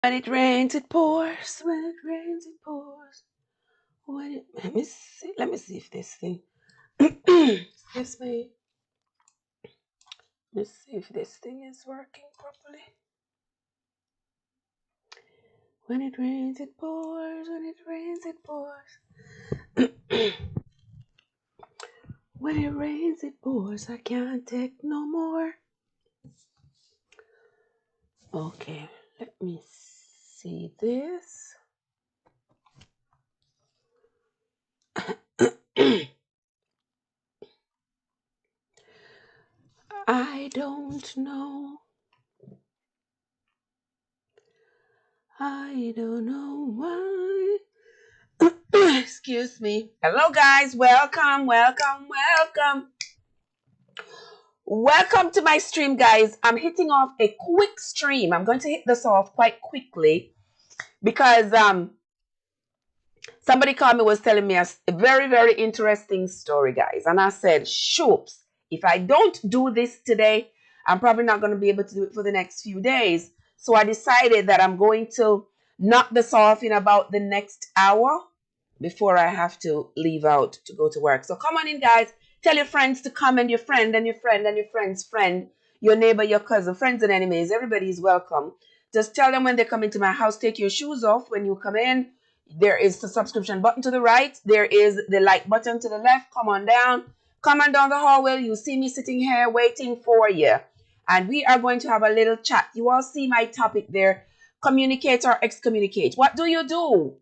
When it rains, it pours. When it rains, it pours. Let me see. Let me see if this thing. Excuse me. Let's see if this thing is working properly. When it rains, it pours. When it rains, it pours. When it rains, it pours. I can't take no more. Okay, let me see this. I don't know. I don't know why. Excuse me. Hello, guys. Welcome, welcome, welcome. Welcome to my stream, guys. I'm hitting off a quick stream. I'm going to hit this off quite quickly because somebody called me, was telling me a very, very interesting story, guys. And I said, shoops, if I don't do this today, I'm probably not going to be able to do it for the next few days. So I decided that I'm going to knock this off in about the next hour before I have to leave out to go to work. So come on in, guys. Tell your friends to come, and your friend and your friend and your friend's friend, your neighbor, your cousin, friends and enemies. Everybody is welcome. Just tell them when they come into my house, take your shoes off when you come in. There is the subscription button to the right. There is the like button to the left. Come on down. Come on down the hallway. You see me sitting here waiting for you. And we are going to have a little chat. You all see my topic there. Communicate or excommunicate. What do you do?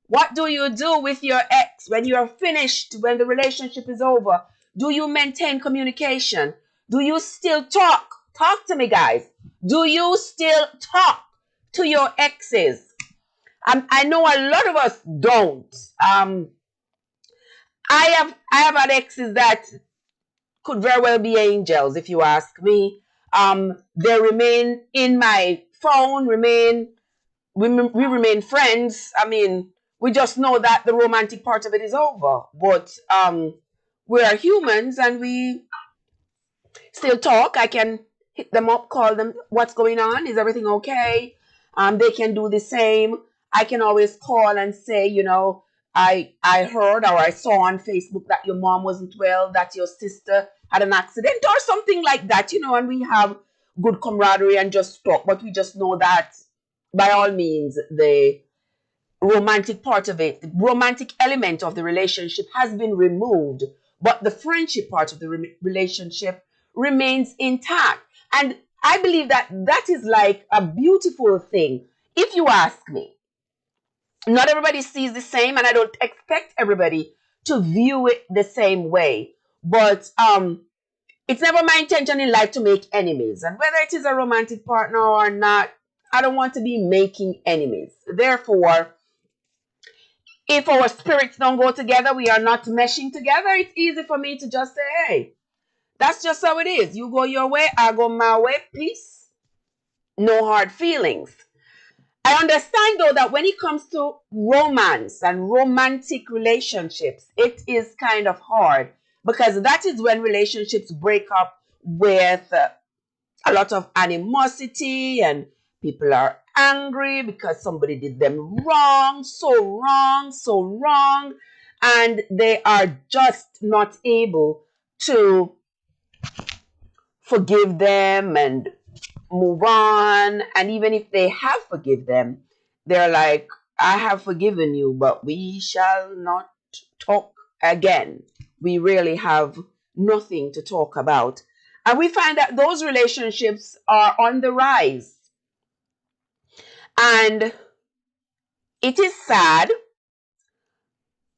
What do you do with your ex when you are finished, when the relationship is over? Do you maintain communication? Do you still talk? Talk to me, guys. Do you still talk to your exes? I know a lot of us don't. I have had exes that could very well be angels, if you ask me. They remain in my phone, we remain friends. I mean, we just know that the romantic part of it is over. But we are humans and we still talk. I can hit them up, call them, what's going on? Is everything okay? They can do the same. I can always call and say, you know, I heard or I saw on Facebook that your mom wasn't well, that your sister had an accident or something like that, you know, and we have good camaraderie and just talk. But we just know that by all means, the romantic part of it, the romantic element of the relationship has been removed, but the friendship part of the relationship remains intact. And I believe that that is like a beautiful thing, if you ask me. Not everybody sees the same, and I don't expect everybody to view it the same way. But it's never my intention in life to make enemies. And whether it is a romantic partner or not, I don't want to be making enemies. Therefore, if our spirits don't go together, we are not meshing together, it's easy for me to just say, hey, that's just how it is. You go your way, I go my way, peace. No hard feelings. I understand, though, that when it comes to romance and romantic relationships, it is kind of hard because that is when relationships break up with a lot of animosity and people are angry because somebody did them wrong, so wrong, so wrong, and they are just not able to forgive them and move on. And even if they have forgiven them, they're like, I have forgiven you, but we shall not talk again. We really have nothing to talk about. And we find that those relationships are on the rise. And it is sad.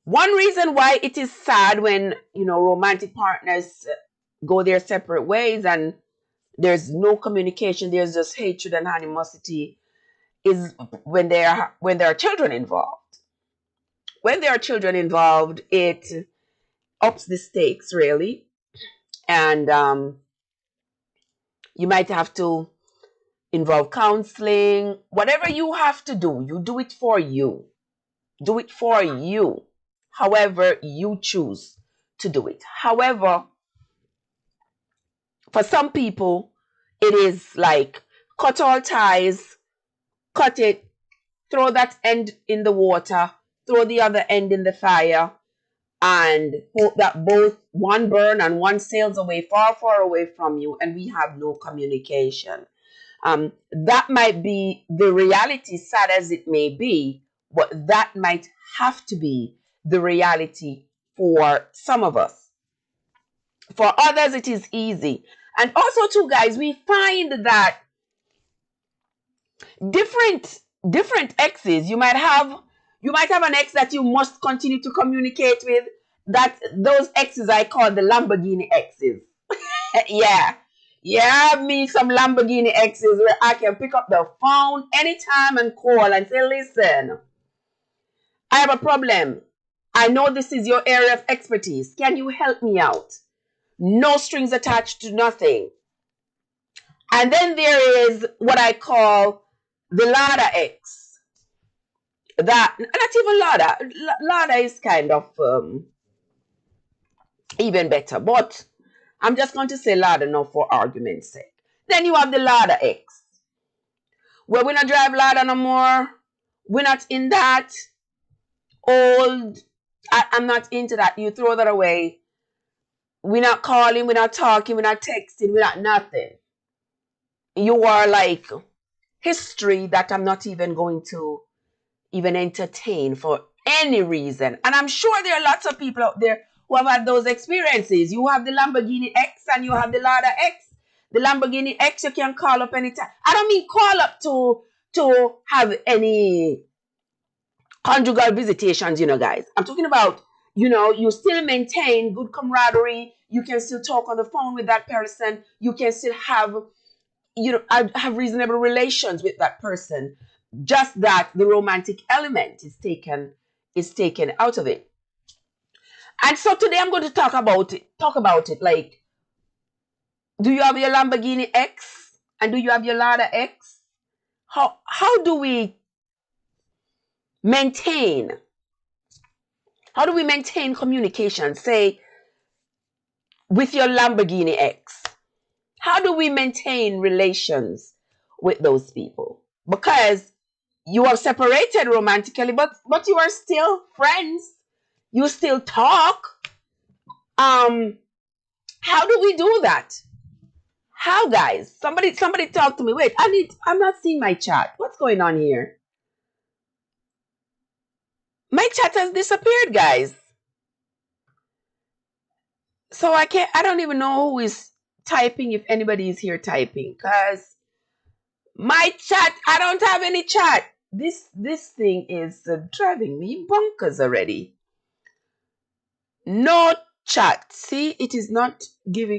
One reason why it is sad when, you know, romantic partners go their separate ways and there's no communication, there's just hatred and animosity, is when there are children involved. When there are children involved, it ups the stakes, really. And you might have to involve counseling. Whatever you have to do, you do it for you. Do it for you, however you choose to do it. However, for some people, it is like cut all ties, cut it, throw that end in the water, throw the other end in the fire, and hope that both one burn and one sails away, far, far away from you, and we have no communication. That might be the reality, sad as it may be, but that might have to be the reality for some of us. For others, it is easy. And also, too, guys, we find that different exes, you might have an ex that you must continue to communicate with. That those exes I call the Lamborghini exes. Yeah, me some Lamborghini exes where I can pick up the phone anytime and call and say, listen, I have a problem. I know this is your area of expertise. Can you help me out? No strings attached to nothing. And then there is what I call the Lada X. That, not even Lada. Lada is kind of even better. But I'm just going to say Lada now for argument's sake. Then you have the Lada X. Where we not drive Lada no more. We're not in that old. I'm not into that. You throw that away. We're not calling. We're not talking. We're not texting. We're not nothing. You are like history that I'm not even going to even entertain for any reason. And I'm sure there are lots of people out there who have had those experiences. You have the Lamborghini X and you have the Lada X. The Lamborghini X you can call up anytime. I don't mean call up to have any conjugal visitations, guys. I'm talking about, you still maintain good camaraderie. You can still talk on the phone with that person. You can still have have reasonable relations with that person. Just that the romantic element is taken out of it. And so today I'm going to talk about it. Like, do you have your Lamborghini X and do you have your Lada X? How do we maintain communication, say, with your Lamborghini X? How do we maintain relations with those people? Because you are separated romantically, but you are still friends. You still talk. How do we do that? How, guys? Somebody talk to me. Wait, I'm not seeing my chat. What's going on here? My chat has disappeared, guys. So I don't even know who is typing, if anybody is here typing, because my chat, I don't have any chat. This thing is driving me bonkers already. No chat. See, it is not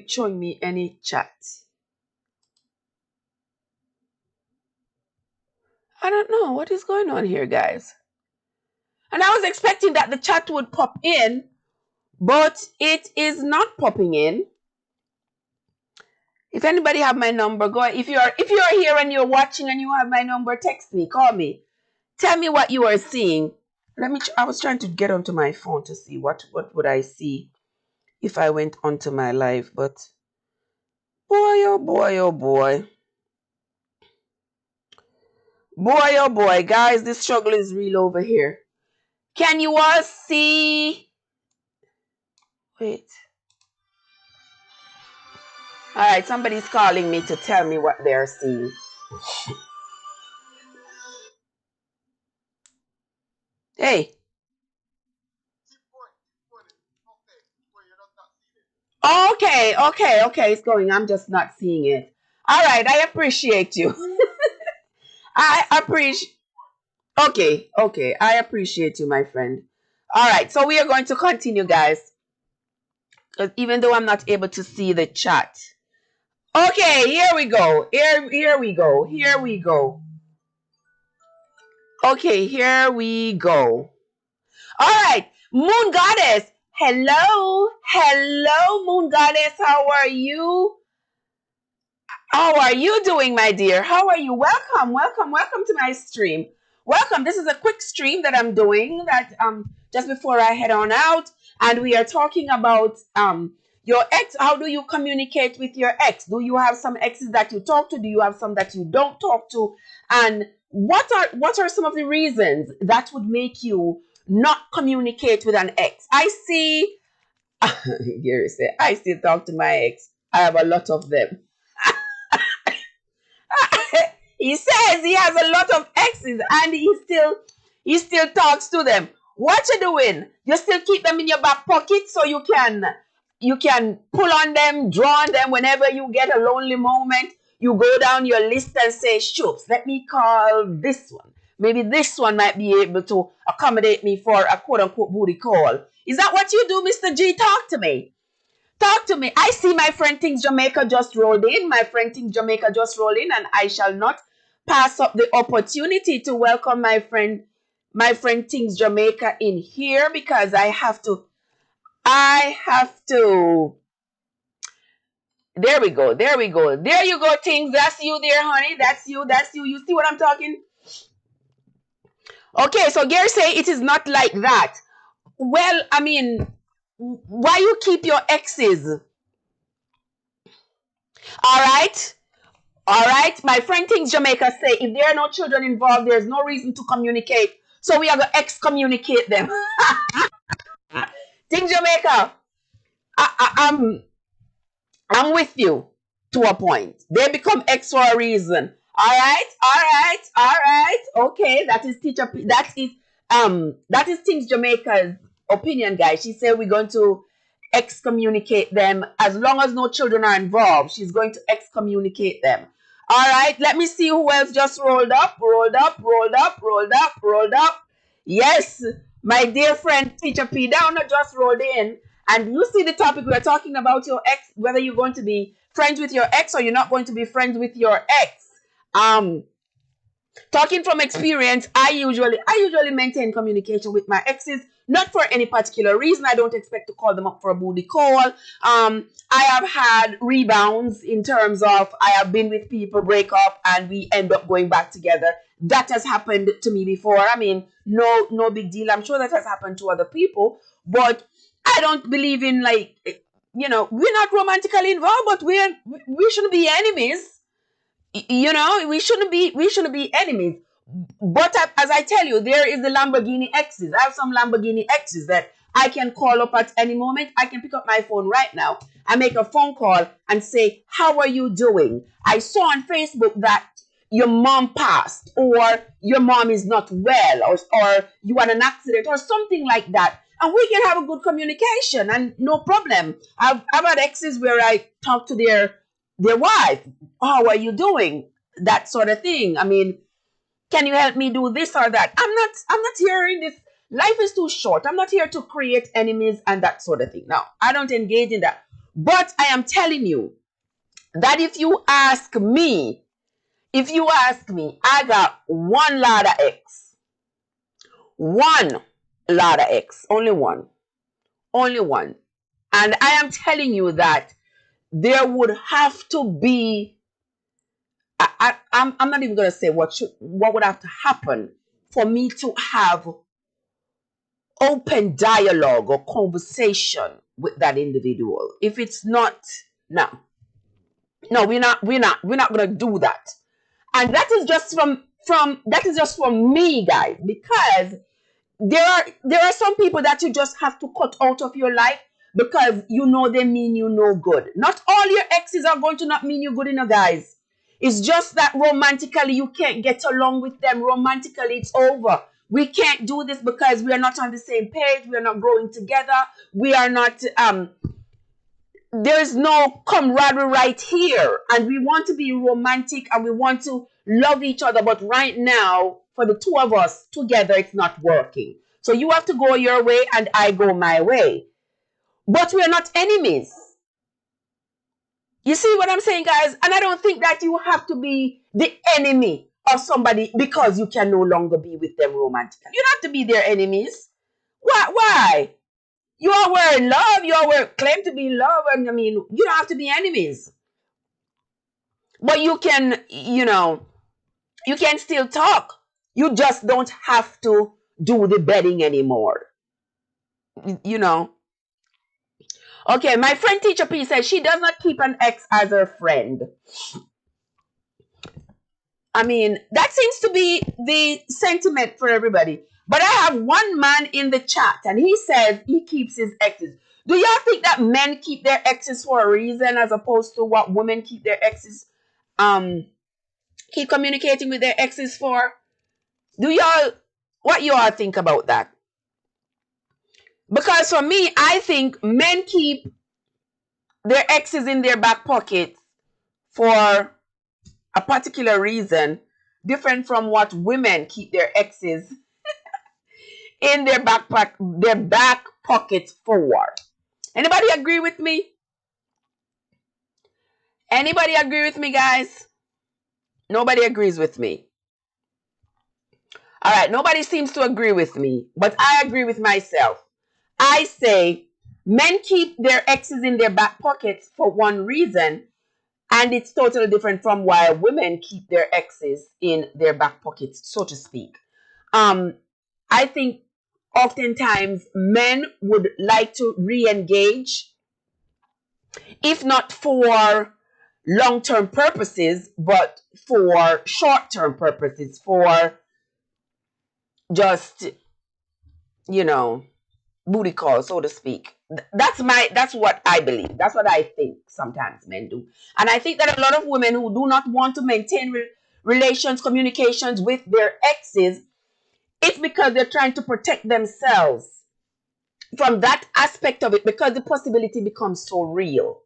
showing me any chat. I don't know what is going on here, guys. And I was expecting that the chat would pop in, but it is not popping in. If anybody have my number, go. If you're here and you're watching and you have my number, text me, call me. Tell me what you are seeing. I was trying to get onto my phone to see what would I see if I went onto my live, but boy, oh boy, oh boy. Boy, oh boy, guys, this struggle is real over here. Can you all see? Wait. All right, somebody's calling me to tell me what they're seeing. Hey. Okay, it's going. I'm just not seeing it. All right, I appreciate you. I appreciate. Okay, I appreciate you, my friend. All right, so we are going to continue, guys. Because even though I'm not able to see the chat. Okay, here we go. Here we go. Okay, here we go. All right, Moon Goddess. Hello, Moon Goddess. How are you? How are you doing, my dear? How are you? Welcome to my stream. Welcome. This is a quick stream that I'm doing that just before I head on out, and we are talking about your ex. How do you communicate with your ex? Do you have some exes that you talk to? Do you have some that you don't talk to? And what are some of the reasons that would make you not communicate with an ex? I see. Gary said, I still talk to my ex. I have a lot of them. He says he has a lot of exes and he still talks to them. What you doing? You still keep them in your back pocket so you can pull on them, draw on them whenever you get a lonely moment. You go down your list and say, "Shoops, let me call this one. Maybe this one might be able to accommodate me for a quote unquote booty call." Is that what you do, Mr. G? Talk to me. Talk to me. I see my friend thinks Jamaica just rolled in. My friend thinks Jamaica just rolled in, and I shall not pass up the opportunity to welcome my friend thinks Jamaica in here because I have to. There we go. There we go. There you go, things. That's you there, honey. That's you. That's you. You see what I'm talking? Okay, so Gary say it is not like that. Well, I mean, why you keep your exes? All right. All right. My friend thinks Jamaica say if there are no children involved, there's no reason to communicate. So we are going to excommunicate them. Think Jamaica. I'm with you to a point. They become X for a reason. All right, all right, all right. Okay, that is teacher. That is Things Jamaica's opinion, guys. She said we're going to excommunicate them as long as no children are involved. She's going to excommunicate them. All right, let me see who else just rolled up, rolled up, rolled up, rolled up, rolled up. Yes, my dear friend Teacher P Downer just rolled in. And you see the topic we're talking about your ex, whether you're going to be friends with your ex or you're not going to be friends with your ex. Um, Talking from experience, I usually maintain communication with my exes, not for any particular reason. I don't expect to call them up for a booty call. I have had rebounds in terms of I have been with people, break up, and we end up going back together. That has happened to me before. I mean, no big deal. I'm sure that has happened to other people, but I don't believe in we're not romantically involved, but we shouldn't be enemies. We shouldn't be enemies. But as I tell you, there is the Lamborghini Exes. I have some Lamborghini Exes that I can call up at any moment. I can pick up my phone right now and make a phone call and say, "How are you doing? I saw on Facebook that your mom passed, or your mom is not well, or you had an accident, or something like that." And we can have a good communication and no problem. I've had exes where I talk to their wife. "How are you doing?" That sort of thing. I mean, "Can you help me do this or that?" I'm not here in this. Life is too short. I'm not here to create enemies and that sort of thing. Now, I don't engage in that. But I am telling you that if you ask me, I got one lot of X. One lot of X. Only one. Only one. And I am telling you that there would have to be, I'm not even going to say what would have to happen for me to have open dialogue or conversation with that individual. If it's not, no, we're not going to do that. And that is just from me, guys, because there are some people that you just have to cut out of your life because they mean you no good. Not all your exes are going to not mean you good, guys. It's just that romantically you can't get along with them. Romantically, it's over. We can't do this because we are not on the same page. We are not growing together. We are not. There's no camaraderie right here, and we want to be romantic and we want to love each other, but right now for the two of us together it's not working. So you have to go your way and I go my way, but we're not enemies. You see what I'm saying, guys? And I don't think that you have to be the enemy of somebody because you can no longer be with them romantically. You don't have to be their enemies. Why? You all were in love. You all were claimed to be in love. And I mean, you don't have to be enemies. But you can still talk. You just don't have to do the betting anymore. You know. Okay, my friend Teacher P says she does not keep an ex as her friend. I mean, that seems to be the sentiment for everybody. But I have one man in the chat and he says he keeps his exes. Do y'all think that men keep their exes for a reason as opposed to what women keep their exes, keep communicating with their exes for? What y'all think about that? Because for me, I think men keep their exes in their back pockets for a particular reason, different from what women keep their exes in their back pockets for. Anybody agree with me? Anybody agree with me, guys? Nobody agrees with me. All right, nobody seems to agree with me, but I agree with myself. I say men keep their exes in their back pockets for one reason, and it's totally different from why women keep their exes in their back pockets, so to speak. I think oftentimes men would like to re-engage, if not for long-term purposes, but for short-term purposes, for just, booty call, so to speak. That's what I believe. That's what I think sometimes men do. And I think that a lot of women who do not want to maintain relations, communications with their exes, it's because they're trying to protect themselves from that aspect of it, because the possibility becomes so real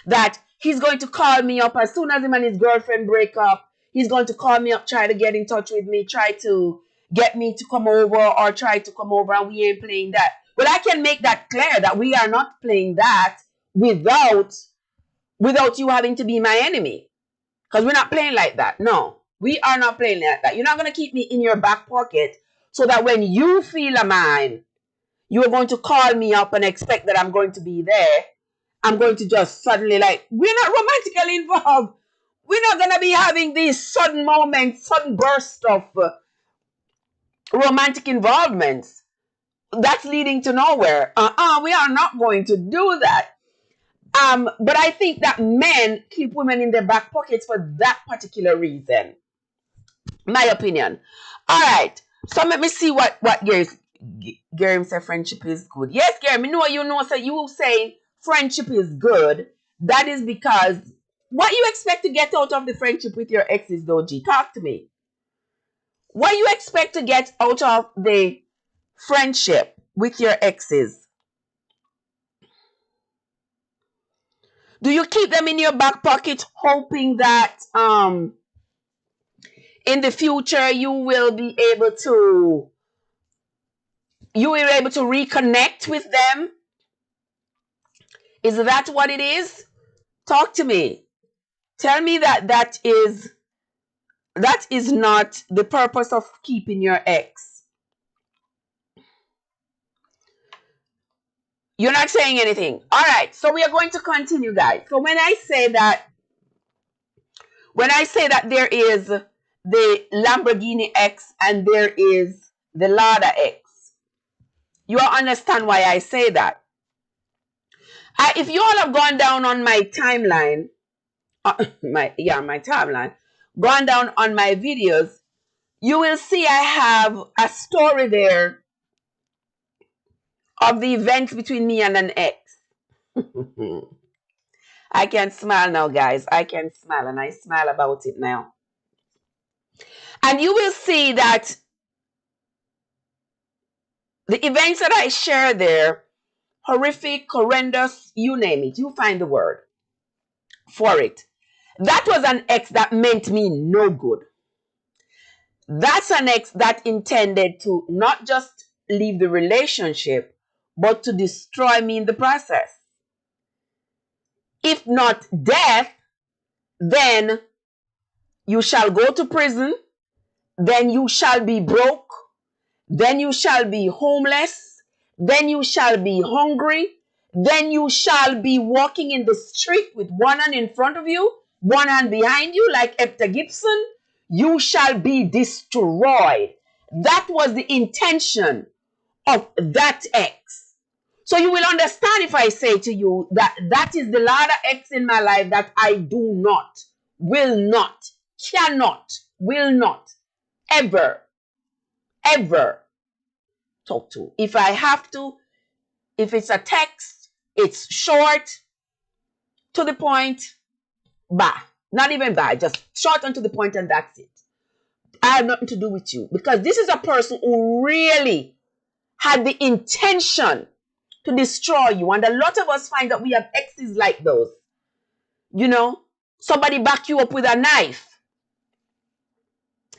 that he's going to call me up as soon as him and his girlfriend break up. He's going to call me up, try to get in touch with me, try to get me to come over, or try to come over, and we ain't playing that. But I can make that clear that we are not playing that without you having to be my enemy. Because we're not playing like that. No, we are not playing like that. You're not going to keep me in your back pocket so that when you feel a man, you are going to call me up and expect that I'm going to be there. I'm going to just suddenly, like, we're not romantically involved. We're not going to be having these sudden moments, sudden bursts of romantic involvements. That's leading to nowhere. We are not going to do that. But I think that men keep women in their back pockets for that particular reason. My opinion. All right. So let me see what Gary said friendship is good. Yes, Gary, so you say friendship is good. That is because what you expect to get out of the friendship with your exes, though, G? Talk to me. What you expect to get out of the friendship with your exes? Do you keep them in your back pocket hoping that in the future you will be able to reconnect with them? Is that what it is? Talk to me. Tell me that is not the purpose of keeping your ex. You're not saying anything. All right, so we are going to continue, guys. So when I say that there is the Lamborghini X and there is the Lada X, you all understand why I say that. If you all have gone down on my timeline, my timeline, gone down on my videos, you will see I have a story there of the events between me and an ex. I can smile now, guys. I can smile, and I smile about it now. And you will see that the events that I share there, horrific, horrendous, you name it, you find the word for it. That was an ex that meant me no good. That's an ex that intended to not just leave the relationship, but to destroy me in the process. If not death, then you shall go to prison, then you shall be broke, then you shall be homeless, then you shall be hungry, then you shall be walking in the street with one hand in front of you, one hand behind you, like Hector Gibson. You shall be destroyed. That was the intention of that ex. So you will understand if I say to you that is the Lada ex in my life that I do not, will not, cannot will not ever, ever talk to. If I have to, if it's a text, it's short, to the point, bye. Not even bye, just short and to the point, and that's it. I have nothing to do with you, because this is a person who really had the intention to destroy you. And a lot of us find that we have exes like those. You know, somebody back you up with a knife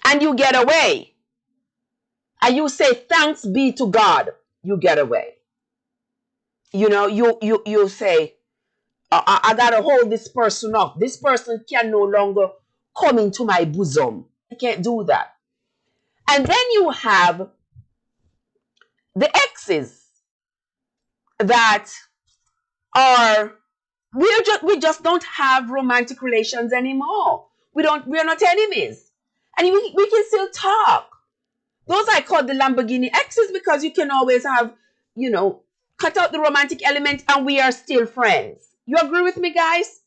and you get away. And you say, thanks be to God, you get away. You know, you say, I gotta hold this person up. This person can no longer come into my bosom. I can't do that. And then you have the exes that are, we just don't have romantic relations anymore. We're not enemies. And we can still talk. Those I call the Lamborghini exes, because you can always have, you know, cut out the romantic element and we are still friends. You agree with me, guys?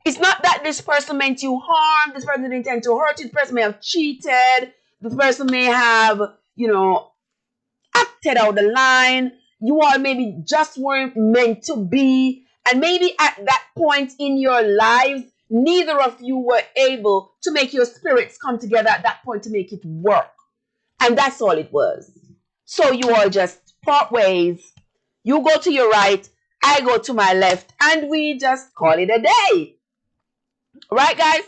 It's not that this person meant you harm, this person didn't intend to hurt you, this person may have cheated, this person may have, you know, acted out the line. You all maybe just weren't meant to be. And maybe at that point in your lives, neither of you were able to make your spirits come together at that point to make it work. And that's all it was. So you all just part ways. You go to your right, I go to my left, and we just call it a day. Right, guys?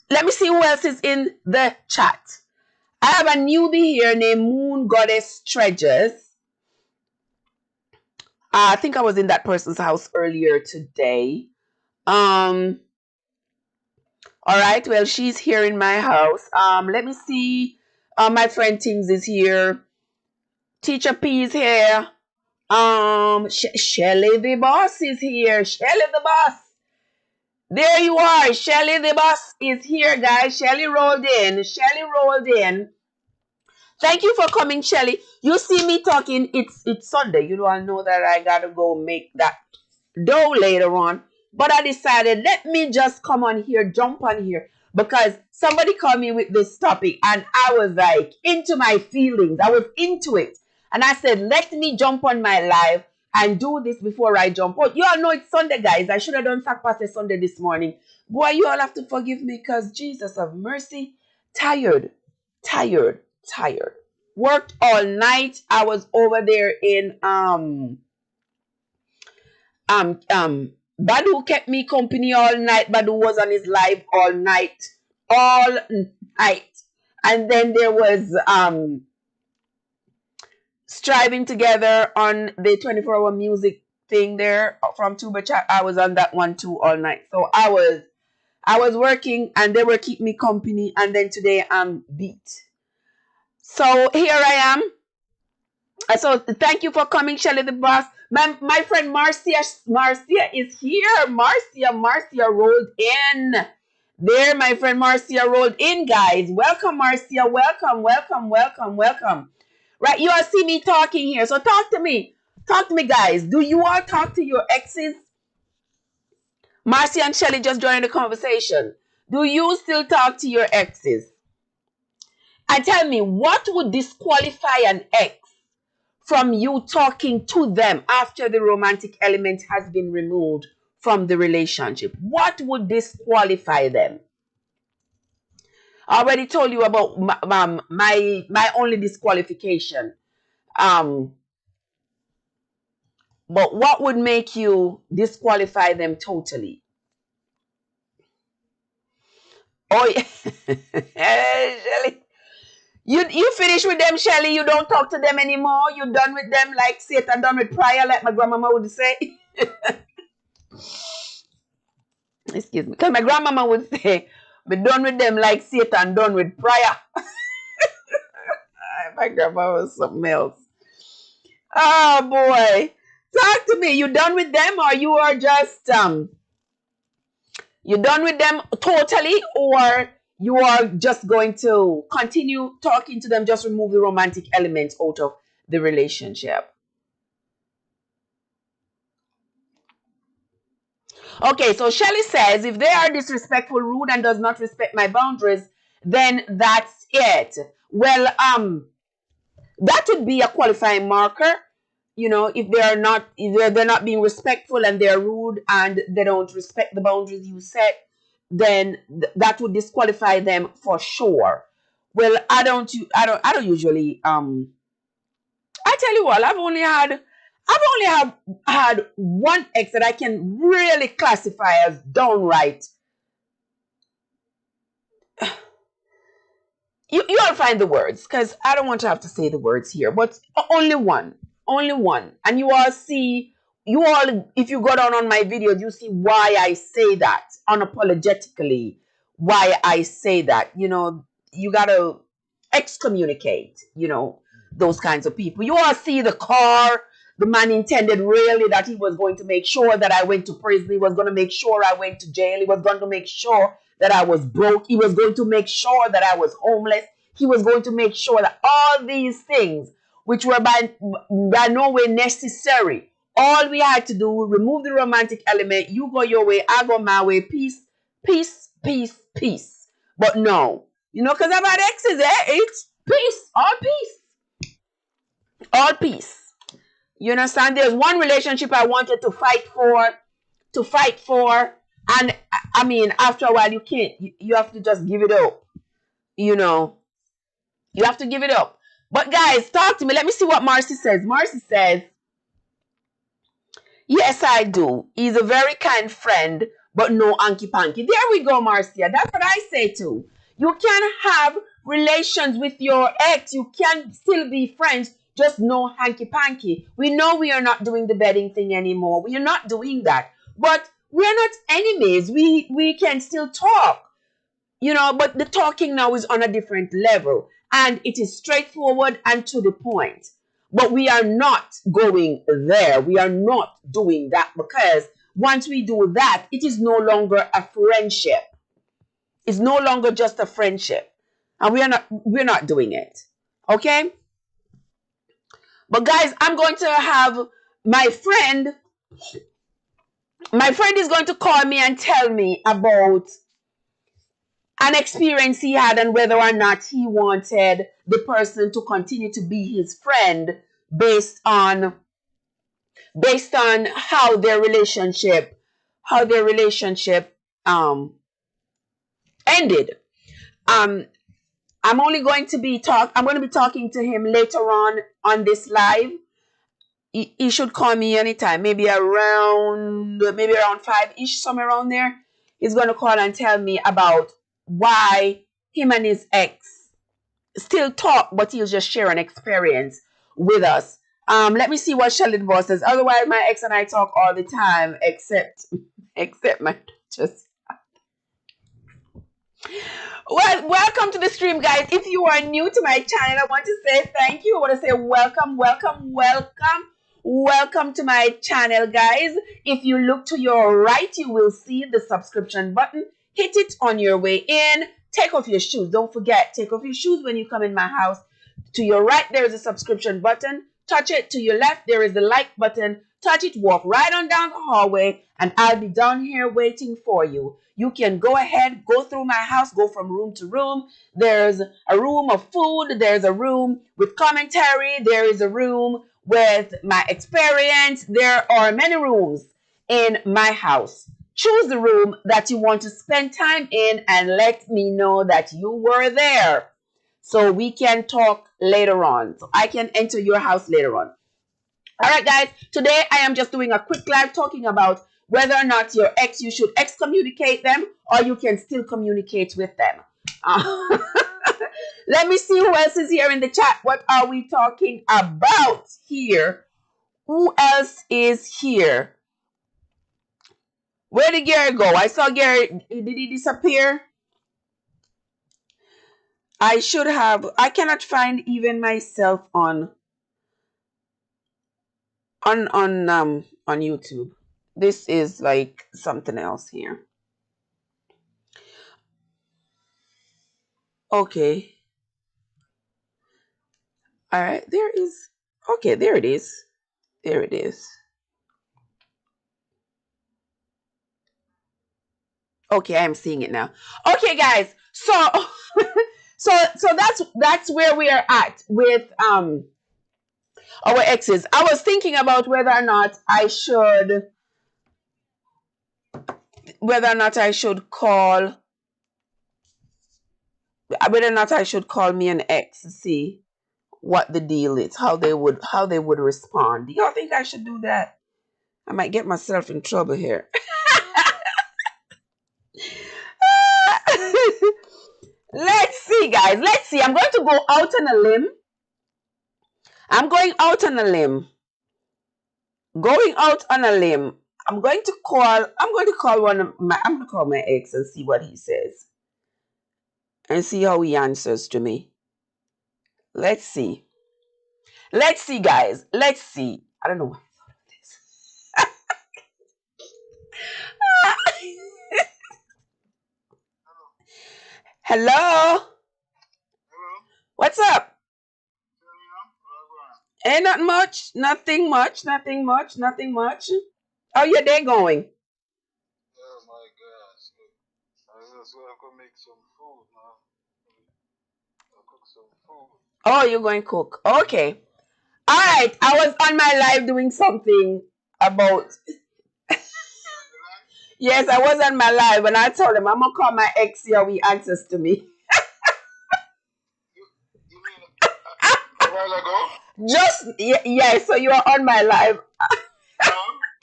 Let me see who else is in the chat. I have a newbie here named Moon Goddess Treasures. I think I was in that person's house earlier today. All right, well, she's here in my house. Let me see. My friend Tings is here. Teacher P is here. Shelly the boss is here. Shelly the boss. There you are. Shelly the boss is here, guys. Shelly rolled in. Shelly rolled in. Thank you for coming, Shelly. You see me talking. It's Sunday. You all know that I gotta go make that dough later on. But I decided, let me just come on here, jump on here, because somebody called me with this topic and I was like into my feelings. I was into it. And I said, let me jump on my live and do this before I jump out. You all know it's Sunday, guys. I should have done Sacrifice Sunday this morning. Boy, you all have to forgive me, because Jesus have mercy. Tired. Worked all night. I was over there in Badu kept me company all night. Badu was on his live all night. And then there was Striving Together on the 24-hour music thing there from Tuba Chat. I was on that one too all night. So I was working and they were keeping me company, and then today I'm beat. So here I am. So thank you for coming, Shelly the boss. My friend Marcia is here. Marcia rolled in. There, my friend Marcia rolled in, guys. Welcome, Marcia. Welcome. Right, you all see me talking here. So talk to me. Talk to me, guys. Do you all talk to your exes? Marcia and Shelly just joined the conversation. Do you still talk to your exes? And tell me, what would disqualify an ex from you talking to them after the romantic element has been removed from the relationship? What would disqualify them? I already told you about my only disqualification. But what would make you disqualify them totally? Oh, yeah. Shelly. You finish with them, Shelly. You don't talk to them anymore. You done with them like Satan done with prayer, like my grandmama would say. Excuse me. Because my grandmama would say, be done with them like Satan done with prayer. My grandma was something else. Oh boy. Talk to me. You done with them, or you are just you done with them totally, or you are just going to continue talking to them, just remove the romantic elements out of the relationship? Okay, so Shelly says, if they are disrespectful, rude, and does not respect my boundaries, then that's it. Well, that would be a qualifying marker. You know, if they're not being respectful and they're rude and they don't respect the boundaries you set, then that would disqualify them for sure. Well, I don't usually I tell you what, I've only had one ex that I can really classify as downright. You'll find the words because I don't want to have to say the words here, but only one, and you all see, you all, if you go down on my videos, you see why I say that unapologetically, why I say that. You know, you gotta excommunicate, you know, those kinds of people. You all see the car. The man intended really that he was going to make sure that I went to prison. He was going to make sure I went to jail. He was going to make sure that I was broke. He was going to make sure that I was homeless. He was going to make sure that all these things, which were by no way necessary, all we had to do, remove the romantic element. You go your way, I go my way. Peace, peace, peace, peace. But no, you know, because about exes, it's peace, all peace. You understand? There's one relationship I wanted to fight for, and I mean, after a while, you can't. You have to just give it up. You know, you have to give it up. But guys, talk to me. Let me see what Marcy says. Marcy says, "Yes, I do. He's a very kind friend, but no hanky panky." There we go, Marcia. That's what I say too. You can have relations with your ex. You can still be friends. Just no hanky panky. We know we are not doing the bedding thing anymore. We are not doing that. But we are not enemies. We can still talk. You know, but the talking now is on a different level. And it is straightforward and to the point. But we are not going there. We are not doing that, because once we do that, it is no longer a friendship. It's no longer just a friendship. And we're not doing it. Okay? But guys, I'm going to have my friend is going to call me and tell me about an experience he had and whether or not he wanted the person to continue to be his friend based on how their relationship ended. I'm going to be talking to him later on this live. He should call me anytime, maybe around 5-ish, somewhere around there. He's going to call and tell me about why him and his ex still talk, but he'll just share an experience with us. Let me see what Shelly Boss says. Otherwise, my ex and I talk all the time, except my just. Well, welcome to the stream, guys. If you are new to my channel, I want to say thank you. I want to say welcome to my channel, guys. If you look to your right, you will see the subscription button. Hit it on your way in. Take off your shoes. Don't forget, take off your shoes when you come in my house. To your right, there is a subscription button. Touch it. To your left, there is the like button. Touch it. Walk right on down the hallway, and I'll be down here waiting for you. You can go ahead, go through my house, go from room to room. There's a room of food. There's a room with commentary. There is a room with my experience. There are many rooms in my house. Choose the room that you want to spend time in and let me know that you were there, so we can talk later on. So I can enter your house later on. All right, guys. Today I am just doing a quick live talking about whether or not your ex, you should excommunicate them or you can still communicate with them. Let me see who else is here in the chat. What are we talking about here? Who else is here? Where did Gary go? I saw Gary. Did he disappear? I cannot find even myself on YouTube. This is like something else here. Okay. All right. Okay, there it is. There it is. Okay, I'm seeing it now. Okay, guys. So so that's where we are at with our exes. I was thinking about whether or not I should call me an ex to see what the deal is, how they would respond. Do y'all think I should do that? I might get myself in trouble here. Let's see, guys. Let's see. I'm going to go out on a limb. I'm going out on a limb. Going out on a limb. I'm going to call my ex and see what he says. And see how he answers to me. Let's see. Let's see, guys. Let's see. I don't know why I thought of this. Hello? What's up? Ain't not much. Nothing much. Nothing much. Nothing much. How your day going? Oh my gosh. I just want to make some food now. I'll cook some food. Oh, you're going to cook. Okay. All right. I was on my live doing something about. Yes, I was on my live and I told him I'm going to call my ex here. He answers to me. You mean a while ago? Just, yeah, so you are on my live.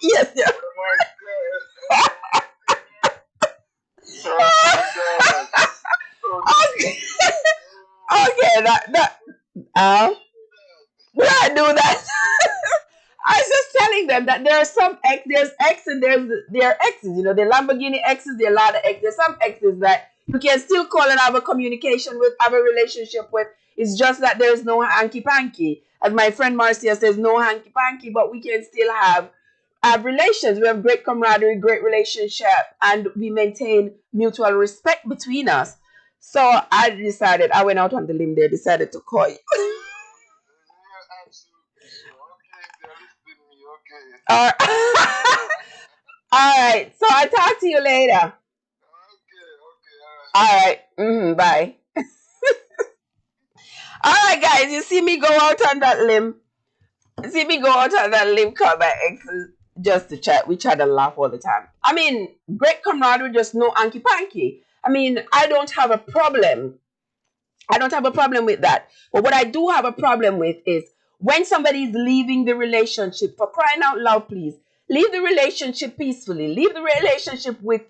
Yes, yeah. Oh my God. Okay. Okay, we I do that. I was just telling them that there are there's X and there are X's. You know, the Lamborghini X's, there are a lot of X. There's some X's that you can still call and have a communication with, have a relationship with. It's just that there's no hanky panky. As my friend Marcia says, no hanky panky, but we can still have relations. We have great camaraderie, great relationship, and we maintain mutual respect between us. So I went out on the limb there, decided to call you. All right. So I'll talk to you later. All right. Bye. All right, guys. You see me go out on that limb. Call my exes just to chat. We try to laugh all the time. I mean, great camaraderie, just no hanky panky. I mean, I don't have a problem with that. But what I do have a problem with is when somebody is leaving the relationship, for crying out loud, please leave the relationship peacefully. Leave the relationship with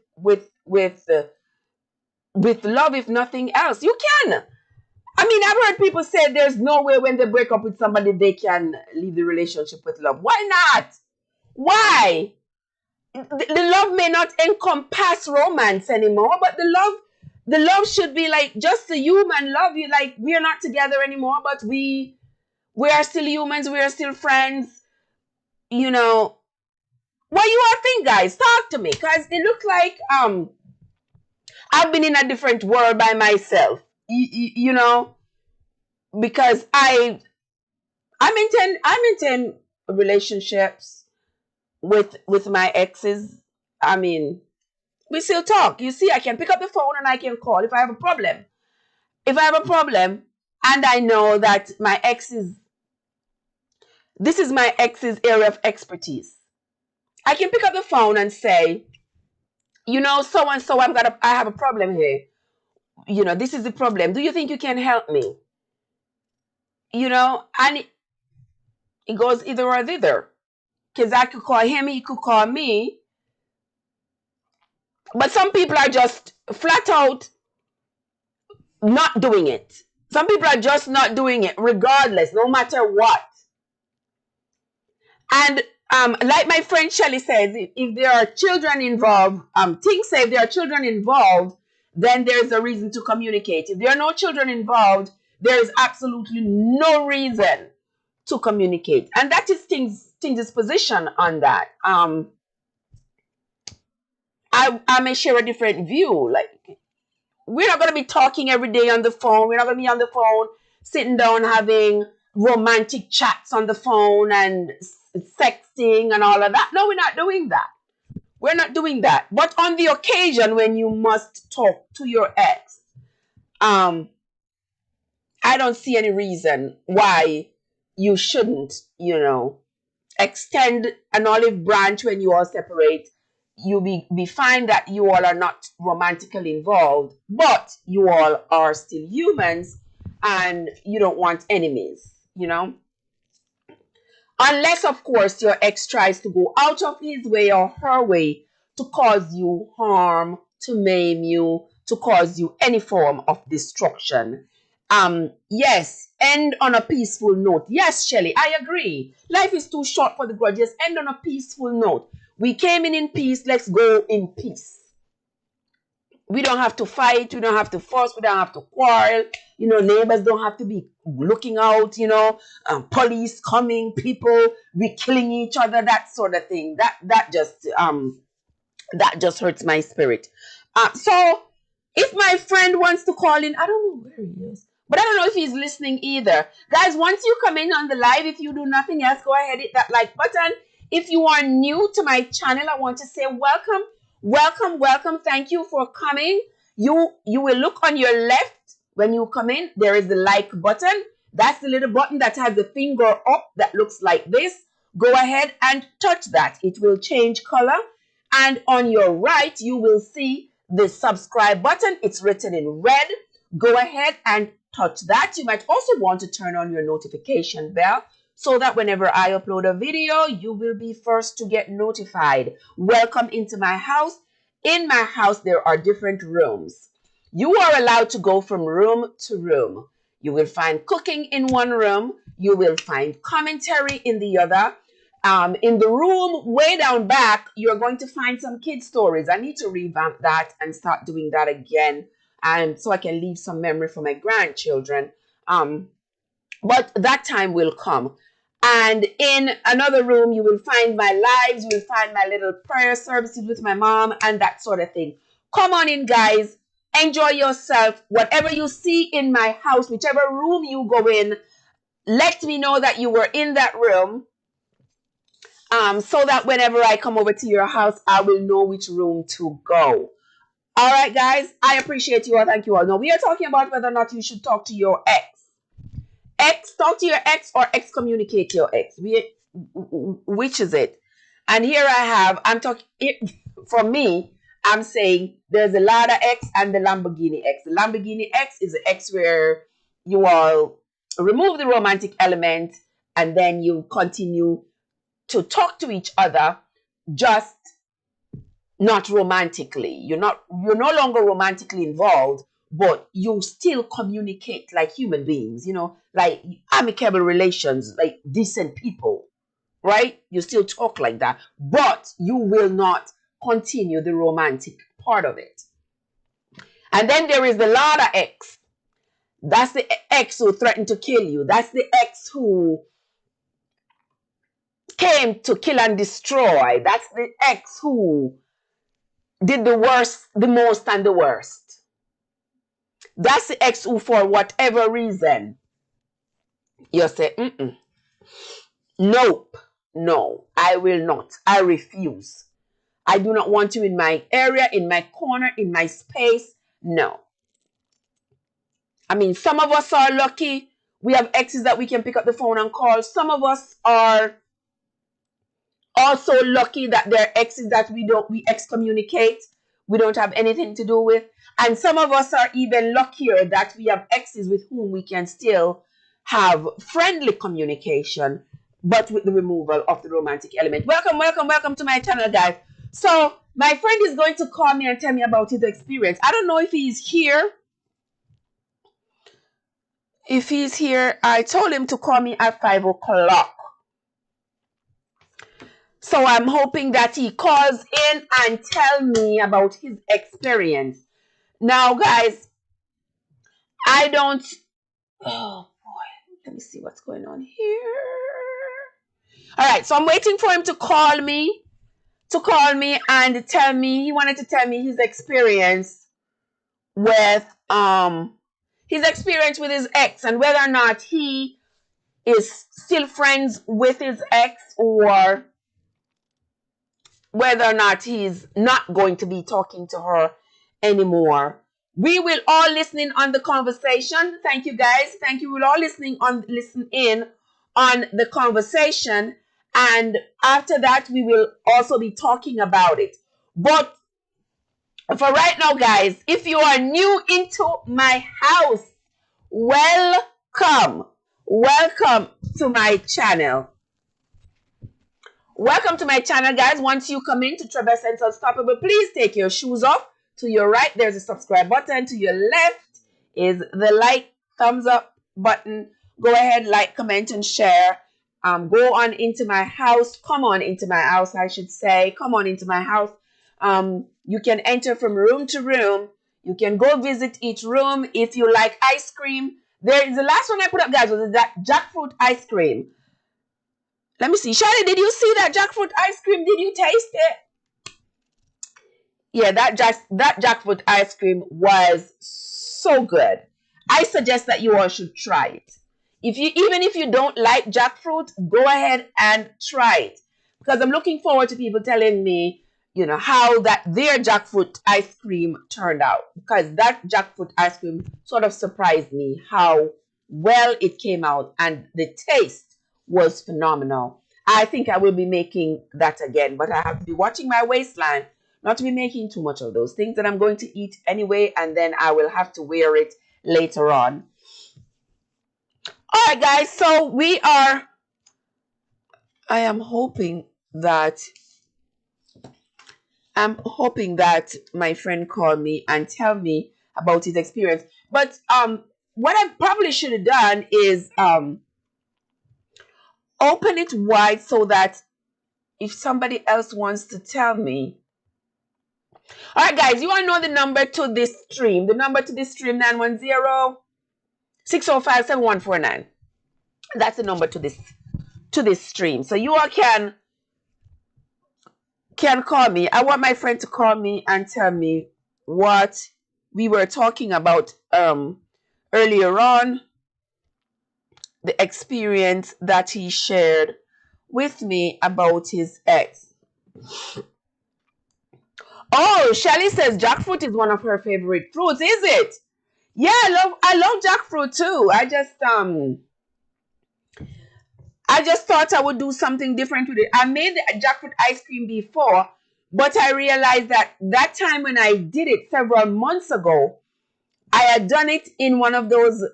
love, if nothing else. You can. I mean, I've heard people say there's no way when they break up with somebody they can leave the relationship with love. Why not? Why? The love may not encompass romance anymore, but the love should be like just a human love. You like, we are not together anymore, but we are still humans. We are still friends. You know, what you all think, guys? Talk to me, cause it looks like I've been in a different world by myself. You know, because I maintain relationships with my exes. I mean, we still talk. You see, I can pick up the phone and I can call if I have a problem. If I have a problem and I know that this is my ex's area of expertise, I can pick up the phone and say, you know, so and so, I have a problem here. You know, this is the problem. Do you think you can help me? You know, and it goes either or thither. Because I could call him, he could call me. But some people are just flat out not doing it. Some people are just not doing it, regardless, no matter what. And like my friend Shelley says, if there are children involved, things say if there are children involved, then there's a reason to communicate. If there are no children involved, there is absolutely no reason to communicate. And that is Things' position on that. I may share a different view. Like, we're not going to be talking every day on the phone. We're not going to be on the phone, sitting down having romantic chats on the phone and sexting and all of that. No, we're not doing that. We're not doing that. But on the occasion when you must talk to your ex, I don't see any reason why you shouldn't, extend an olive branch when you all separate. You be fine that you all are not romantically involved, but you all are still humans and you don't want enemies. Unless, of course, your ex tries to go out of his way or her way to cause you harm, to maim you, to cause you any form of destruction. Yes, end on a peaceful note. Yes, Shelley, I agree. Life is too short for the grudges. End on a peaceful note. We came in peace. Let's go in peace. We don't have to fight. We don't have to fuss. We don't have to quarrel. Neighbors don't have to be looking out. Police coming, people we killing each other, that sort of thing. That just hurts my spirit. So if my friend wants to call in, I don't know where he is, but I don't know if he's listening either. Guys, once you come in on the live, if you do nothing else, go ahead, hit that like button. If you are new to my channel, I want to say welcome, welcome, welcome. Thank you for coming. You will look on your left when you come in. There is the like button. That's the little button that has the finger up that looks like this. Go ahead and touch that. It will change color. And on your right, you will see the subscribe button. It's written in red. Go ahead and touch that. You might also want to turn on your notification bell so that whenever I upload a video, you will be first to get notified. Welcome into my house. In my house, there are different rooms. You are allowed to go from room to room. You will find cooking in one room. You will find commentary in the other. In the room way down back, you're going to find some kid stories. I need to revamp that and start doing that again, and so I can leave some memory for my grandchildren. But that time will come. And in another room, you will find my lives. You will find my little prayer services with my mom and that sort of thing. Come on in, guys. Enjoy yourself. Whatever you see in my house, whichever room you go in, let me know that you were in that room. So that whenever I come over to your house, I will know which room to go. All right, guys, I appreciate you all. Thank you all. Now, we are talking about whether or not you should talk to your ex. Talk to your ex or excommunicate your ex. Which is it? And here I'm talking, for me, I'm saying there's a Lada X and the Lamborghini X. The Lamborghini X is the X where you all remove the romantic element and then you continue to talk to each other, just not romantically. You're no longer romantically involved, but you still communicate like human beings, like amicable relations, like decent people, right? You still talk like that, but you will not continue the romantic part of it. And then there is the Lada X. That's the ex who threatened to kill you. That's the ex who came to kill and destroy. That's the ex who did the worst, the most, and the worst. That's the ex who, for whatever reason, you say, nope, no, I will not. I refuse. I do not want you in my area, in my corner, in my space. No. I mean, some of us are lucky. We have exes that we can pick up the phone and call. Some of us are also lucky that there are exes that we excommunicate. We don't have anything to do with. And some of us are even luckier that we have exes with whom we can still have friendly communication, but with the removal of the romantic element. Welcome, welcome, welcome to my channel, guys. So my friend is going to call me and tell me about his experience. I don't know if he's here. If he's here, I told him to call me at 5 o'clock. So I'm hoping that he calls in and tell me about his experience. Now, guys, I don't... Oh, boy. Let me see what's going on here. All right, so I'm waiting for him to call me and tell me. He wanted to tell me his experience with his ex and whether or not he is still friends with his ex or whether or not he's not going to be talking to her anymore. We will all listening on the conversation. Thank you guys. Thank you. We'll all listen in on the conversation. And after that, we will also be talking about it. But for right now, guys, if you are new into my house, welcome. Welcome to my channel. Welcome to my channel, guys. Once you come into Traverse Unstoppable, please take your shoes off. To your right, there's a subscribe button. To your left is the like, thumbs up button. Go ahead, like, comment, and share. Go on into my house. Come on into my house, I should say. Come on into my house. You can enter from room to room. You can go visit each room. If you like ice cream, there is the last one I put up, guys, was that jackfruit ice cream. Let me see. Shadi, did you see that jackfruit ice cream? Did you taste it? Yeah, that jackfruit ice cream was so good. I suggest that you all should try it. Even if you don't like jackfruit, go ahead and try it. Because I'm looking forward to people telling me, you know, how their jackfruit ice cream turned out. Because that jackfruit ice cream sort of surprised me how well it came out, and the taste was phenomenal. I think I will be making that again, but I have to be watching my waistline not to be making too much of those things that I'm going to eat anyway, and then I will have to wear it later on. All right, guys, so I am hoping that my friend called me and tell me about his experience. But what I probably should have done is open it wide so that if somebody else wants to tell me. All right, guys, you want to know the number to this stream. The number to this stream, 910-605-7149. That's the number to this stream. So you all can call me. I want my friend to call me and tell me what we were talking about earlier on, the experience that he shared with me about his ex. Oh, Shelly says jackfruit is one of her favorite fruits. Is it? Yeah, I love jackfruit too. I just thought I would do something different with it. I made the jackfruit ice cream before, but I realized that time when I did it several months ago, I had done it in one of those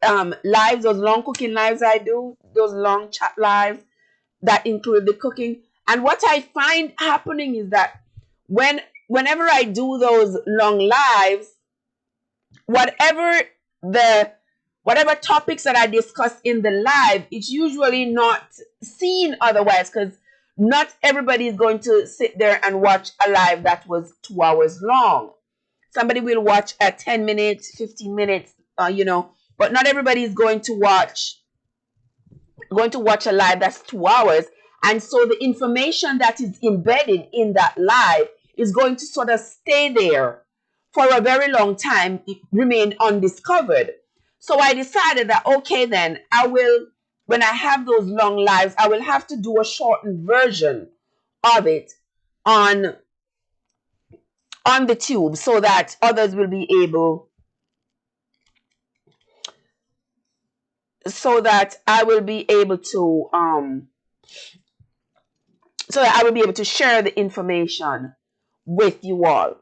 lives, those long cooking lives I do, those long chat lives that include the cooking. And what I find happening is that whenever I do those long lives, whatever topics that I discuss in the live, it's usually not seen otherwise, because not everybody is going to sit there and watch a live that was 2 hours long. Somebody will watch at 10 minutes, 15 minutes, but not everybody is going to watch a live that's 2 hours. And so the information that is embedded in that live is going to sort of stay there for a very long time, remain undiscovered. So I decided that, okay, then when I have those long lives, I will have to do a shortened version of it on the tube so that others will be able, so that I will be able to share the information with you all.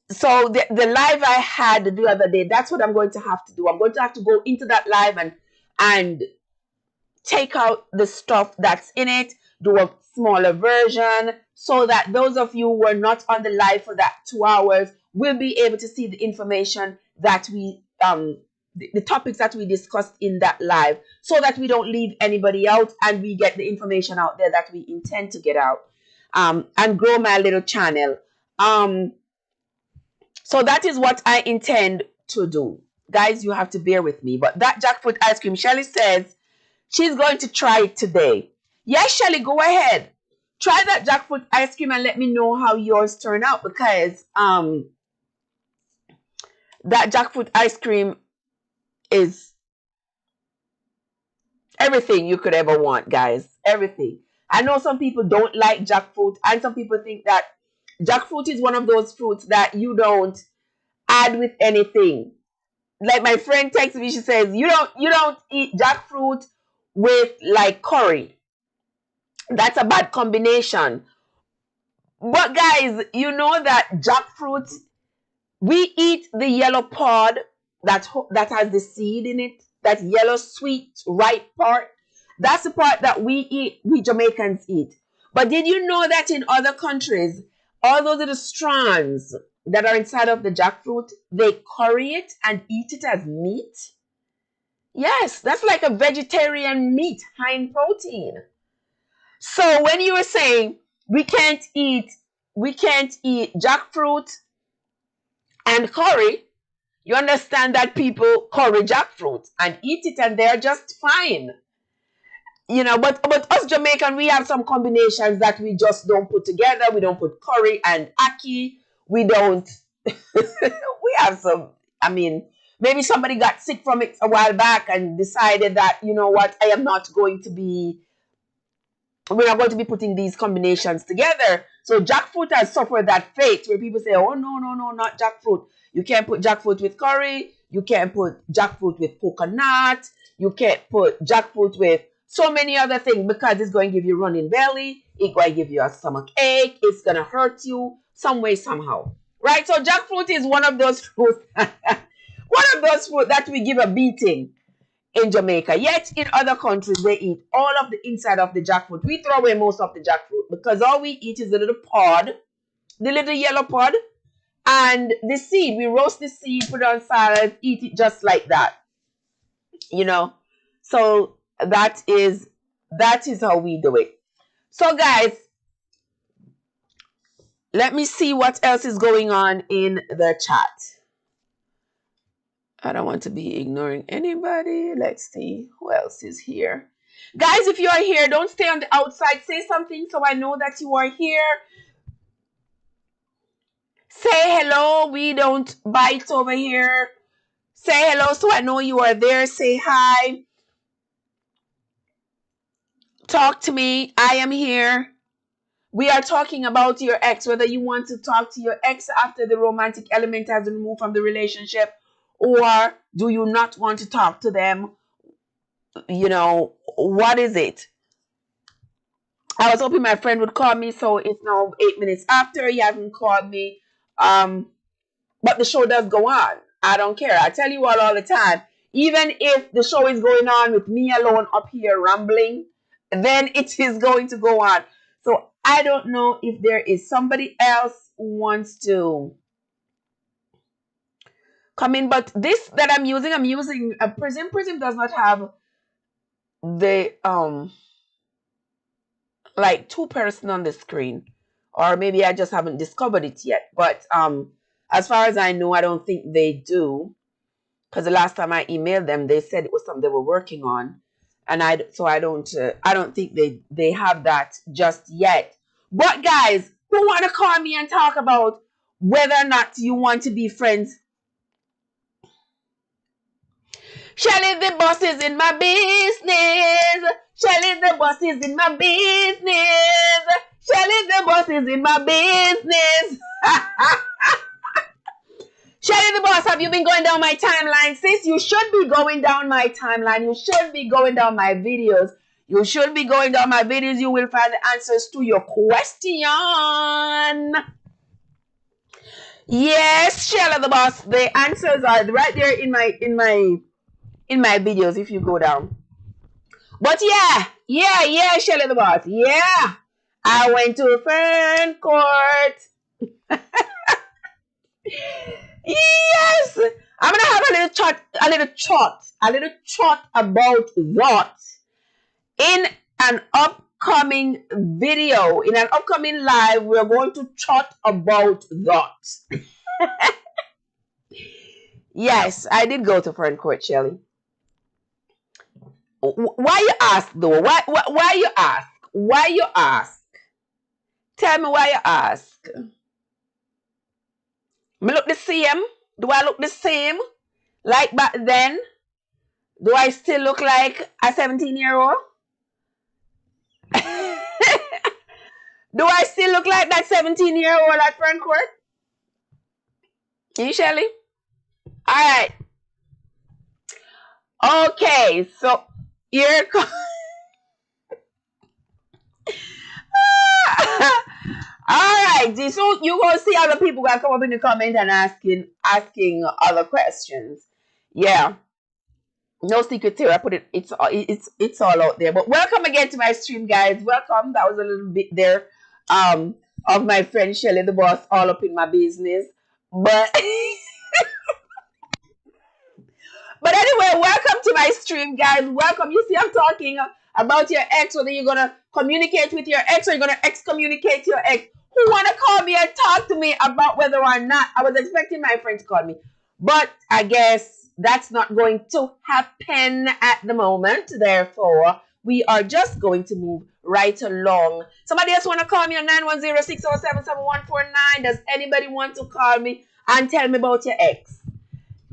So the live I had the other day, that's what I'm going to have to do. I'm going to have to go into that live and take out the stuff that's in it, do a smaller version, so that those of you who were not on the live for that 2 hours will be able to see the information that we the topics that we discussed in that live, so that we don't leave anybody out and we get the information out there that we intend to get out, and grow my little channel. So that is what I intend to do. Guys, you have to bear with me. But that jackfruit ice cream, Shelly says she's going to try it today. Yes, Shelly, go ahead. Try that jackfruit ice cream and let me know how yours turn out, because that jackfruit ice cream is everything you could ever want, guys. Everything. I know some people don't like jackfruit, and some people think that jackfruit is one of those fruits that you don't add with anything. Like my friend texts me, she says, you don't eat jackfruit with like curry. That's a bad combination. But guys, you know that jackfruit, we eat the yellow pod that has the seed in it, that yellow sweet ripe part. That's the part that we Jamaicans eat. But did you know that in other countries, all those little strands that are inside of the jackfruit, they curry it and eat it as meat? Yes, that's like a vegetarian meat, high in protein. So when you were saying we can't eat jackfruit and curry, you understand that people curry jackfruit and eat it and they're just fine. But us Jamaican, we have some combinations that we just don't put together. We don't put curry and ackee. We don't. We have some. I mean, maybe somebody got sick from it a while back and decided that, you know what, I am not going to be. We're not going to be putting these combinations together. So jackfruit has suffered that fate where people say, oh, no, no, no, not jackfruit. You can't put jackfruit with curry. You can't put jackfruit with coconut. You can't put jackfruit with so many other things because it's going to give you running belly. It's going to give you a stomach ache. It's going to hurt you some way, somehow. Right? So jackfruit is one of those fruits, one of those fruit that we give a beating in Jamaica. Yet in other countries, they eat all of the inside of the jackfruit. We throw away most of the jackfruit because all we eat is the little pod, the little yellow pod, and the seed. We roast the seed, put it on salad, eat it just like that. So that is how we do it. So guys, let me see what else is going on in the chat. I don't want to be ignoring anybody. Let's see who else is here. Guys, if you are here, don't stay on the outside. Say something so I know that you are here. Say hello. We don't bite over here. Say hello so I know you are there. Say hi. Talk to me. I am here. We are talking about your ex, whether you want to talk to your ex after the romantic element has been removed from the relationship, or do you not want to talk to them? What is it? I was hoping my friend would call me, so it's now 8 minutes after. He hasn't called me. But the show does go on. I don't care. I tell you all the time. Even if the show is going on with me alone up here rambling, then it is going to go on. So I don't know if there is somebody else who wants to come in. But this that I'm using a Prism. Prism does not have the like two person on the screen, or maybe I just haven't discovered it yet. But as far as I know, I don't think they do, because the last time I emailed them, they said it was something they were working on, and I don't think they have that just yet. But guys, who want to call me and talk about whether or not you want to be friends? Shelly, the boss is in my business. Shelly, the boss is in my business. Shelly, the boss is in my business. Shelly, the boss, have you been going down my timeline? Sis, you should be going down my timeline. You should be going down my videos. You should be going down my videos. You will find the answers to your question. Yes, Shelly, the boss. The answers are right there in my videos if you go down. But yeah, Shelly the boss. Yeah, I went to Fern Court. Yes, I'm gonna have a little chat about that in an upcoming video, in an upcoming live. We're going to chat about that. Yes, I did go to Fern Court, Shelly. Why you ask though? Why you ask? Why you ask? Tell me why you ask. Me look the same? Do I look the same like back then? Do I still look like a 17-year-old? Do I still look like that 17-year-old at Fern Court? You, Shelly? All right. Okay, so here comes. All right, so you gonna see other people gonna come up in the comment and asking other questions. Yeah, no secret here. I put it. It's all out there. But welcome again to my stream, guys. Welcome. That was a little bit there, of my friend Shelly, the boss, all up in my business. But But anyway, welcome to my stream, guys. Welcome. You see, I'm talking about your ex, whether you're gonna communicate with your ex or you're gonna excommunicate your ex. Who wanna call me and talk to me about whether or not I was expecting my friend to call me, but I guess that's not going to happen at the moment. Therefore, we are just going to move right along. Somebody else wanna call me on 910-607-7149? Does anybody want to call me and tell me about your ex?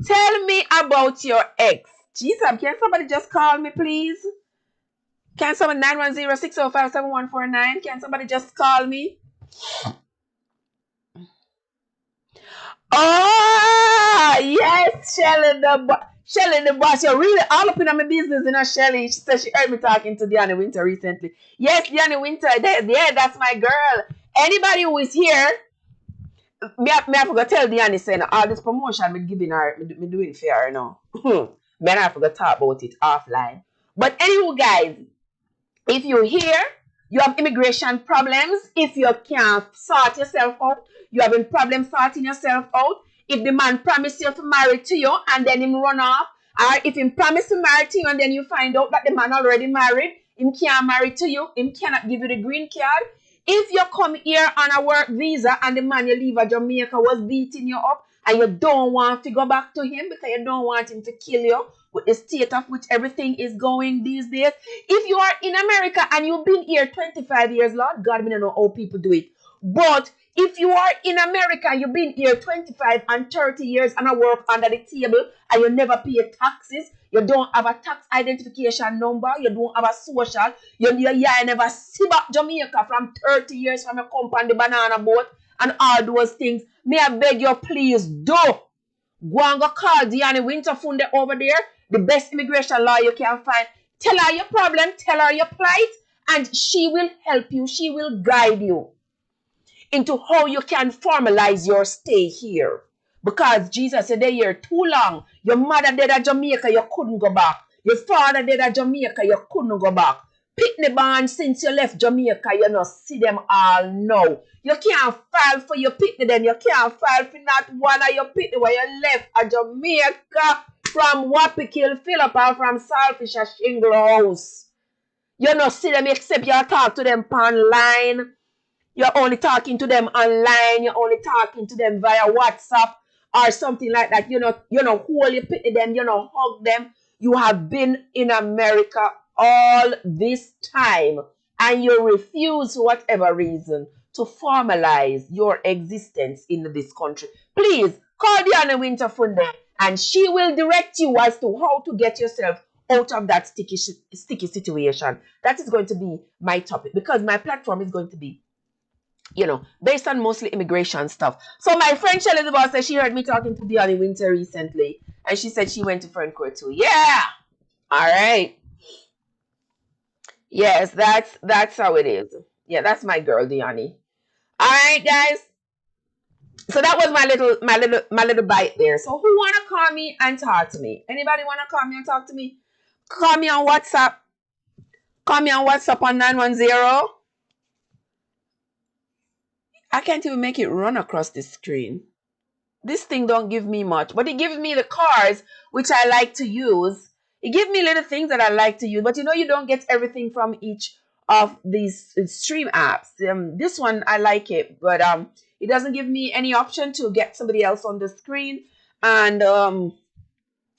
Tell me about your ex. Jesus, can somebody just call me, please? Can someone 910-605-7149? Can somebody just call me? Oh, yes, Shelly the boss. You're really all up in my business, you know, Shelly. She said she heard me talking to Deanna Winter recently. Yes, Deanna Winter. Yeah, that's my girl. Anybody who is here, me I forgot tell Deanna saying all this promotion me giving her, me doing fair, you know. Me I forgot talk about it offline. But anyway, guys, if you're here, you have immigration problems. If you can't sort yourself out, you having problems sorting yourself out. If the man promised you to marry to you and then him run off, or if him promised to marry to you and then you find out that the man already married, him can't marry to you, him cannot give you the green card. If you come here on a work visa and the man you leave at Jamaica was beating you up and you don't want to go back to him because you don't want him to kill you with the state of which everything is going these days. If you are in America and you've been here 25 years, Lord God, we don't know how people do it. But if you are in America and you've been here 25 and 30 years and I work under the table and you never pay taxes, you don't have a tax identification number, you don't have a social, you never see back Jamaica from 30 years from your come on the banana boat and all those things, may I beg you please do. Go and go call Deanna Winterfunde over there, the best immigration law you can find. Tell her your problem, tell her your plight, and she will help you. She will guide you into how you can formalize your stay here. Because Jesus said, they're here too long. Your mother dead at Jamaica, you couldn't go back. Your father dead at Jamaica, you couldn't go back. Pitney Bond, since you left Jamaica, you not see them all now. You can't file for your pitney then. You can't file for not one of your pitney when you left at Jamaica from Wapikill, Phillip, or from Saltfish or Shingle House. You not see them except you talk to them online. You're only talking to them online. You're only talking to them via WhatsApp or something like that. You know, hold you pity them. You know, hug them. You have been in America all this time and you refuse, for whatever reason, to formalize your existence in this country. Please call Deanna Winterfunde and she will direct you as to how to get yourself out of that sticky situation. That is going to be my topic because my platform is going to be, you know, based on mostly immigration stuff. So my friend Shelly the boss said she heard me talking to Deanna Winter recently, and she said she went to Ferncourt too. Yeah, all right. Yes, that's how it is. Yeah, that's my girl, Deanna. All right, guys. So that was my little bite there. So who wanna call me and talk to me? Anybody wanna call me and talk to me? Call me on WhatsApp. Call me on WhatsApp on 910. I can't even make it run across the screen. This thing don't give me much, but it gives me the cars, which I like to use. It gives me little things that I like to use, but you know, you don't get everything from each of these stream apps. This one, I like it, but it doesn't give me any option to get somebody else on the screen, and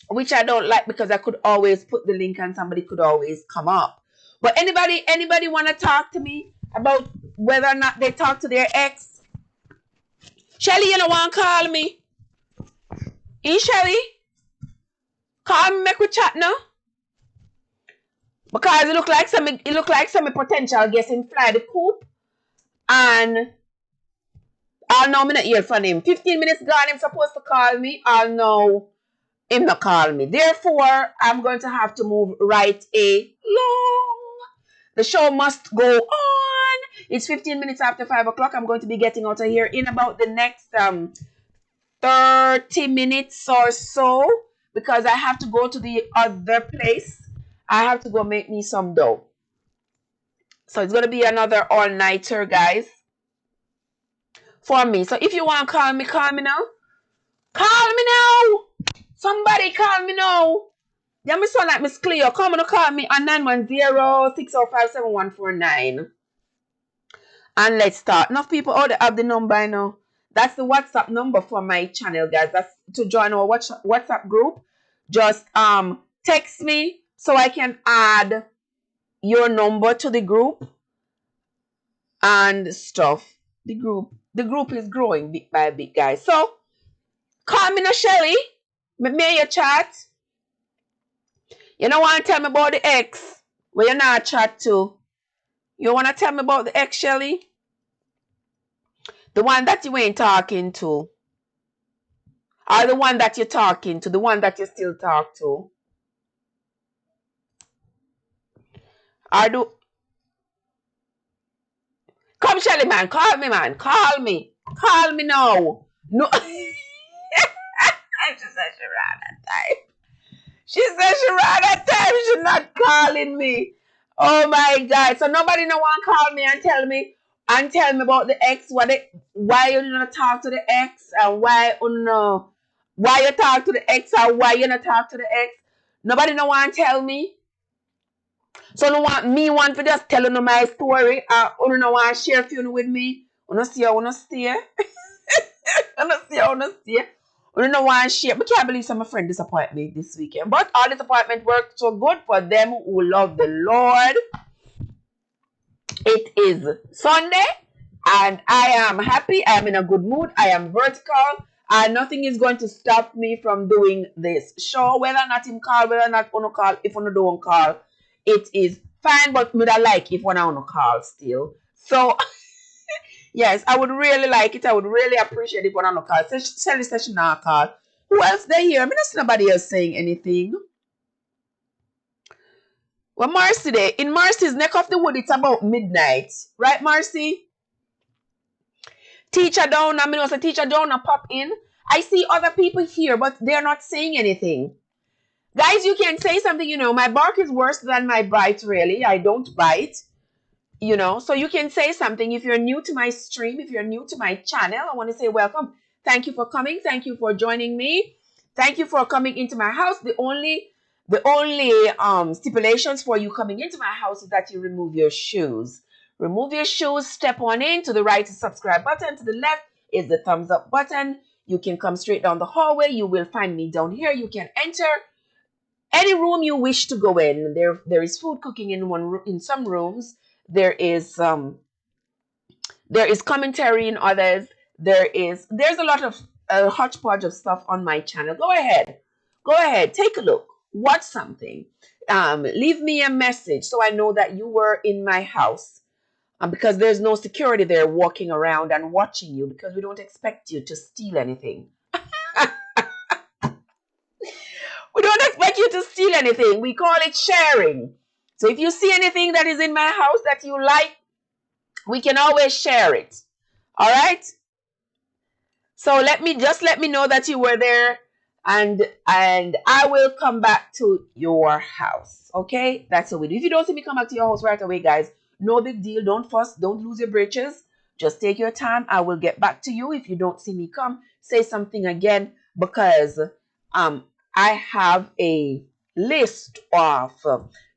which I don't like because I could always put the link and somebody could always come up. But anybody want to talk to me about whether or not they talk to their ex? Shelly, you don't want to call me? Shelly? Call me, make we chat now. Because it look like some potential guessing fly the coop. And I'll know me not hear from him. 15 minutes gone, him supposed to call me. I'll know him not call me. Therefore, I'm going to have to move right along. The show must go on. It's 15 minutes after 5 o'clock. I'm going to be getting out of here in about the next 30 minutes or so, because I have to go to the other place. I have to go make me some dough. So it's going to be another all-nighter, guys, for me. So if you want to call me now. Call me now. Somebody call me now. Yeah, me sound like Miss Cleo. Come on, call me on 910-605-7149. And let's start. Enough people already have the number, I know. That's the WhatsApp number for my channel, guys. That's to join our WhatsApp group. Just text me so I can add your number to the group and stuff. The group is growing bit by bit, guys. So call me now, Shelly. May you chat. You don't want to tell me about the ex where you not chat to. You want to tell me about the ex, Shelly? The one that you ain't talking to. Or the one that you're talking to. The one that you still talk to. Come, Shelly, man. Call me, man. Call me. Call me now. No. She said she ran that time. She said she ran that time. She's not calling me. Oh my God. So nobody no one call me and tell me about the ex. Why you not talk to the ex, and why you talk to the ex, and why you not talk to the ex. Nobody no one tell me. So no want to just tell you my story. You no want share few with me. You see how you stay. You know why I share. But can't believe some of my friend disappoint me this weekend. But all disappointment worked so good for them who love the Lord. It is Sunday and I am happy. I am in a good mood. I am vertical. And nothing is going to stop me from doing this show. Whether or not him call, whether or not you call, if you don't call, it is fine. But me I like if one on call still. So yes, I would really like it. I would really appreciate it when I'm on call. Shelly says she not call. Who else they here? I mean, there's nobody else saying anything. Well, Marcy there. In Marcy's neck of the wood, it's about midnight. Right, Marcy? Teacher down. I mean, also teacher down and pop in. I see other people here, but they're not saying anything. Guys, you can say something, my bark is worse than my bite, really. I don't bite. So you can say something. If you're new to my stream, if you're new to my channel, I want to say welcome. Thank you for coming. Thank you for joining me. Thank you for coming into my house. The only stipulations for you coming into my house is that you remove your shoes. Remove your shoes, step on in. To the right is the subscribe button. To the left is the thumbs up button. You can come straight down the hallway. You will find me down here. You can enter any room you wish to go in. There is food cooking in some rooms. There's commentary in others. There's a lot of hodgepodge of stuff on my channel. Go ahead, take a look, watch something, leave me a message so I know that you were in my house, because there's no security there walking around and watching you, because we don't expect you to steal anything. We don't expect you to steal anything. We call it sharing. So if you see anything that is in my house that you like, we can always share it. All right? So let me know that you were there, and I will come back to your house. Okay? That's what we do. If you don't see me come back to your house right away, guys, no big deal. Don't fuss. Don't lose your britches. Just take your time. I will get back to you. If you don't see me come, say something again, because I have a list of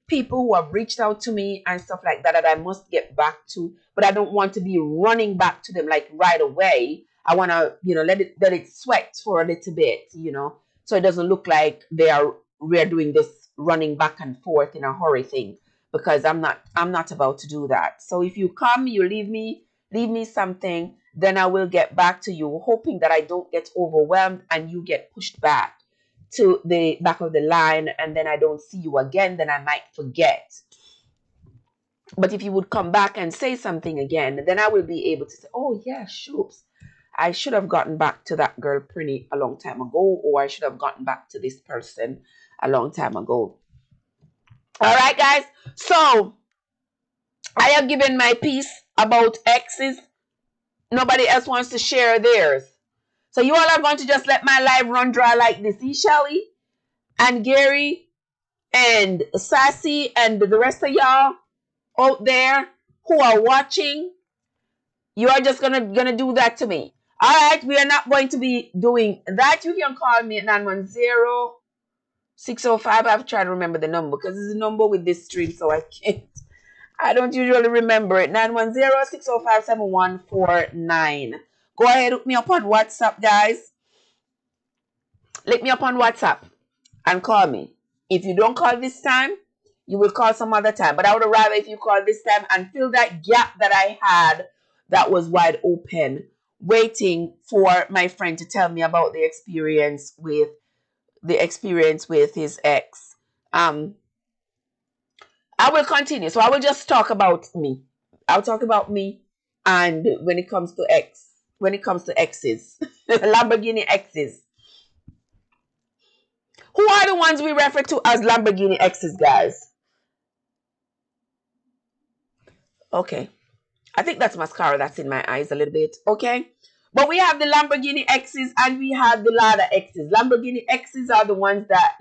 people who have reached out to me and stuff like that I must get back to, but I don't want to be running back to them like right away. I want to, let it sweat for a little bit, so it doesn't look like we're doing this running back and forth in a hurry thing, because I'm not about to do that. So if you come, you leave me something, then I will get back to you, hoping that I don't get overwhelmed and you get pushed back to the back of the line, and then I don't see you again, then I might forget. But if you would come back and say something again, then I will be able to say, oh yeah, shoops, I should have gotten back to that girl pretty a long time ago, or I should have gotten back to this person a long time ago. All right, guys. So I have given my piece about exes. Nobody else wants to share theirs. So you all are going to just let my live run dry like this. See, Shelly and Gary and Sassy and the rest of y'all out there who are watching, you are just gonna do that to me. All right, we are not going to be doing that. You can call me at 910-605. I've tried to remember the number because it's a number with this stream, so I can't. I don't usually remember it. 910-605-7149. Go ahead, hook me up on WhatsApp, guys. Look me up on WhatsApp and call me. If you don't call this time, you will call some other time. But I would rather if you call this time and fill that gap that I had that was wide open, waiting for my friend to tell me about the experience with his ex. I will continue. So I will just talk about me. I'll talk about me, and when it comes to exes, Lamborghini exes. Who are the ones we refer to as Lamborghini exes, guys? Okay. I think that's mascara that's in my eyes a little bit. Okay. But we have the Lamborghini exes and we have the Lada exes. Lamborghini exes are the ones that,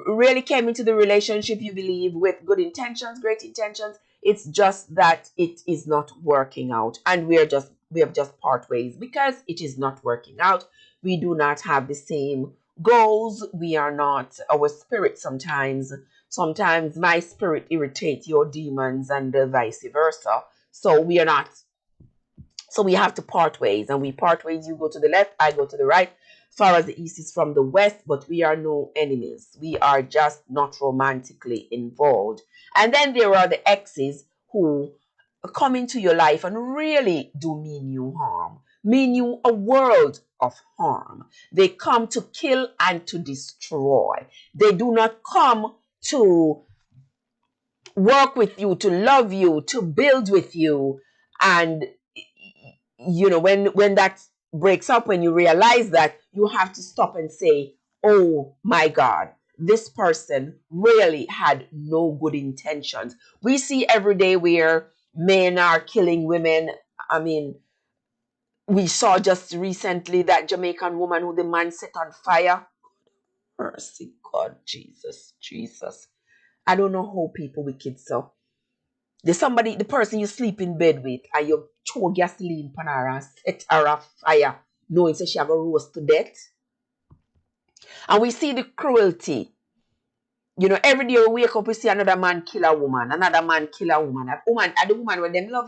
really came into the relationship, you believe, with good intentions, great intentions. It's just that it is not working out. And we have just part ways because it is not working out. We do not have the same goals. We are not our spirit sometimes. Sometimes my spirit irritates your demons and vice versa. So we are not. So we have to part ways, and we part ways. You go to the left, I go to the right. As far as the east is from the west, but we are no enemies. We are just not romantically involved. And then there are the exes who come into your life and really do mean you harm, mean you a world of harm. They come to kill and to destroy. They do not come to work with you, to love you, to build with you. And when that breaks up, when you realize that, you have to stop and say, oh my God, this person really had no good intentions. We see every day where men are killing women. I mean, we saw just recently that Jamaican woman who the man set on fire. Mercy, God, Jesus. I don't know how people wicked so. The person you sleep in bed with, and you throw gasoline on her and set her on fire, knowing that she have a roast to death. And we see the cruelty. Every day we wake up, we see another man kill a woman, another man kill a woman. The woman when them love,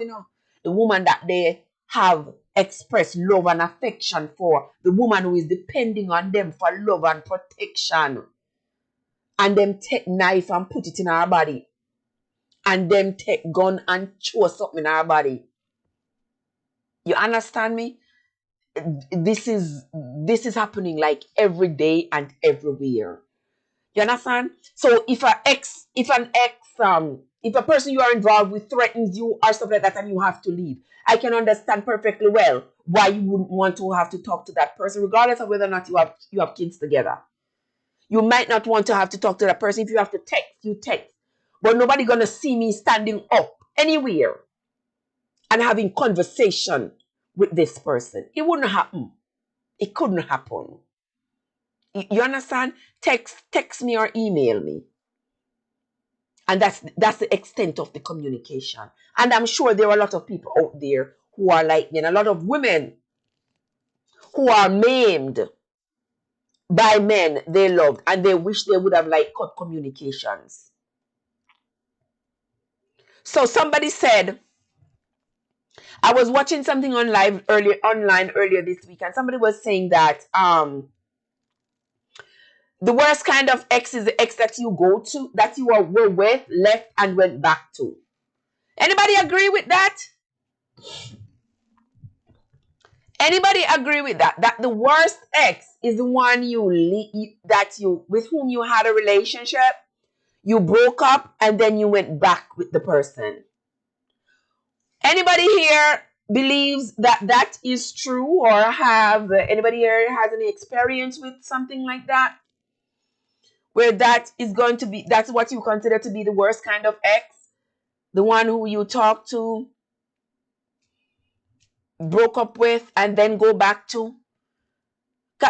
the woman that they have expressed love and affection for, the woman who is depending on them for love and protection. And them take knife and put it in her body. And them take gun and throw something in our body. You understand me? This is happening like every day and everywhere. You understand? So if a person you are involved with threatens you or stuff like that and you have to leave, I can understand perfectly well why you wouldn't want to have to talk to that person, regardless of whether or not you have kids together. You might not want to have to talk to that person. If you have to text, you text. But nobody gonna see me standing up anywhere and having conversation with this person. It wouldn't happen. It couldn't happen. You understand? Text me or email me. And that's the extent of the communication. And I'm sure there are a lot of people out there who are like me, and a lot of women who are maimed by men they loved, and they wish they would have cut communications. So somebody said, I was watching something online earlier this week, and somebody was saying that the worst kind of ex is the ex that you go to, that you were with, left, and went back to. Anybody agree with that? Anybody agree with that? That the worst ex is the one with whom you had a relationship, you broke up, and then you went back with the person. Anybody here believes that that is true, or have anybody here has any experience with something like that, where that is going to be, that's what you consider to be the worst kind of ex, the one who you talk to, broke up with, and then go back to?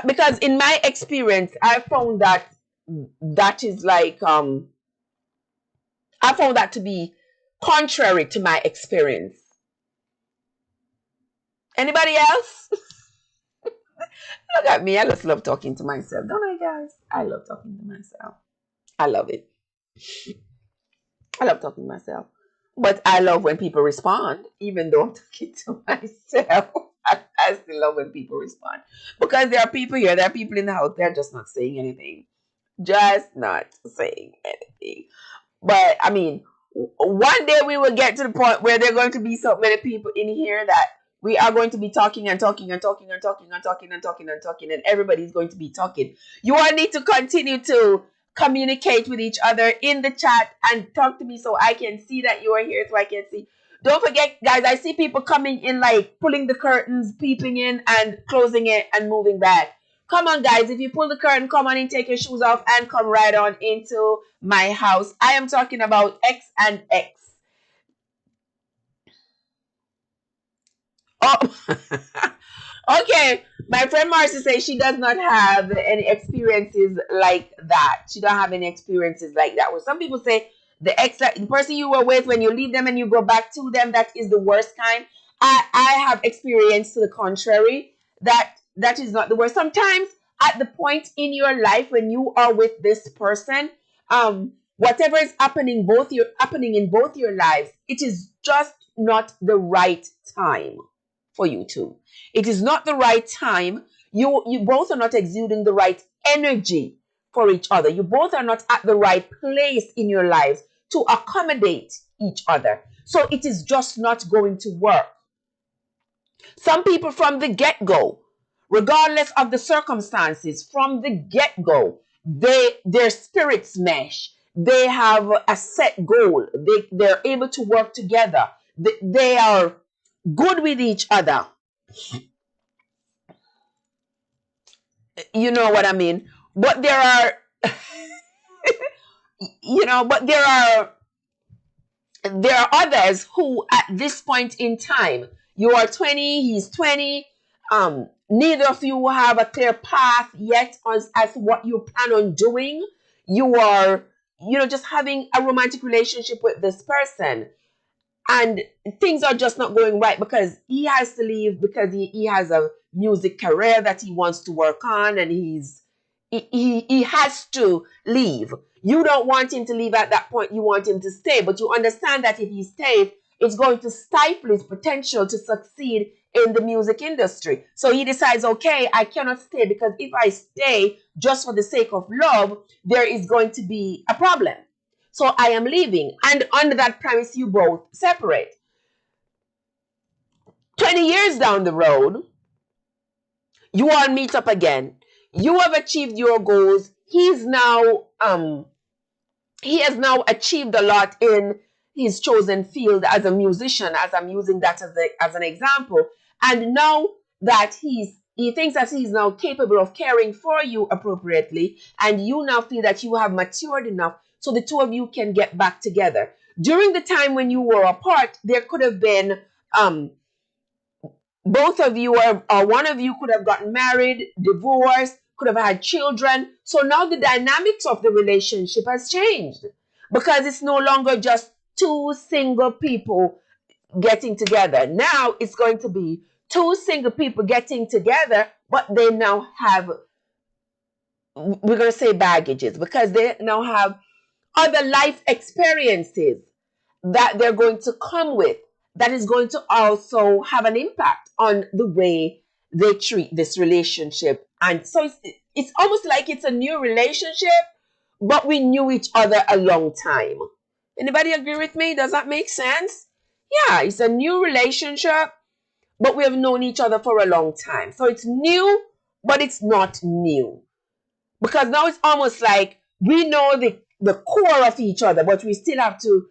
Because in my experience, I found that that is like I found that to be contrary to my experience. Anybody else? Look at me. I just love talking to myself, don't I, guys? I love talking to myself. I love it. I love talking to myself. But I love when people respond, even though I'm talking to myself. I still love when people respond. Because there are people here, there are people in the house, they're just not saying anything. Just not saying anything. But I mean, one day we will get to the point where there are going to be so many people in here that we are going to be talking and talking and talking and talking and talking and talking and talking, and everybody's going to be talking. You all need to continue to communicate with each other in the chat and talk to me so I can see that you are here, so I can see. Don't forget, guys, I see people coming in, like pulling the curtains, peeping in and closing it and moving back. Come on, guys, if you pull the curtain, come on and take your shoes off and come right on into my house. I am talking about X and X. Oh, okay. My friend Marcy says she does not have any experiences like that. She don't have any experiences like that. Well, some people say the ex, the person you were with, when you leave them and you go back to them, that is the worst kind. I have experience to the contrary. That is not the worst. Sometimes at the point in your life when you are with this person, whatever is happening in both your lives, it is just not the right time for you two. It is not the right time. You both are not exuding the right energy for each other. You both are not at the right place in your lives to accommodate each other. So it is just not going to work. Some people from the get-go, regardless of the circumstances, from the get-go, their spirits mesh. They have a set goal. They're able to work together. They are good with each other. You know what I mean? But there are, but there are others who at this point in time, you are 20, he's 20, neither of you have a clear path yet as what you plan on doing. You are, just having a romantic relationship with this person, and things are just not going right because he has to leave because he has a music career that he wants to work on, and he has to leave. You don't want him to leave at that point. You want him to stay, but you understand that if he stays, it's going to stifle his potential to succeed in the music industry. So he decides, okay, I cannot stay because if I stay just for the sake of love, there is going to be a problem. So I am leaving. And under that premise, you both separate. 20 years down the road, you all meet up again. You have achieved your goals. He has now achieved a lot in his chosen field as a musician, as I'm using that as an example. And now that he thinks that he's now capable of caring for you appropriately, and you now feel that you have matured enough so the two of you can get back together. During the time when you were apart, there could have been both of you or one of you could have gotten married, divorced, could have had children. So now the dynamics of the relationship has changed because it's no longer just two single people getting together. Now it's going to be two single people getting together, but they now have, we're going to say, baggages, because they now have other life experiences that they're going to come with that is going to also have an impact on the way they treat this relationship. And so it's almost like it's a new relationship, but we knew each other a long time. Anybody agree with me? Does that make sense? Yeah, it's a new relationship, but we have known each other for a long time. So it's new, but it's not new. Because now it's almost like we know the core of each other, but we still have to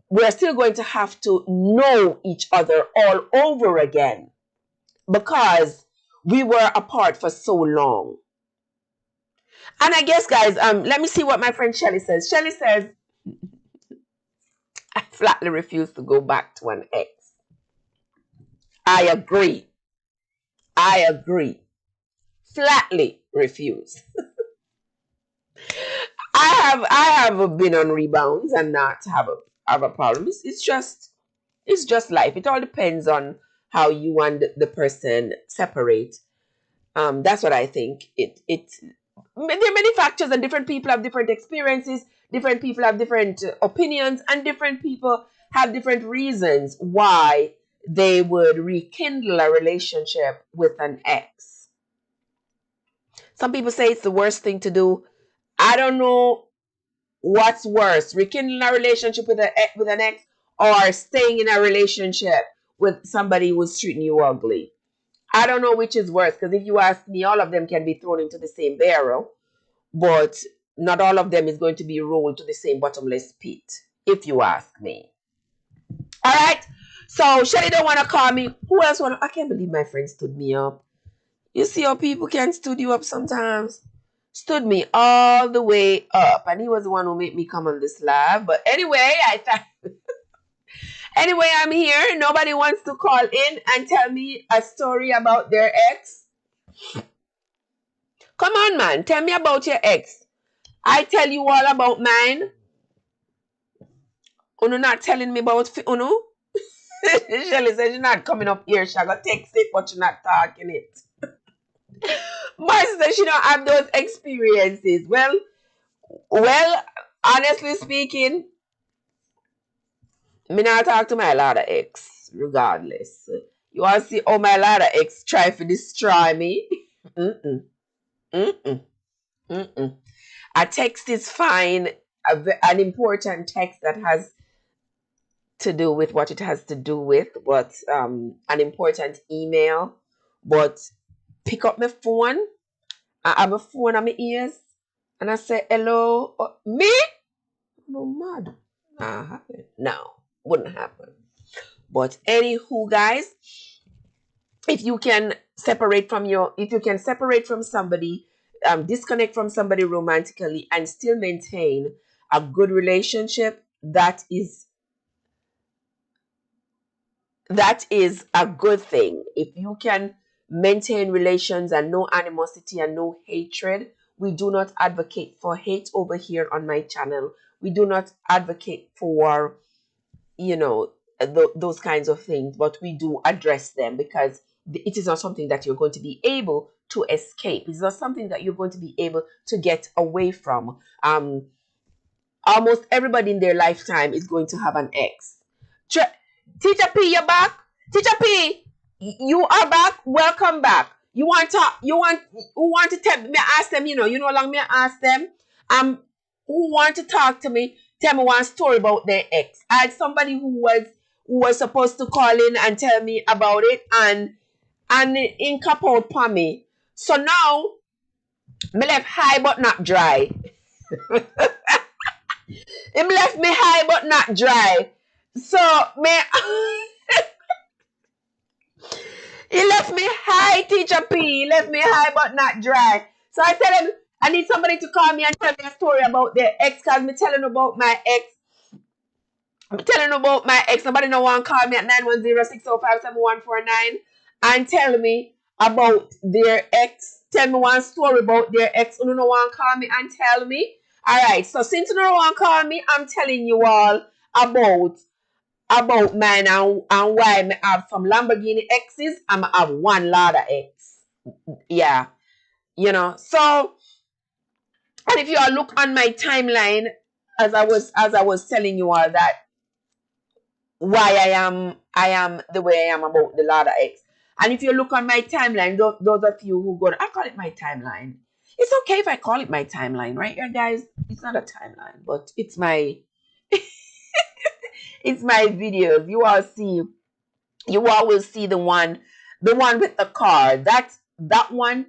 we're still going to have to know each other all over again because we were apart for so long. And I guess, guys, let me see what my friend Shelly says. Shelly says, I flatly refuse to go back to an ex. I agree. I agree. Flatly refuse. I have been on rebounds and not have a problem. It's just life. It all depends on how you and the person separate. That's what I think. There are many factors, and different people have different experiences. Different people have different opinions, and different people have different reasons why they would rekindle a relationship with an ex. Some people say it's the worst thing to do. I don't know what's worse, rekindling a relationship with an ex, or staying in a relationship with somebody who's treating you ugly. I don't know which is worse, because if you ask me, all of them can be thrown into the same barrel, but not all of them is going to be rolled to the same bottomless pit, if you ask me. All right. So Shelly don't want to call me. Who else want to? I can't believe my friend stood me up. You see how people can stood you up sometimes? Stood me all the way up, and he was the one who made me come on this live. But anyway, anyway, I'm here. Nobody wants to call in and tell me a story about their ex. Come on, man. Tell me about your ex. I tell you all about mine. Uno not telling me about Uno. Shelly says she's not coming up here. She got text it, but she's not talking it. Marcy says she don't have those experiences. Well, honestly speaking, me not talk to my ladder ex, regardless. You want to see how my ladder ex try to destroy me? Mm-mm. Mm-mm. Mm-mm. A text is fine. An important text that has to do with what it has to do with, but an important email. But pick up my phone. I have a phone on my ears, and I say hello. Me? No mad. Nah, happen. No, wouldn't happen. But anywho, guys, if you can separate from somebody, disconnect from somebody romantically, and still maintain a good relationship, that is a good thing. If you can maintain relations and no animosity and no hatred, we do not advocate for hate over here on my channel. We do not advocate for, those kinds of things, but we do address them because it is not something that you're going to be able to escape. It's not something that you're going to be able to get away from. Almost everybody in their lifetime is going to have an ex. Teacher P, you're back. Teacher P, you are back. Welcome back. Who want to tell me? Ask them. How long me ask them. Who want to talk to me? Tell me one story about their ex. I had somebody who was supposed to call in and tell me about it, and in cap out for me. So now me left high but not dry. Him left me high but not dry. So me he left me high, Teacher P. He left me high but not dry. So I tell him I need somebody to call me and tell me a story about their ex, because me telling about my ex. I'm telling about my ex. Nobody no one call me at 910-605-7149 and tell me about their ex. Tell me one story about their ex. You no one call me and tell me. Alright, so since you no one call me, I'm telling you all about mine and why I have some Lamborghini exes and I have one Lada ex. Yeah. So, and if you all look on my timeline, as I was telling you all that, why I am the way I am about the Lada X. And if you look on my timeline, those of you who go, I call it my timeline. It's okay if I call it my timeline, right, you guys? It's not a timeline, but it's my it's my videos. You all will see the one with the car. That one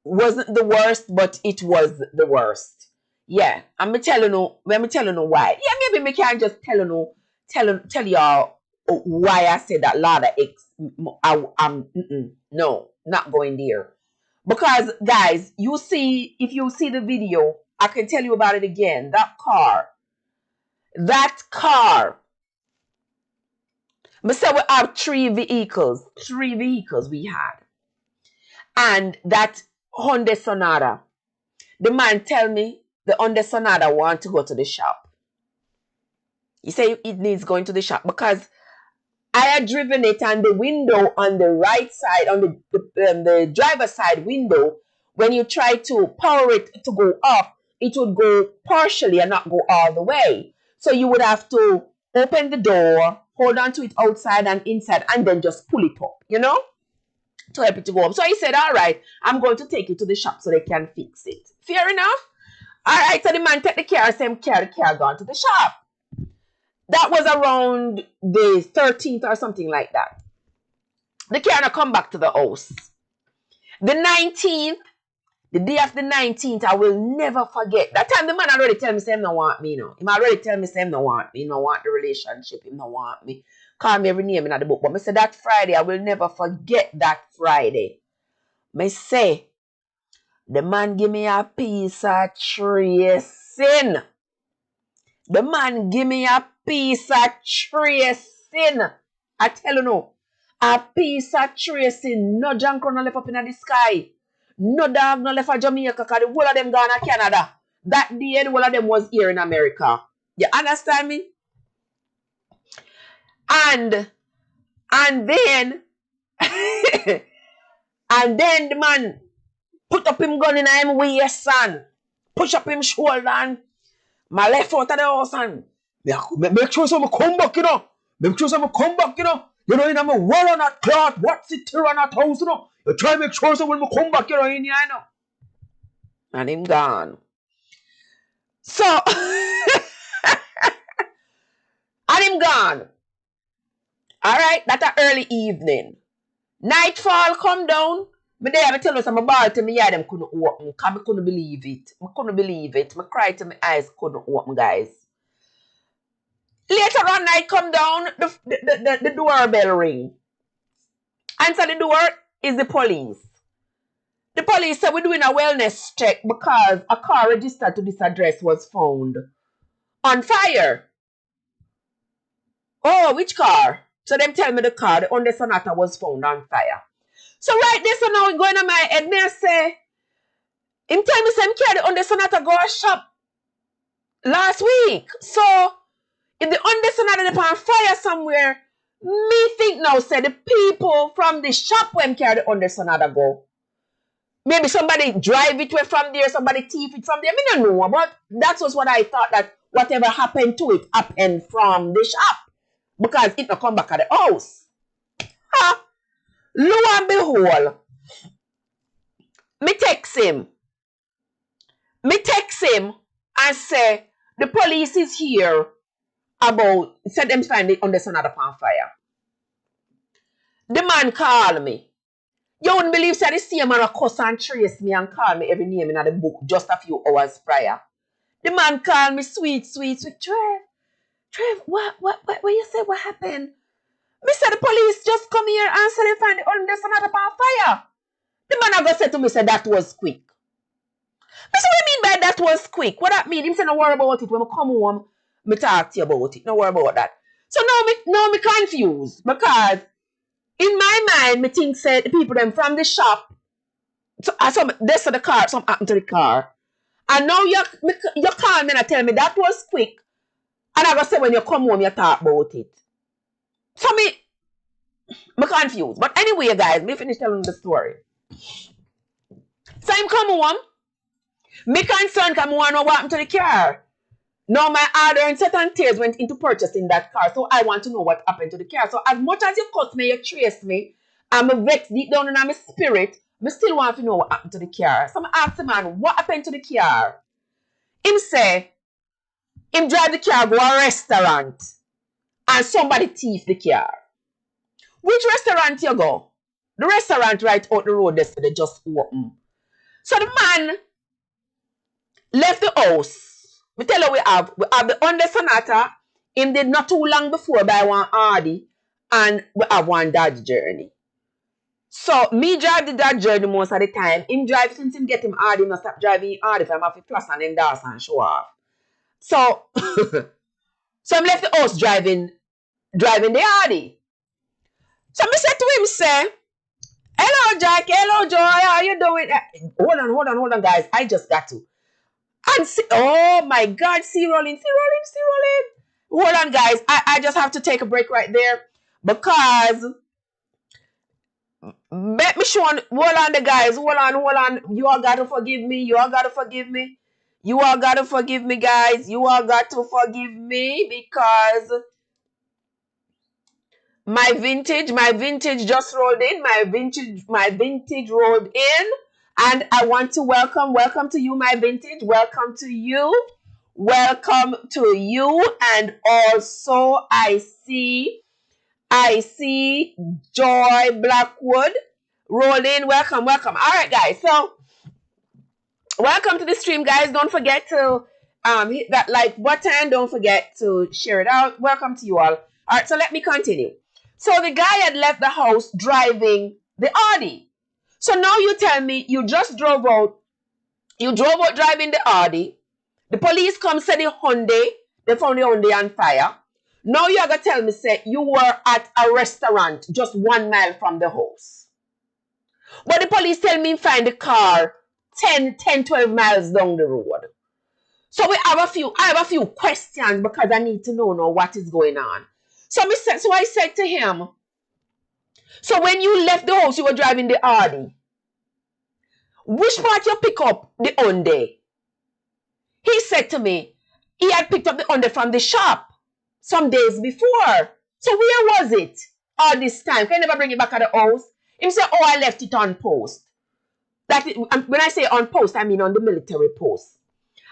wasn't the worst, but it was the worst. Yeah, I'm telling you why. Yeah, maybe me can't just tell you tell y'all why I said that lot of X. No, not going there. Because guys, if you see the video, I can tell you about it again. That car. I said we have three vehicles we had. And that Hyundai Sonata, the man tell me the Hyundai Sonata want to go to the shop. He say it needs going to the shop because I had driven it and the window on the right side, on the driver's side window, when you try to power it to go up, it would go partially and not go all the way. So you would have to open the door, hold on to it outside and inside, and then just pull it up, to help it to go up. So he said, all right, I'm going to take you to the shop so they can fix it. Fair enough? All right, so the man take the car, same car, the car gone to the shop. That was around the 13th or something like that. The car now come back to the house. The 19th, the day of the 19th, I will never forget. That time the man already tell me say him no want me, He already tell me say him no want me. He no want the relationship. He no want me. Call me every name in the book. But I say that Friday, I will never forget that Friday. I say, the man give me a piece of tracing. The man give me a piece of tracing. I tell you no. A piece of tracing. No junk no left up in the sky. No dog no left for Jamaica because the whole of them gone to Canada. That day, the whole of them was here in America. You understand me? And then and then the man put up him gun in him waist, son. Push up him shoulder and my left out of the house and make sure someone come back, Make sure someone come back, You know, in a war on that cloth, what's it here on that house, You try to make sure someone will come back, in here, And him gone. So, and him gone. Alright, that's an early evening. Nightfall come down. But they have to tell us I'm about to me, them couldn't open. Because I couldn't believe it. I couldn't believe it. I cried to my eyes couldn't open, guys. Later on, night come down, the doorbell ring. Answer the door is the police. The police said we're doing a wellness check because a car registered to this address was found on fire. Oh, which car? So them tell me the car, the Hyundai Sonata was found on fire. So right there, so now going on my head, me say, him tell me some carry the Hyundai Sonata go a shop last week. So if the Hyundai Sonata on fire somewhere, me think now say the people from the shop when carry the Hyundai Sonata go. Maybe somebody drive it away from there, somebody thief it from there. I don't know, but that was what I thought, that whatever happened to it happened from the shop. Because it not come back at the house. Ha! Lo and behold, me text him and say, the police is here about, said them find it on the Sonata on fire. The man call me. You wouldn't believe that the same man cuss and trace me and call me every name in the book just a few hours prior. The man called me sweet. Trev, what you say, what happened? Me said the police just come here and say they find the Hyundai Sonata on fire. The man have said to me, said that was quick. Me say, what do you mean by that was quick? What that mean? Him say, no worry about it. When I come home, me talk to you about it. No worry about that. So now me confused because in my mind, me think say the people them from the shop, so this to the car, something happened to the car. And now you call me and tell me that was quick. And I go say when you come home, you talk about it. So me confused. But anyway, guys, me finish telling the story. So I'm come home. Me concerned because I want to know what happened to the car. Now my order and set and tears went into purchasing that car. So I want to know what happened to the car. So as much as you cuss me, you trace me, I'm vexed deep down in my spirit, I still want to know what happened to the car. So I asked the man, what happened to the car? Him say, him drive the car go a restaurant and somebody thief the car. Which restaurant you go? The restaurant right out the road yesterday just open. So the man left the house. We tell you we have the Hyundai Sonata him did not too long before buy one Audi and we have one Dodge Journey. So me drive the Dodge Journey most of the time. Him drive since him get him Audi, him not stop driving Audi if I'm have to plus and endorse and show off. So so I'm left the house driving the Audi. So I said to him, say, hello Jack, hello Joy, how you doing? Hold on, guys. I just got to. And see, oh my God, see rolling. Hold on, guys. I just have to take a break right there because let me show on. Hold on, the guys. Hold on. You all got to forgive me. You all got to forgive me, guys. You all got to forgive me because my vintage just rolled in. My vintage rolled in. And I want to welcome to you, my vintage. Welcome to you. And also I see Joy Blackwood roll in. Welcome. All right, guys. So welcome to the stream, guys. Don't forget to hit that like button. Don't forget to share it out. Welcome to you all. All right, so let me continue. So the guy had left the house driving the Audi. So now you tell me you just drove out. You drove out driving the Audi. The police come say the Hyundai. They found the Hyundai on fire. Now you are going to tell me, say, you were at a restaurant just 1 mile from the house. But the police tell me find the car 12 miles down the road. So I have a few questions because I need to know now what is going on. So I said to him, so when you left the house, you were driving the Audi. Which part you pick up the Hyundai? He said to me, he had picked up the Hyundai from the shop some days before. So where was it all this time? Can you never bring it back at the house? He said, oh, I left it on post. When I say on post, I mean on the military post.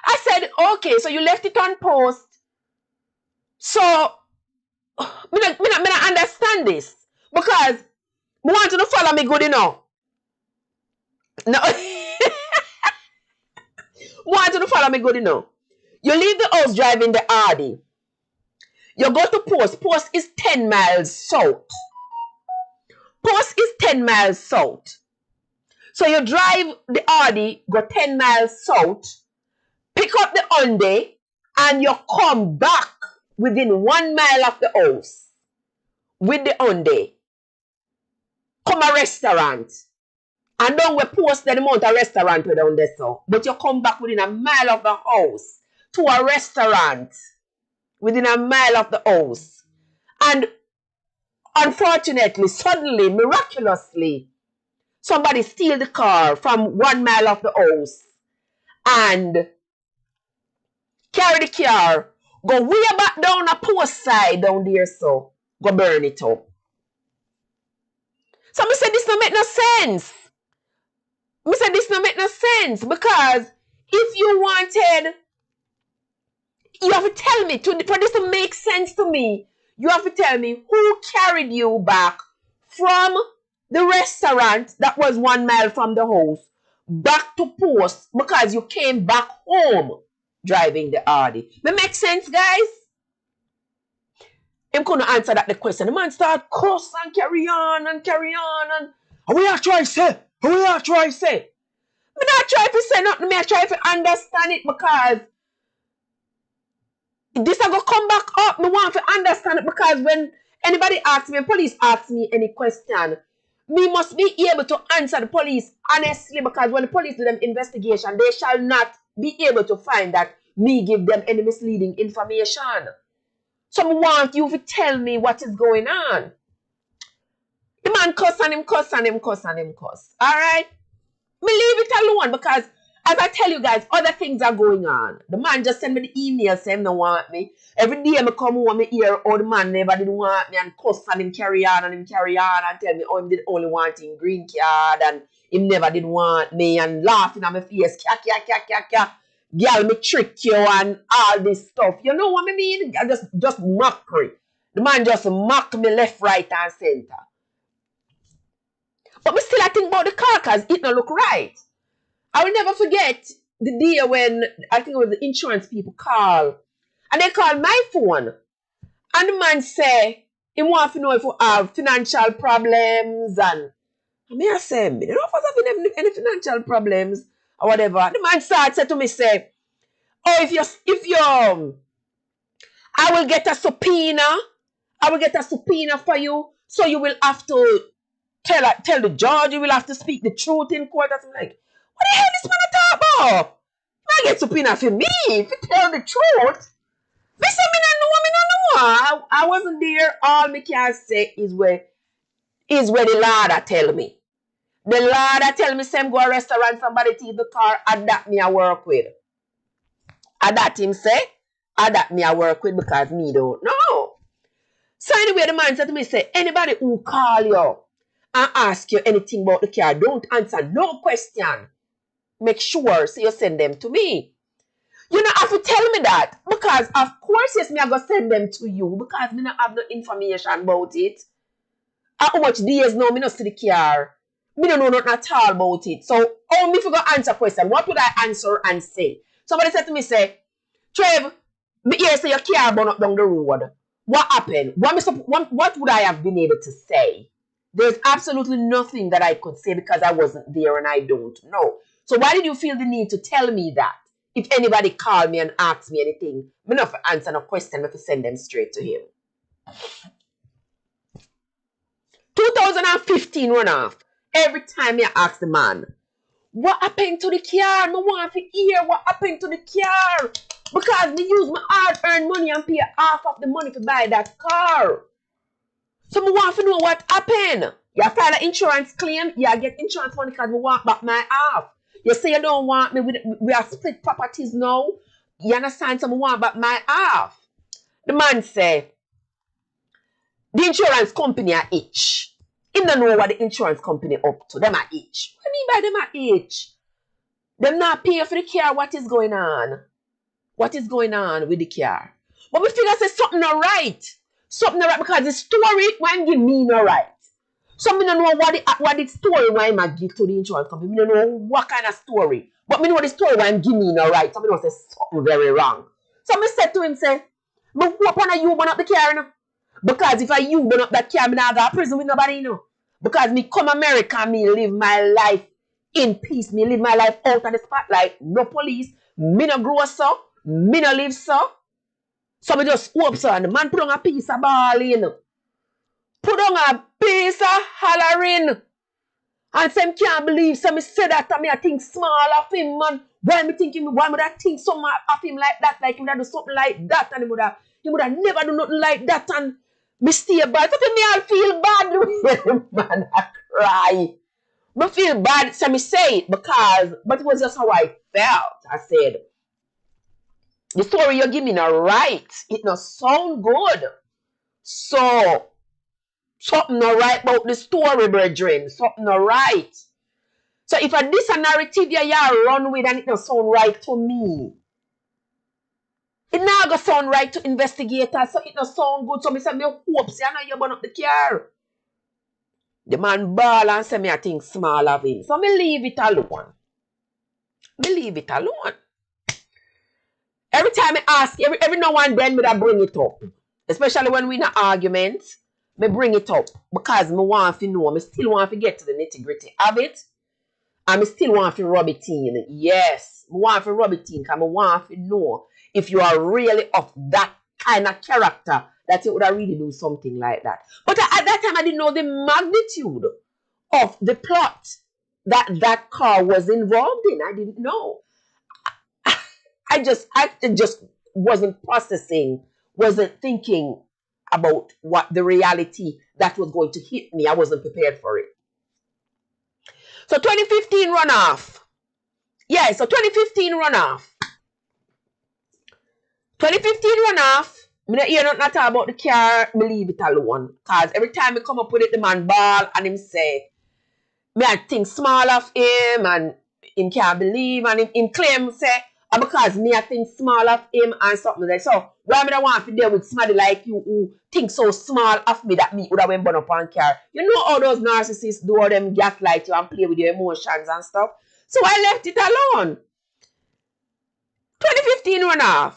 I said, okay, so you left it on post. So, I understand this. Because I want you to follow me good enough. No. Want you to follow me good enough. You leave the house driving the Audi. You go to post. Post is 10 miles south. Post is 10 miles south. So you drive the Audi, go 10 miles south, pick up the Hyundai, and you come back within 1 mile of the house with the Hyundai. Come a restaurant. And don't we post the amount of restaurant we down there so. But you come back within 1 mile of the house to a restaurant within 1 mile of the house. And unfortunately, suddenly, miraculously, somebody steal the car from 1 mile of the house and carry the car, go way back down a post side down there so, go burn it up. So I said this don't make no sense. I said this don't make no sense because if you wanted, you have to tell me, for this to make sense to me, you have to tell me who carried you back from the restaurant that was 1 mile from the house back to post because you came back home driving the Audi. That makes sense, guys? Him couldn't answer that the question. The man start cuss and carry on and we are trying to say. Me not try to say nothing. Me I try to understand it because this I go come back up. Me want to understand it because when anybody asks me, police asks me any question, me must be able to answer the police honestly because when the police do them investigation, they shall not be able to find that me give them any misleading information. So I want you to tell me what is going on. The man cuss and him cuss. Alright? Me leave it alone because as I tell you guys, other things are going on. The man just send me the email saying he don't want me. Every day I come home, I hear oh the man never did want me and cuss and him carry on and tell me oh him did only want him green card and him never did want me and laughing at my face. Kya. Girl, me trick you and all this stuff. You know what I mean? Just mockery. The man just mock me left, right, and center. But me still I think about the car because it don't look right. I will never forget the day when I think it was the insurance people call. And they called my phone. And the man say, he want to know if you have financial problems and I say, me don't know if I have any financial problems or whatever. The man said to me, say, oh, if you I will get a subpoena. I will get a subpoena for you. So you will have to tell the judge, you will have to speak the truth in court. I'm like, what the hell this man talk about? I get subpoena for me if you tell the truth. Me say me no know. I wasn't there. All me can say is where the Lord tell me. The Lord tell me say go to a restaurant, somebody take the car, and that me I work with. And that him say, and that me I work with because me don't know. So anyway, the man said to me, say, anybody who call you and ask you anything about the car, don't answer no question. Make sure so you send them to me. You don't have to tell me that because of course yes, me I go send them to you because me not have no information about it. How much days now me not see the car. Me don't know nothing at all about it. So how me forgot answer question? What would I answer and say? Somebody said to me, say, Trev, me hear say your car burn up down the road. What happened? What would I have been able to say? There's absolutely nothing that I could say because I wasn't there and I don't know. So why did you feel the need to tell me that? If anybody called me and asked me anything, me not answer no question, me to send them straight to him. 2015 run off. Every time I ask the man, what happened to the car? I want to hear what happened to the car. Because me use my hard-earned money and pay half of the money to buy that car. So I want to know what happened. You file an insurance claim, you get insurance money because I want back my half. You say you don't want me, we are split properties now. You understand? So I want back my half. The man say, the insurance company are itch. He don't know what the insurance company up to. Them are itch. What do you mean by them are itch? Them not pay for the car. What is going on? What is going on with the car? But we figure say something not right. Something not right because the story why give me not right. So me don't know what the story why I give to the insurance company. Me don't know what kind of story. But me know the story why give me not right. So me know say something very wrong. So me said to him, say, me hope on you burn up the car, you know? Because if I you burn up that car, me not go to prison with nobody, you know. Because me come America, me live my life in peace. Me live my life out of the spotlight. No police. Me no grow so. Me no live so. So me just hope so. And the man put on a piece of bawling. Put on a piece of hollering. And some can't believe. So me say that to me, I think small of him, man. Why me thinking, why would I think so much of him like that? Like he would do something like that. And he would have never do nothing like that. And me stay bad. So me I feel bad. Man, I cry. Me feel bad. So me say it because, but it was just how I felt. I said, the story you give me not right. It not sound good. So, something not right about the story, brethren. Something not right. So if this a narrative you run with and it not sound right to me, it not gonna sound right to investigators. So it not sound good. So me say me hope say I know you burn up the car. The man ball and say me I think small of him. So me leave it alone. Me leave it alone. Every time I ask, every now and then me I bring it up. Especially when we in an argument, me bring it up. Because me want to know, me still want to get to the nitty-gritty of it. And me still want to rub it in. Yes, me want to rub it in because me want to know if you are really of that kind of character that you would have really do something like that. But at that time, I didn't know the magnitude of the plot that car was involved in. I didn't know. I just wasn't processing, wasn't thinking about what the reality that was going to hit me. I wasn't prepared for it. So 2015 runoff. Yeah, so 2015 runoff. 2015 runoff. Me not hear nothing about the car. Me leave it alone. Because every time I come up with it, the man ball and him say, me I think small of him and him can't believe and him claim say, because me I think small of him and something like so. Why me don't want to deal with somebody like you who think so small of me that me would have been born up on car. You know how those narcissists do all them gaslight you and play with your emotions and stuff. So I left it alone. 2015 runoff.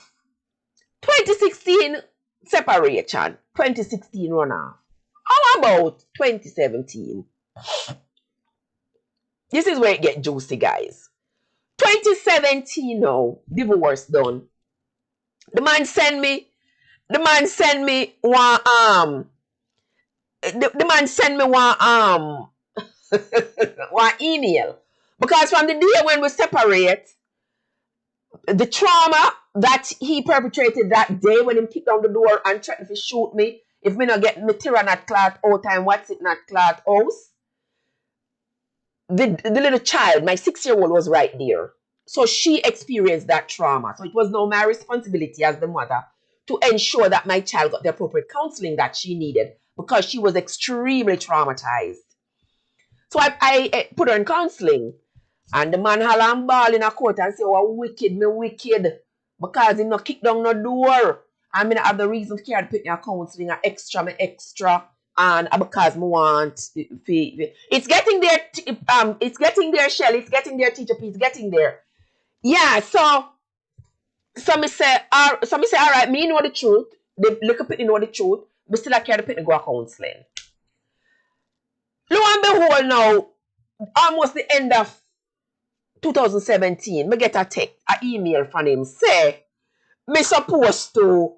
2016 separation, 2016 runoff. How about 2017? This is where it gets juicy, guys. 2017 now, divorce done. The man send me one one email. Because from the day when we separate, the trauma that he perpetrated that day when he kicked down the door and threatened to shoot me if me not get material not cloth out and what's it not cloth house. The little child, my 6-year-old, was right there. So she experienced that trauma. So it was now my responsibility as the mother to ensure that my child got the appropriate counseling that she needed because she was extremely traumatized. So I put her in counseling. And the man holler and ball in a court and say, oh, wicked, me wicked. Because he not kick down no door. And me not have the reason to carry put me a counseling, me extra. And because me want, it's getting there, Shell, it's getting there, Teacher P, it's getting there. Yeah, so me say, all right, me know the truth. The little pit know the truth. But still I carry the pit go counseling. Lo and behold now, almost the end of 2017, me get an email from him say me supposed to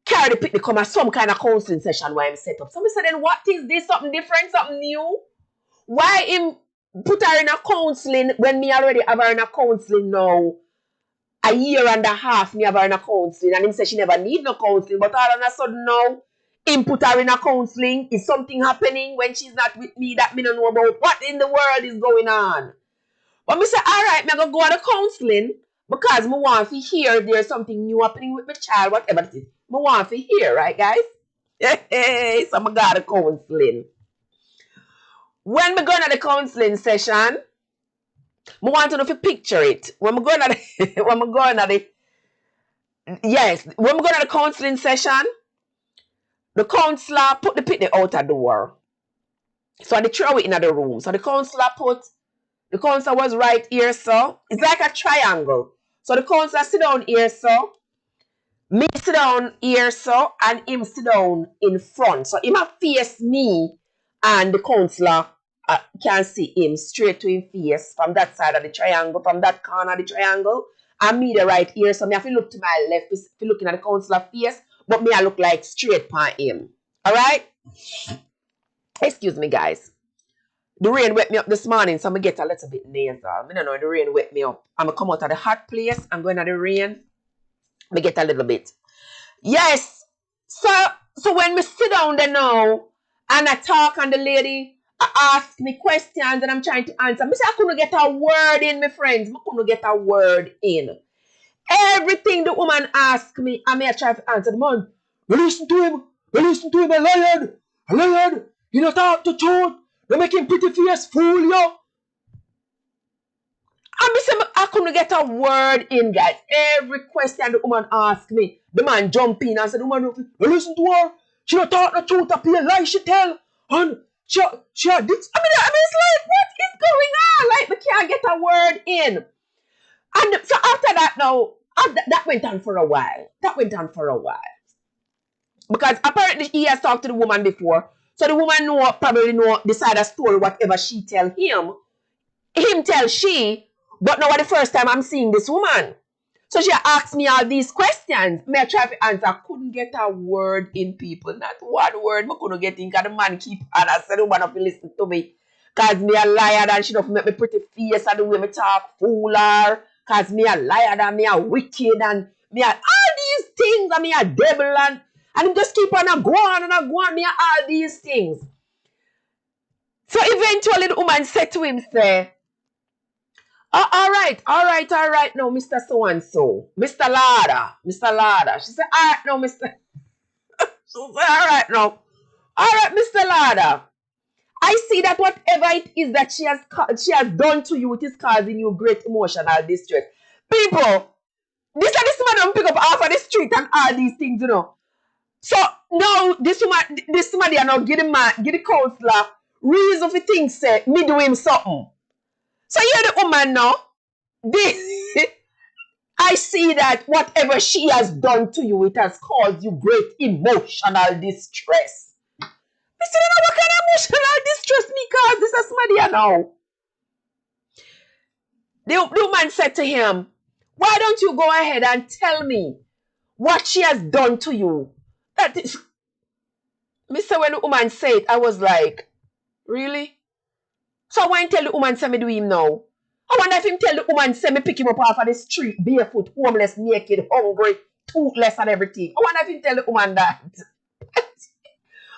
carry the picnic come at some kind of counseling session where I'm set up. So me said, then what is this? Something different, something new? Why him put her in a counseling when me already have her in a counseling now? A year and a half me have her in a counseling, and him say she never need no counseling, but all of a sudden now him put her in a counseling. Is something happening when she's not with me that me don't know about? What in the world is going on? But me say, all right, me go to counseling because me want to hear if there's something new happening with my child, whatever it is. Me want to hear, right, guys? Hey, so me go to counseling. When me going to the counseling session, me want to know if you picture it. When me going to the counseling session, the counselor put the picnic out the door. So they throw it in the room. So the counselor was right here, so it's like a triangle. So the counselor sit down here, so me sit down here, so and him sit down in front. So him face me, and the counselor can see him straight to him face from that side of the triangle, from that corner of the triangle. And me the right here, so me have to look to my left, if looking at the counselor face, but me I look like straight by him. All right? Excuse me, guys. The rain wet me up this morning, so I get a little bit nasal. I don't know, the rain wet me up. I'm going to come out of the hot place. I'm going to the rain. I get a little bit. Yes. So when we sit down there now, and I talk, and the lady ask me questions, and I'm trying to answer. I say I couldn't get a word in, my friends. I couldn't get a word in. Everything the woman asked me, I may try to answer. The man, you listen to him, a lion. You don't talk the truth. They make him pretty face fool, yo. I couldn't get a word in, guys. Every question the woman asked me, the man jump in and said, the woman, you listen to her. She don't talk the truth, up here, lie she tell. And she this. I mean, it's like, what is going on? Like, we can't get a word in. And so after that now, that went on for a while. Because apparently he has talked to the woman before. So the woman probably know the side of the story, whatever she tell him. Him tell she, but now the first time I'm seeing this woman. So she asked me all these questions. Me I try to answer. I couldn't get a word in, people. Not one word I couldn't get in. Because the man keep on. I said the woman have to listen to me. Because me a liar and she don't make me pretty face and the way me talk fool her. Because me a liar and me a wicked and me a all these things and me a devil and just keep on and go on me a all these things. So eventually the woman said to him, say, oh, all right, no, Mr. So-and-so, Mr. Lada. She said, all right, no, Mr. She said, all right, no. All right, Mr. Lada. I see that whatever it is that she has done to you, it is causing you great emotional distress. People, this man don't pick up off of the street and all these things, you know. So now this woman they are now give the counselor reason for things say me do him something. So here the woman now, and I see that whatever she has done to you, it has caused you great emotional distress. Mr. What kind of emotional distress me cause? This is somebody I know. The woman said to him, why don't you go ahead and tell me what she has done to you? That is, Mr. When the woman said it, I was like, really? So I want to tell the woman, say me do him now. I wonder if him tell the woman, say me pick him up off of the street, barefoot, homeless, naked, hungry, toothless and everything. I wonder if him tell the woman that.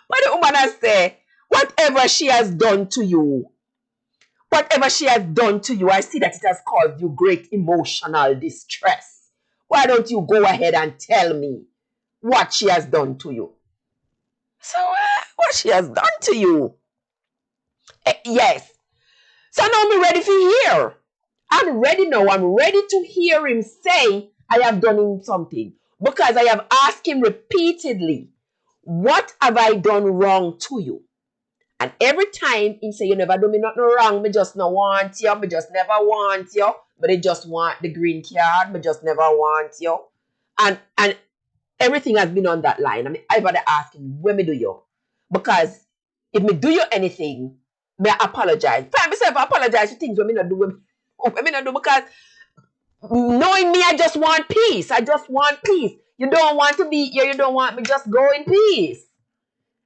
But the woman has said, whatever she has done to you, I see that it has caused you great emotional distress. Why don't you go ahead and tell me what she has done to you? So, what she has done to you? Yes. So now I'm ready for hear. I'm ready now. I'm ready to hear him say, I have done him something. Because I have asked him repeatedly, what have I done wrong to you? And every time he say, you never do me nothing wrong, me just no want you, me just never want you, but they just want the green card, me just never want you. And everything has been on that line. I mean, I've got to ask him, when me do you? Because if me do you anything, me apologize. Find myself apologize for things when me not do, when me not do, because knowing me, I just want peace. I just want peace. You don't want to be here, you don't want me, just go in peace.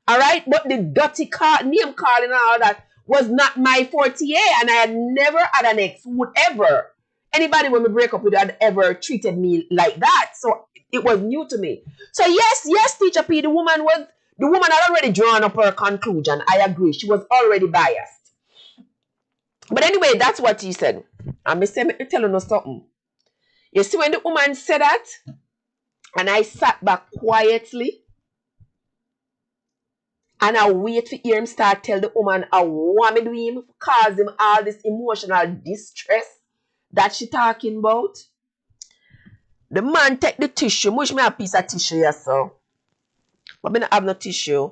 All right, but the dirty name calling and all that was not my forte, and I had never had an ex who would ever, anybody when we break up with had ever treated me like that. So it was new to me. So yes, Teacher P, the woman had already drawn up her conclusion. I agree, she was already biased. But anyway, that's what he said. And me say, me tell you something. You see, when the woman said that, and I sat back quietly. And I wait for him start tell the woman I want me do him, cause him all this emotional distress that she talking about. The man take the tissue. Wish me a piece of tissue here, so. But me not have no tissue.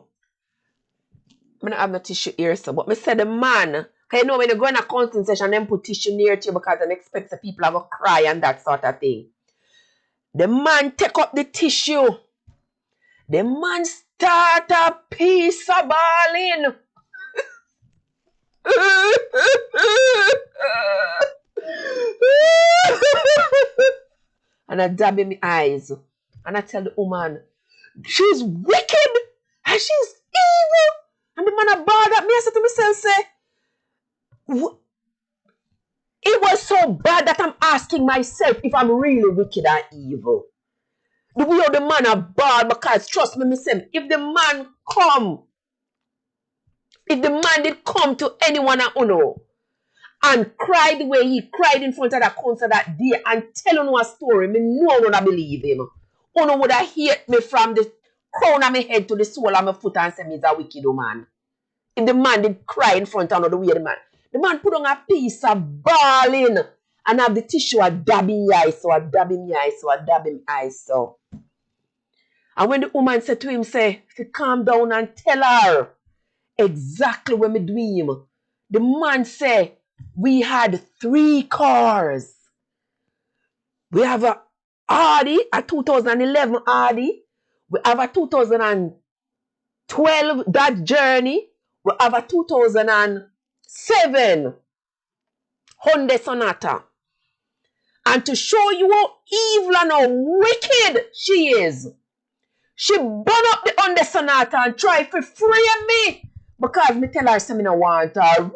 Me not have no tissue here, so. But me say the man, cause you know when you go in a counseling session, them put tissue near to you because them expect the people to go cry and that sort of thing. The man take up the tissue. The man start a piece of balling. And I dab in my eyes. And I tell the woman, she's wicked and she's evil. And the man a bad at me. I said to myself, say, it was so bad that I'm asking myself if I'm really wicked or evil. The way the man a bad, because trust me, myself, if the man did come to anyone I know and cried the way he cried in front of that concert that day and tell you a story, me no one would believe him. Uno would have hate me from the crown of my head to the sole of my foot and say me is a wicked man. If the man did cry in front of the way the man put on a piece of balling and have the tissue a dab in your eyes, so a dab in your eyes, so a dab in my eyes, so. And when the woman said to him, say, if you calm down and tell her exactly what me do him, the man say, we had 3 cars. We have a Audi, a 2011 Audi. We have a 2012 Dodge Journey. We have a 2007 Hyundai Sonata. And to show you how evil and how wicked she is, she burn up the Hyundai Sonata and try to free me because me tell her say me no want her.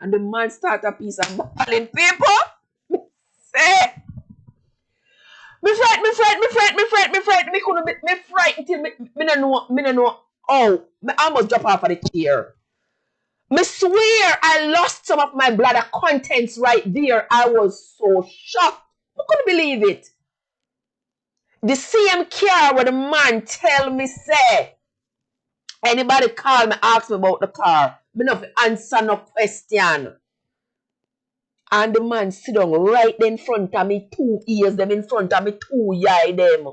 And the man start a piece of balling paper. Say, me frightened. Me couldn't be frightened till me no know. Oh, me almost drop off of the chair. Me swear I lost some of my bladder contents right there. I was so shocked. I couldn't believe it. The same car where the man tell me say, anybody call me, ask me about the car. Me not answer no question. And the man sit down right in front of me, 2 ears them in front of me, 2 eye them.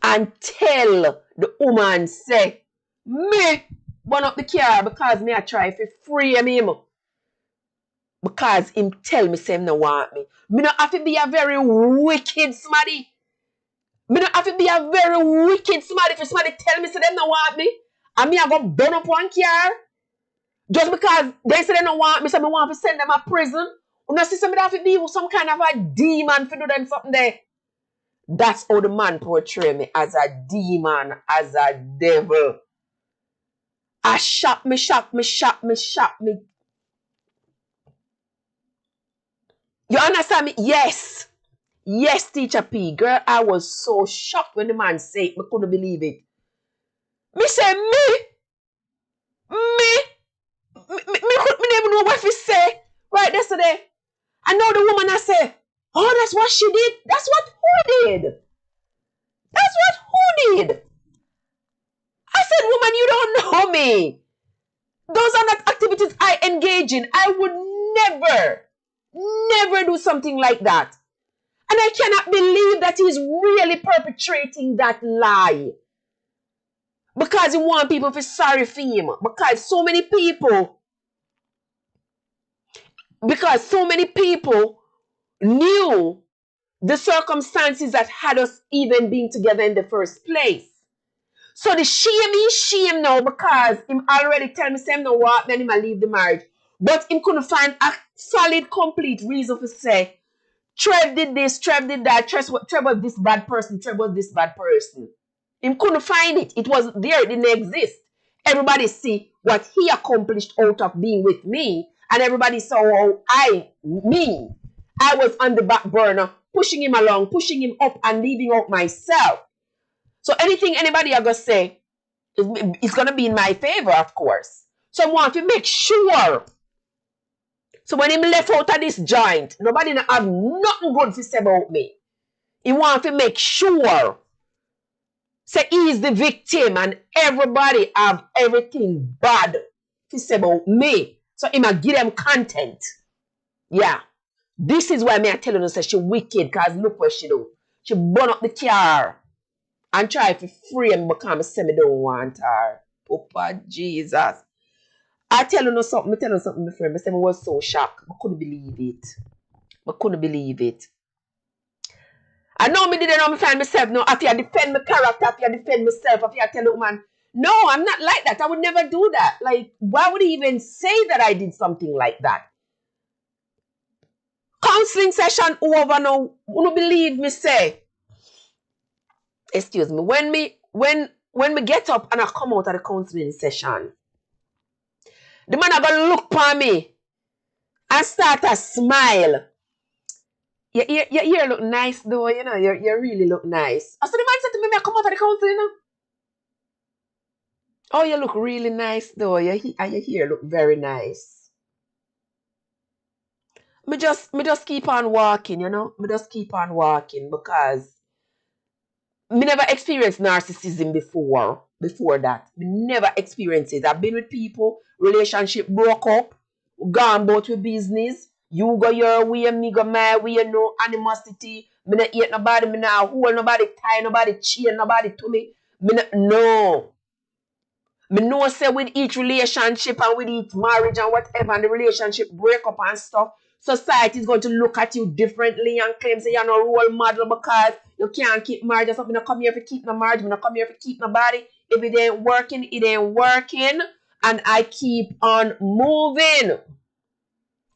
And tell the woman say, me burn up the car because me I try to free him. because him tell me say him no want me. Me not have to be a very wicked somebody. Me not have to be a very wicked somebody for somebody tell me say them no want me. And me I go burn up one car. Just because they say they don't want me, so I want to send them to prison. You know, see somebody have to be with some kind of a demon for do them something there. That's how the man portray me, as a demon, as a devil. I shock me. You understand me? Yes. Yes, Teacher P. Girl, I was so shocked when the man said it. I couldn't believe it. Me say, me never even know what he say. Right yesterday. I know the woman I say, oh, that's what she did. That's what who did. That's what who did. I said, woman, you don't know me. Those are not activities I engage in. I would never do something like that. And I cannot believe that he's really perpetrating that lie. Because he wants people to feel sorry for him. Because so many people knew the circumstances that had us even being together in the first place. So the shame now because him already tell me say him no want, then him a leave the marriage. But him couldn't find a solid, complete reason to say, Trev did this, Trev did that, Trev was this bad person, Trev was this bad person. Him couldn't find it. It was there, it didn't exist. Everybody see what he accomplished out of being with me, and everybody saw how I was on the back burner, pushing him along, pushing him up, and leaving out myself. So anything anybody are gonna say is gonna be in my favor, of course. So I want to make sure. So when him left out of this joint, nobody not have nothing good to say about me. He want to make sure. Say he is the victim and everybody have everything bad to say about me. So he might give them content. Yeah. This is why me I tell you say she wicked, because look what she do. She burn up the car and try to free him because I say me don't want her. Papa Jesus. I tell you something, my friend. I say I was so shocked. I couldn't believe it. I know me didn't know me find myself. No, if you defend my character, if you defend myself, if you tell the woman, no, I'm not like that. I would never do that. Like, why would he even say that I did something like that? Counseling session over now. Wouldn't believe me say. Excuse me. When me get up and I come out of the counseling session, the man are gonna look for me and start to smile. Your ear look nice though, you know, you really look nice. So the man said to me, I come out of the counseling now. Oh, you look really nice though. Your hair look very nice. Me just keep on walking, you know. Me just keep on walking because me never experienced narcissism before that. Me never experienced it. I've been with people, relationship broke up, gone both with business. You go your way, me go my way, no animosity. Me not hate nobody, me not hold nobody, tie nobody, chain nobody to me. No. Me know say with each relationship and with each marriage and whatever, and the relationship break up and stuff, society is going to look at you differently and claim say you're no role model because you can't keep marriage or something. I come here to keep no marriage, I don't come here to keep nobody. If it ain't working, it ain't working. And I keep on moving.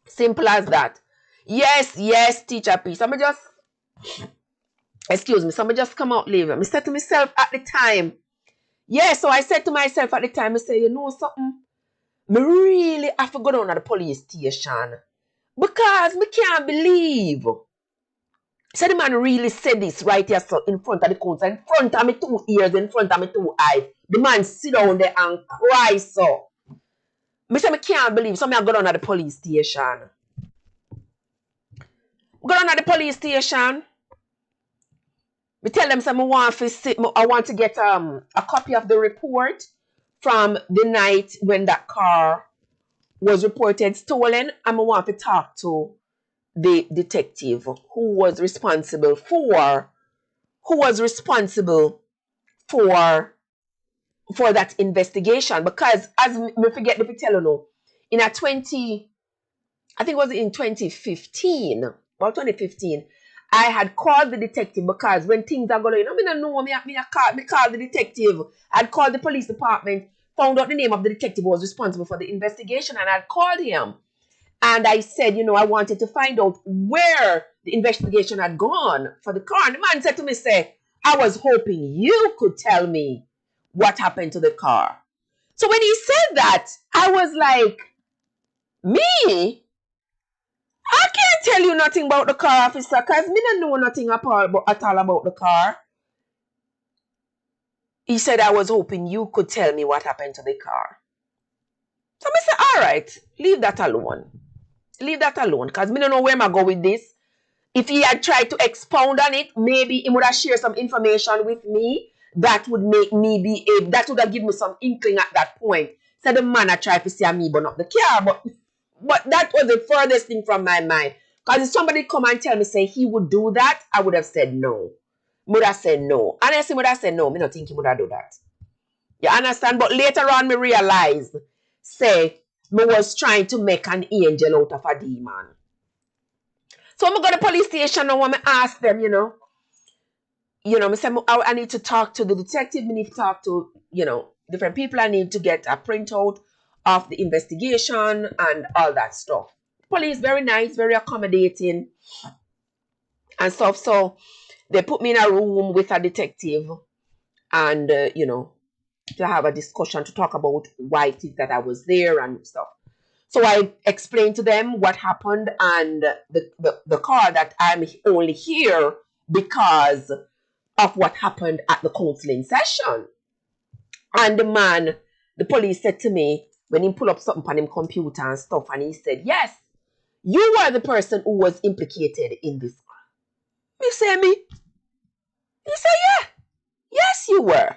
Simple as that. Yes, Teacher P. So I just, excuse me, so I just come out leave. I said to myself at the time, so I said to myself at the time, I say, you know something? Me really have to go down to the police station. Because me can't believe. So the man really said this right here so in front of the council, in front of me 2 ears, in front of me 2 eyes. The man sit down there and cry so. Me say me can't believe. So me I go down to the police station. Go down to the police station. Me tell them say I want to get a copy of the report from the night when that car was reported stolen, and I want to talk to the detective who was responsible for that investigation. Because as me forget to tell you now, in a I think it was in 2015, about 2015, I had called the detective because when things are going, I don't know, me call the detective. I'd called the police department, found out the name of the detective who was responsible for the investigation, and I'd called him. And I said, I wanted to find out where the investigation had gone for the car. And the man said to me, I was hoping you could tell me what happened to the car. So when he said that, I was like, me? I can't tell you nothing about the car, officer, because me don't know nothing at all about the car. He said, I was hoping you could tell me what happened to the car. So I said, all right, leave that alone. Leave that alone, because me don't know where I go with this. If he had tried to expound on it, maybe he would have shared some information with me that would make me be able, that would have given me some inkling at that point. So the man had tried to say me burn up the car, but that was the furthest thing from my mind. Because if somebody come and tell me, say he would do that, I would have said no. Would have said no. Honestly, would have said no. Me not think he would have do that. You understand? But later on, me realized, say, me was trying to make an angel out of a demon. So I go to the police station and I ask them, I say, I need to talk to the detective, I need to talk to, different people. I need to get a printout of the investigation and all that stuff. Police, very nice, very accommodating and stuff. So they put me in a room with a detective and, to have a discussion to talk about why it is that I was there and stuff. So I explained to them what happened and the car that I'm only here because of what happened at the counseling session. And the police said to me, when he pulled up something on his computer and stuff, and he said, yes, you were the person who was implicated in this. Me say me? He said, yeah. Yes, you were.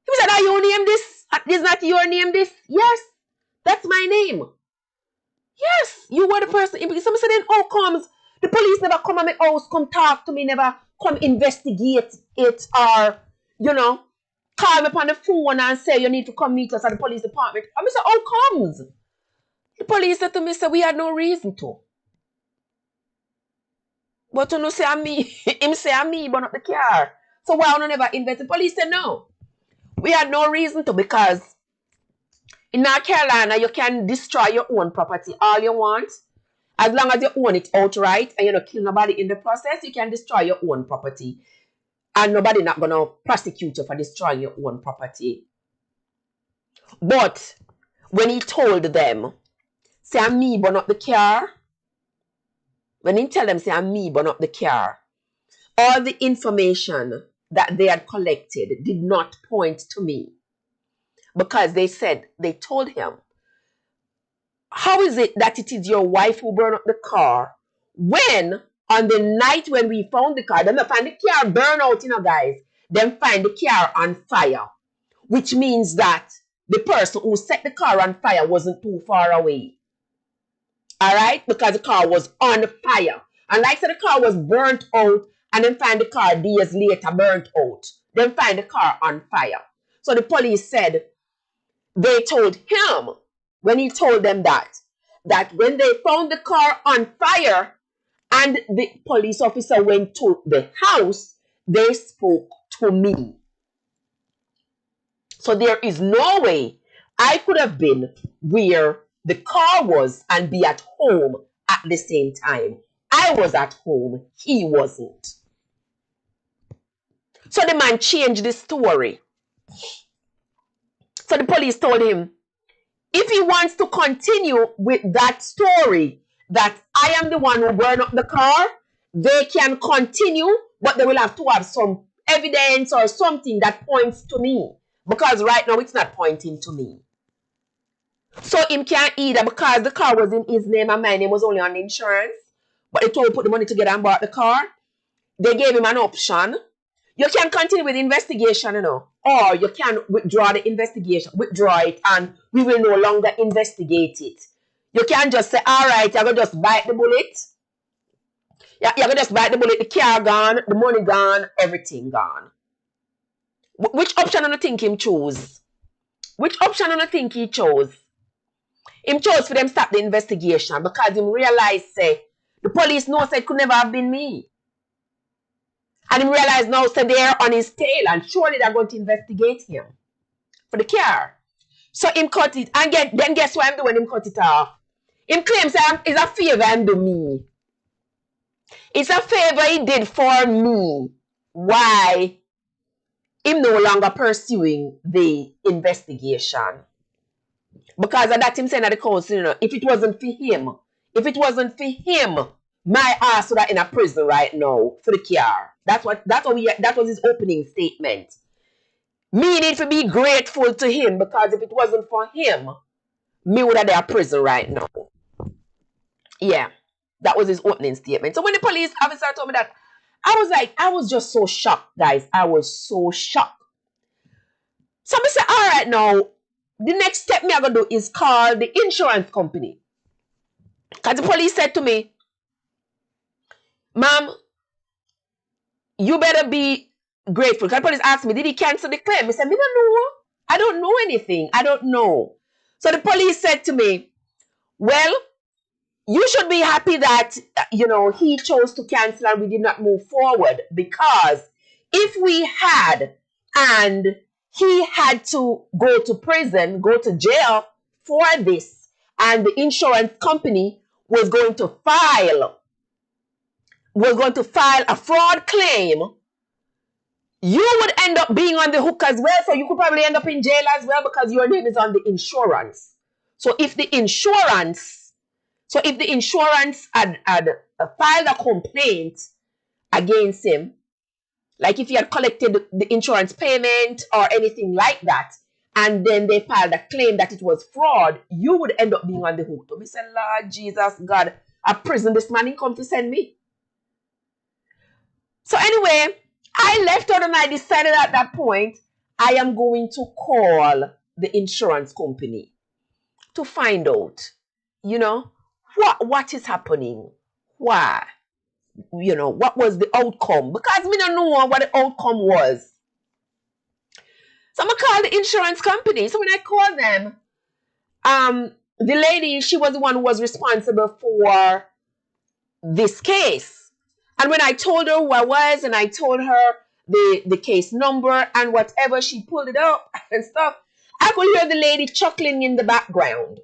He said, are you name this? Is not your name this? Yes, that's my name. Yes, you were the person implicated. Somebody said, then how comes the police never come at my house, come talk to me, never come investigate it, or, call me upon the phone and say you need to come meet us at the police department. I said, how comes? The police said to me, we had no reason to. But you know, say I'm me, him say I'm me, but not the car. So why you never investigate? The police said no. We had no reason to, because in North Carolina, you can destroy your own property all you want. As long as you own it outright and you don't kill nobody in the process, you can destroy your own property. And nobody not going to prosecute you for destroying your own property. But when he told them, say I'm me but not the car, when he tell them say I'm me but not the car, all the information that they had collected did not point to me. Because they told him, how is it that it is your wife who burned up the car when on the night when we found the car, them find the car burn out, guys, them find the car on fire, which means that the person who set the car on fire wasn't too far away. All right? Because the car was on fire. And like I said, the car was burnt out and then find the car days later burnt out. Then find the car on fire. So the police said they told him, when he told them that when they found the car on fire and the police officer went to the house, they spoke to me. So there is no way I could have been where the car was and be at home at the same time. I was at home, he wasn't. So the man changed the story. So the police told him, if he wants to continue with that story, that I am the one who burned up the car, they can continue, but they will have to have some evidence or something that points to me. Because right now it's not pointing to me. So him can't either, because the car was in his name and my name was only on the insurance. But they told him to put the money together and bought the car. They gave him an option. You can continue with the investigation, or you can withdraw the investigation, withdraw it, and we will no longer investigate it. You can't just say, all right, you're going to just bite the bullet. You're going to just bite the bullet, the car gone, the money gone, everything gone. Which option do you think him chose? Which option do you think he chose? Him chose for them stop the investigation because him realized say the police know say it could never have been me. And him realized now say they're on his tail and surely they're going to investigate him for the car. So him cut it and then guess what I'm doing? Him cut it off. Him claims that it's a favor him do me. It's a favor he did for me. Why? Him no longer pursuing the investigation. Because of that him saying at the council, you know, if it wasn't for him, my ass would have in a prison right now for the car. That was his opening statement. Me need to be grateful to him because if it wasn't for him, me would have in a prison right now. Yeah. That was his opening statement. So when the police officer told me that, I was just so shocked, guys. I was so shocked. So I said, all right, now, the next step me I'm going to do is call the insurance company. Because the police said to me, ma'am, you better be grateful. Because the police asked me, did he cancel the claim? I said, me don't know. I don't know anything. I don't know. So the police said to me, well, you should be happy that, you know, he chose to cancel and we did not move forward. Because if we had and he had to go to prison, go to jail for this, and the insurance company was going to file a fraud claim, you would end up being on the hook as well. So you could probably end up in jail as well because your name is on the insurance. So if the insurance had filed a complaint against him, like if he had collected the insurance payment or anything like that, and then they filed a claim that it was fraud, you would end up being on the hook. So we said, Lord Jesus, God, a prison this man in come to send me. So anyway, I left out and I decided at that point, I am going to call the insurance company to find out, you know, what is happening? Why? You know, what was the outcome? Because we don't know what the outcome was. So I'm going to call the insurance company. So when I called them, the lady, she was the one who was responsible for this case. And when I told her who I was and I told her the case number and whatever, she pulled it up and stuff, I could hear the lady chuckling in the background.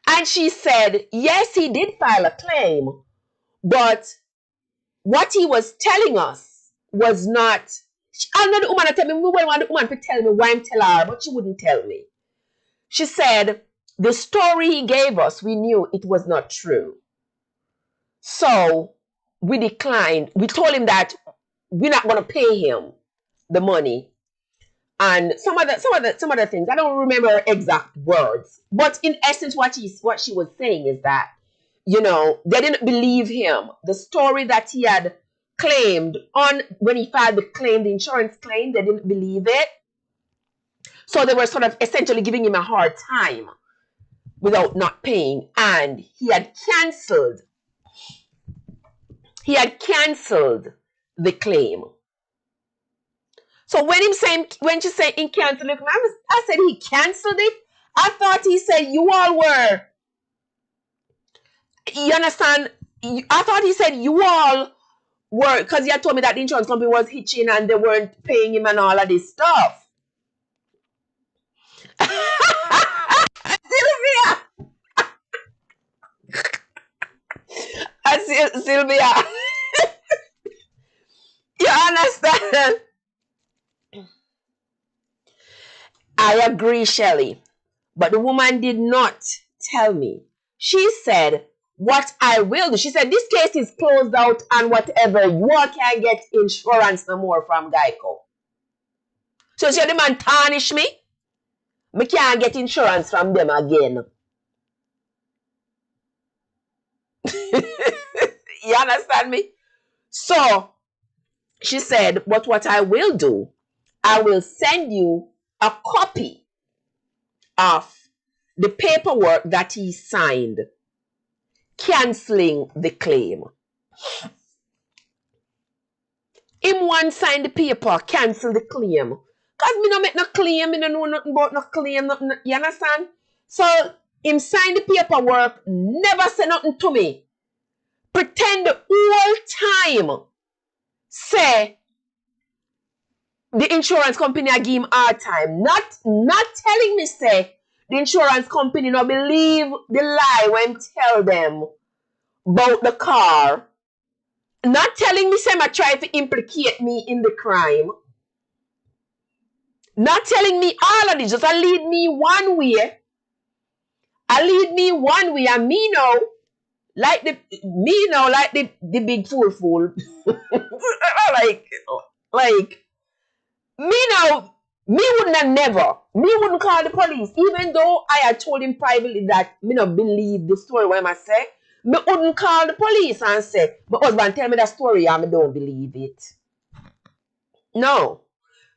And she said, yes, he did file a claim, but what he was telling us was not. I know the woman tell me, we want the woman to tell me why I'm telling her, but she wouldn't tell me. She said, the story he gave us, we knew it was not true. So we declined. We told him that we're not going to pay him the money. And some other things. I don't remember her exact words. But in essence, what she was saying is that, you know, they didn't believe him. The story that he had claimed on when he filed the claim, the insurance claim, they didn't believe it. So they were sort of essentially giving him a hard time without not paying. And he had canceled the claim. So when she said he canceled it, I said he canceled it. I thought he said you all were. You understand? I thought he said you all were, because he had told me that the insurance company was hitching and they weren't paying him and all of this stuff. Sylvia! Sylvia! You understand? I agree, Shelley. But the woman did not tell me. She said, what I will do. She said, this case is closed out and whatever. You all can't get insurance no more from Geico. So she said, the man tarnish me. Me can't get insurance from them again. You understand me? So she said, but what I will do, I will send you a copy of the paperwork that he signed canceling the claim. Him one sign the paper, cancel the claim. Because me no make no claim, me no know nothing about no claim, nothing, you understand? So him sign the paperwork, never say nothing to me. Pretend the whole time say the insurance company I give him hard time. Not telling me say the insurance company no believe the lie when tell them about the car. Not telling me say I try to implicate me in the crime. Not telling me all of this, just lead me one way. And me know like the big fool. like me now, me wouldn't call the police, even though I had told him privately that me not believe the story when I say, me wouldn't call the police and say, my husband tell me that story and me don't believe it. No,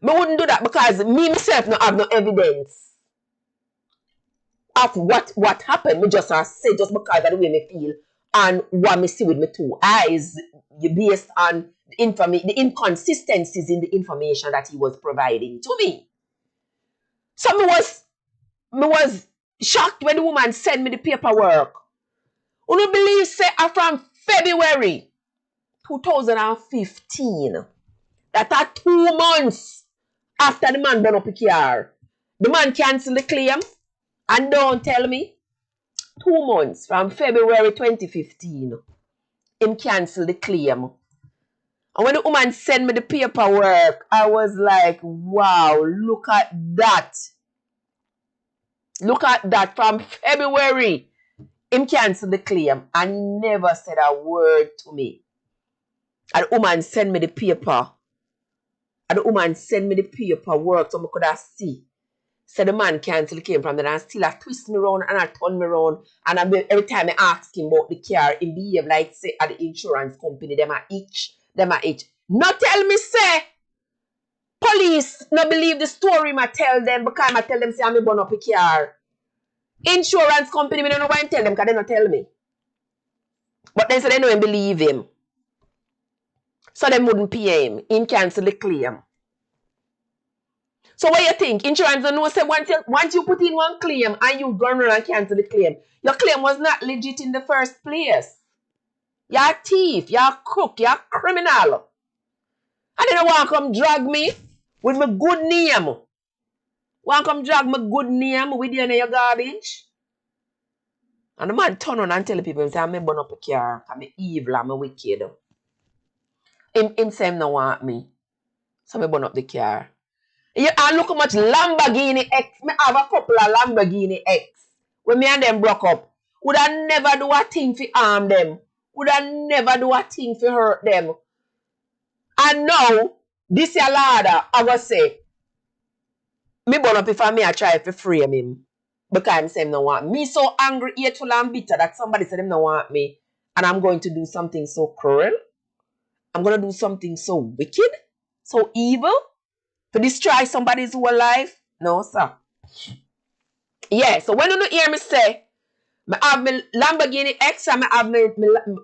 me wouldn't do that because me myself no have no evidence of what happened. Me just say just because of the way me feel and what me see with my two eyes based on the inconsistencies in the information that he was providing to me. So me was shocked when the woman sent me the paperwork. You don't believe say from February 2015 that are 2 months after the man burn up a car. The man cancelled the claim and don't tell me 2 months from February 2015 him cancelled the claim. And when the woman sent me the paperwork, I was like, wow, look at that. Look at that. From February, him canceled the claim and never said a word to me. And the woman sent me the paper. And the woman sent me the paperwork so I could have see. So the man canceled the claim from then and still have twist me around and I turn me around. And every time I ask him about the car, he behave like say at the insurance company, them are itch. Not tell me say police not believe the story I tell them because I tell them say I'm burn up a car. Insurance company, me don't know why I tell them because they not tell me. But they say they don't believe him. So they wouldn't pay him. Him cancel the claim. So what you think? Insurance don't know say once you put in one claim and you go around and cancel the claim, your claim was not legit in the first place. You're a thief, you're a crook, you're a criminal. And they don't want to come drag me with my good name. Want to come drag my good name with you in your garbage? And the man turn on and tell people, say, I'm burn up a car, I'm evil, I'm wicked. Him say him no want me. So I burn up the car. And look how much Lamborghini X. I have a couple of Lamborghini X. When me and them broke up, would I never do a thing to harm them. Would I never do a thing to hurt them. And now, this your ladder, I go say, me burn up if I try to frame him. Because him say him no want me. So angry, hateful and bitter that somebody said him no want me. And I'm going to do something so cruel. I'm going to do something so wicked, so evil, to destroy somebody's whole life. No, sir. Yeah, so when you hear me say, I have my Lamborghini X and I have my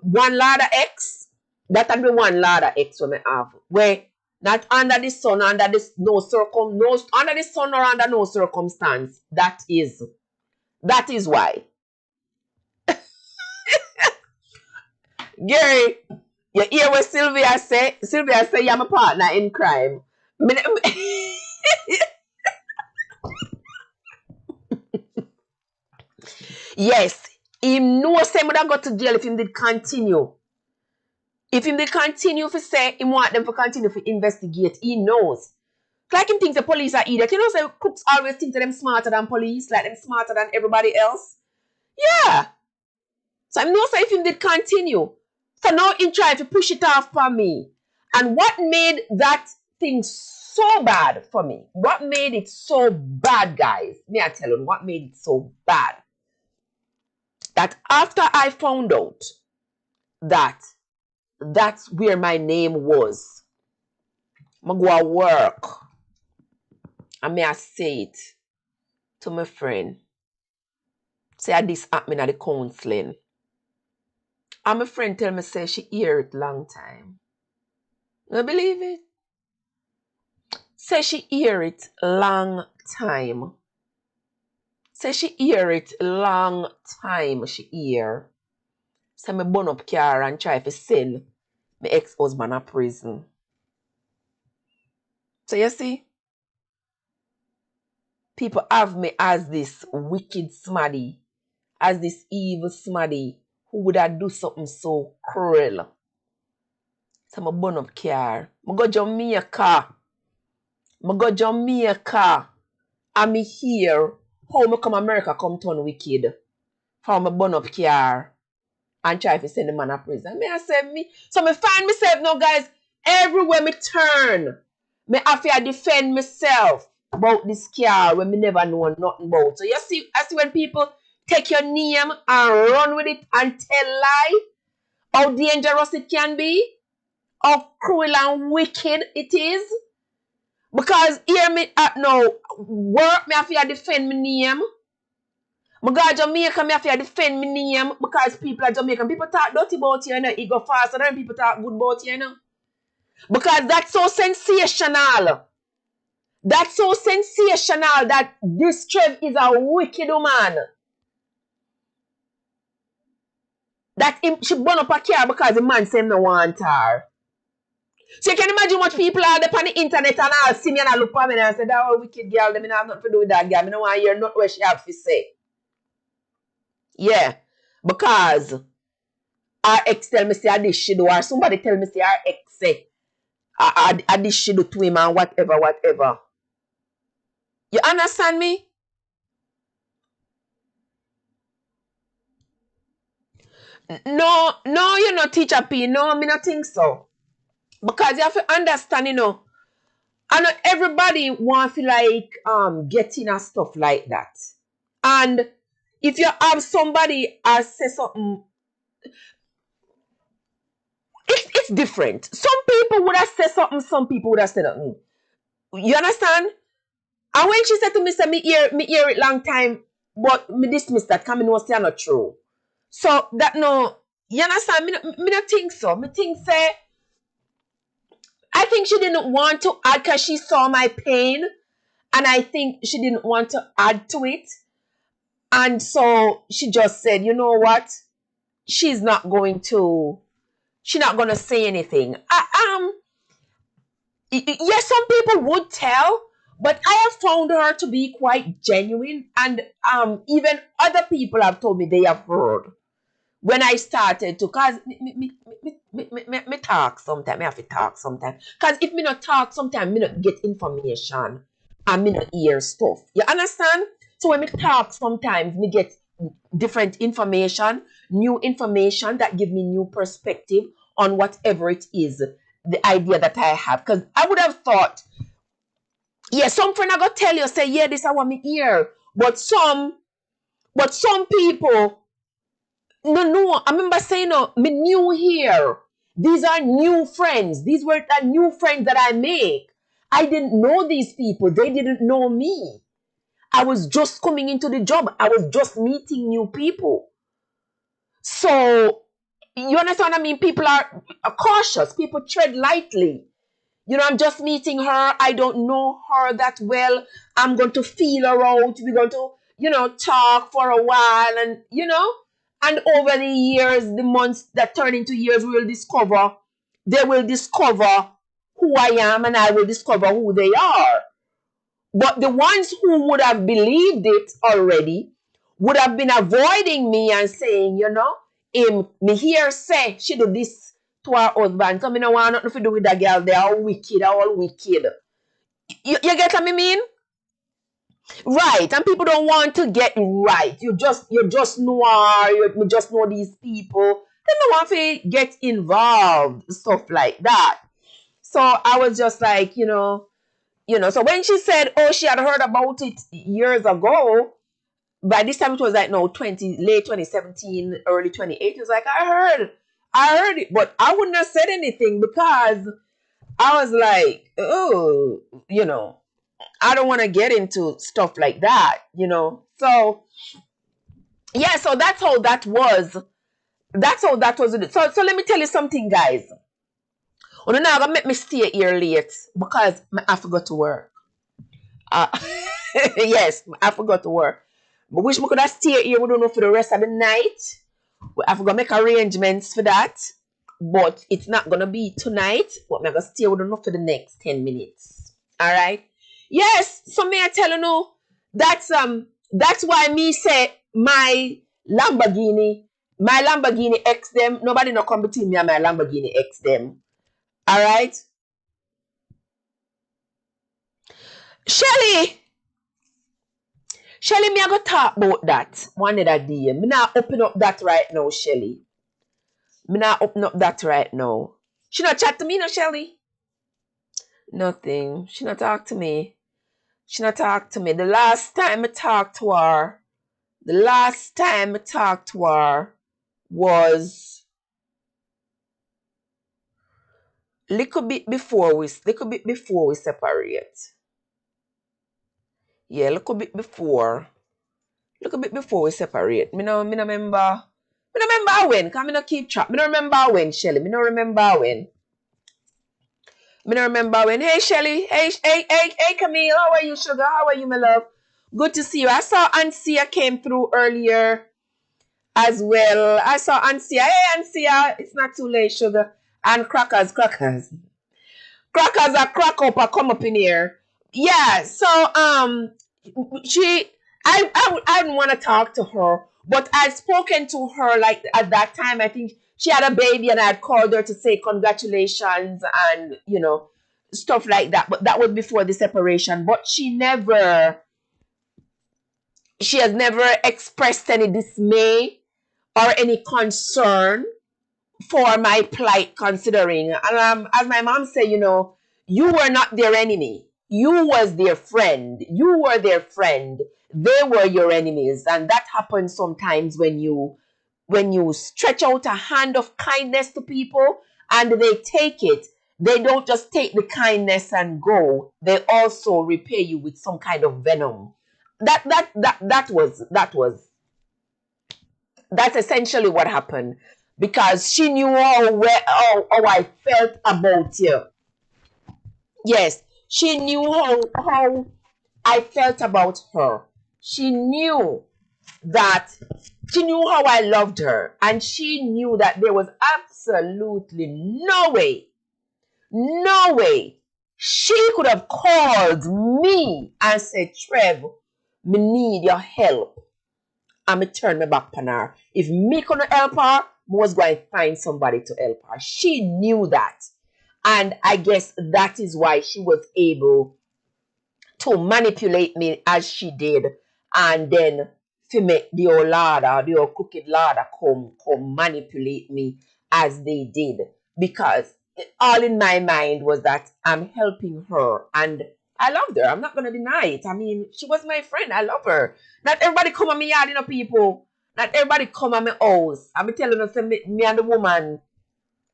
one ladder X, that will be one ladder X when I have. Where not under the sun, under the sun or under no circumstance. That is why. Gary, you hear what Sylvia say? Sylvia say you're my partner in crime. Yes, him know say would have got to jail if him did continue. If him did continue to say him want them to continue to investigate, he knows. Like him thinks the police are idiot. You know, say crooks always think that them smarter than police, like them smarter than everybody else. Yeah. So I know say if him did continue. So now he try to push it off for me. And what made that thing so bad for me? What made it so bad, guys? May I tell you what made it so bad? That after I found out that that's where my name was, I'm going to work. And may I say it to my friend. Say this happening at the counseling. And my friend tell me say she hear it long time. You believe it? Say she hear it long time. Say she hear it long time. She hear. Say me burn up car and try to send my ex-husband a prison. So you see, people have me as this wicked smaddy, as this evil smaddy who would have do something so cruel. So I burn up car. I go Jamaica. And me hear how me come America come turn wicked. How me burn up car and try to send the man a prison. Me I say me. So me find myself now, guys, everywhere me turn. Me have to defend myself about this car when me never know nothing about. So you see, I see when people take your name and run with it and tell lie, how dangerous it can be, how cruel and wicked it is. Because hear me now, work me have to defend my name. I go to Jamaica, me have to defend my name because people are Jamaican. People talk dirty about you, you know, it go faster than people talk good about you, you know. Because that's so sensational. That's so sensational that this Trev is a wicked woman. That she burn up a car because the man said no want her. So you can imagine what people are there on the internet and all see me and I look at me and I say, that old wicked girl, I have nothing to do with that girl. I don't want to hear nothing what she have to say. Yeah. Because our ex tell me say this she do, or somebody tell me say our ex say this she do to him and whatever. You understand me? No, you know, teacher P. No, me not think so. Because you have to understand, you know, and not everybody want to like get in and stuff like that. And if you have somebody say something, it's different. Some people would have said something, some people would have said something. You understand? And when she said to me, say me hear it long time, but me dismiss that because me know say not true. So that no, you understand? Me not think so. Me think say, I think she didn't want to add because she saw my pain, and I think she didn't want to add to it. And so she just said, you know what? She's not going to say anything. Yes, some people would tell, but I have found her to be quite genuine, and even other people have told me they have heard when I started to, cause me talk sometimes. I have to talk sometimes, cause if me not talk sometimes, me not get information and me not hear stuff. You understand? So when me talk sometimes, me get different information, new information that give me new perspective on whatever it is, the idea that I have. Because I would have thought, yeah, some friend I go tell you, say, yeah, this I want me hear. But some people, no, I remember saying, no, me new here. These are new friends. These were the new friends that I make. I didn't know these people. They didn't know me. I was just coming into the job. I was just meeting new people. So, you understand what I mean? People are cautious. People tread lightly. You know, I'm just meeting her. I don't know her that well. I'm going to feel her out. We're going to, you know, talk for a while and, you know, and over the years, the months that turn into years, they will discover who I am and I will discover who they are. But the ones who would have believed it already would have been avoiding me and saying, you know, me here say she do this to her husband. So me no want nothing to do with that girl. They are wicked, all wicked. You get what I mean? Right. And people don't want to get right. You just know her, you just know these people. They don't want to get involved, stuff like that. So I was just like, so when she said, oh, she had heard about it years ago, by this time it was like, no, late 2017, early 2018. It was like, I heard it, but I wouldn't have said anything because I was like, oh, I don't want to get into stuff like that, So, yeah, so that's how that was. That's how that was. So let me tell you something, guys. Well, now I'm gonna make me stay here late because I forgot to work. Uh, yes, I forgot to work. I wish we could have stayed here, we don't know, for the rest of the night. We have to make arrangements for that. But it's not gonna be tonight. But we're gonna stay with enough for the next 10 minutes. Alright? Yes, so may I tell you, that's why me say my Lamborghini X them. Nobody no come between me and my Lamborghini X them. Alright? Shelly, me I go talk about that one other day. Me not open up that right now, Shelly. Me not open up that right now. She not chat to me, no, Shelly? Nothing. She not talk to me. The last time I talked to her, was little bit before we separate. Yeah, little bit before we separate. Me no remember. Me no remember when, cause me no keep track. Me no remember when, Shelly. Me no remember when. Hey, Shelly. Hey, Camille. How are you, sugar? How are you, my love? Good to see you. I saw Ansia came through earlier as well. I saw Ansia. Hey, Ansia. It's not too late, sugar. And crackers. Crackers are crack up or come up in here. Yeah, so I didn't want to talk to her, but I'd spoken to her like at that time. I think she had a baby and I had called her to say congratulations and stuff like that. But that was before the separation. But she has never expressed any dismay or any concern for my plight, considering. And as my mom said, you were not their enemy. You was their friend. You were their friend. They were your enemies. And that happens sometimes when you stretch out a hand of kindness to people and they take it. They don't just take the kindness and go. They also repay you with some kind of venom. That's essentially what happened, because she knew how I felt about you. Yes, she knew how I felt about her. She knew how I loved her, and she knew that there was absolutely no way she could have called me and said, Trev, me need your help. And me turn my back on her. If me couldn't help her, me was going to find somebody to help her. She knew that. And I guess that is why she was able to manipulate me as she did. And then to make the old crooked ladder come manipulate me as they did. Because all in my mind was that I'm helping her. And I loved her. I'm not going to deny it. I mean, she was my friend. I love her. Not everybody come on me yard, people. Not everybody come on my house. I'm telling you, me and the woman,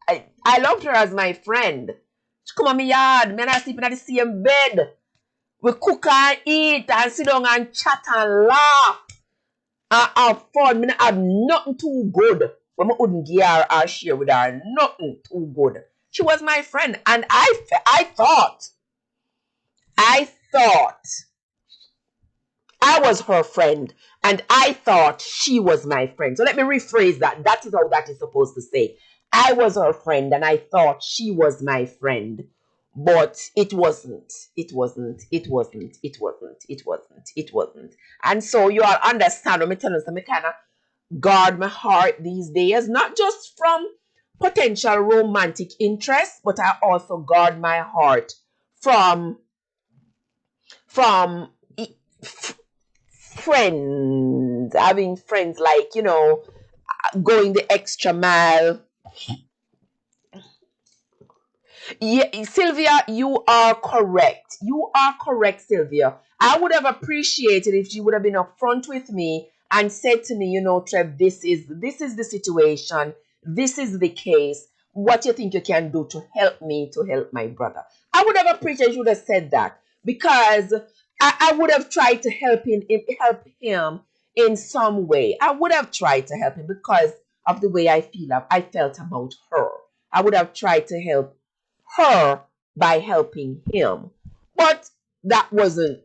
I loved her as my friend. She come on me yard. Me and I sleeping at the same bed. We cook and eat and sit down and chat and laugh and have fun. Me not have nothing too good when I wouldn't give her or share with her. Nothing too good. She was my friend, and I thought I was her friend, and I thought she was my friend. So let me rephrase that. That is how that is supposed to say. I was her friend, and I thought she was my friend. But it wasn't. And so you all understand, let me tell you something, kind of guard my heart these days, not just from potential romantic interest, but I also guard my heart from friends, having friends like, going the extra mile. Yeah, Sylvia, you are correct. Sylvia. I would have appreciated if she would have been upfront with me and said to me, Trev, this is the situation. This is the case. What you think you can do to help me to help my brother? I would have appreciated you would have said that, because I would have tried to help him in some way. I would have tried to help him because of the way I felt about her. I would have tried to help her by helping him. But that wasn't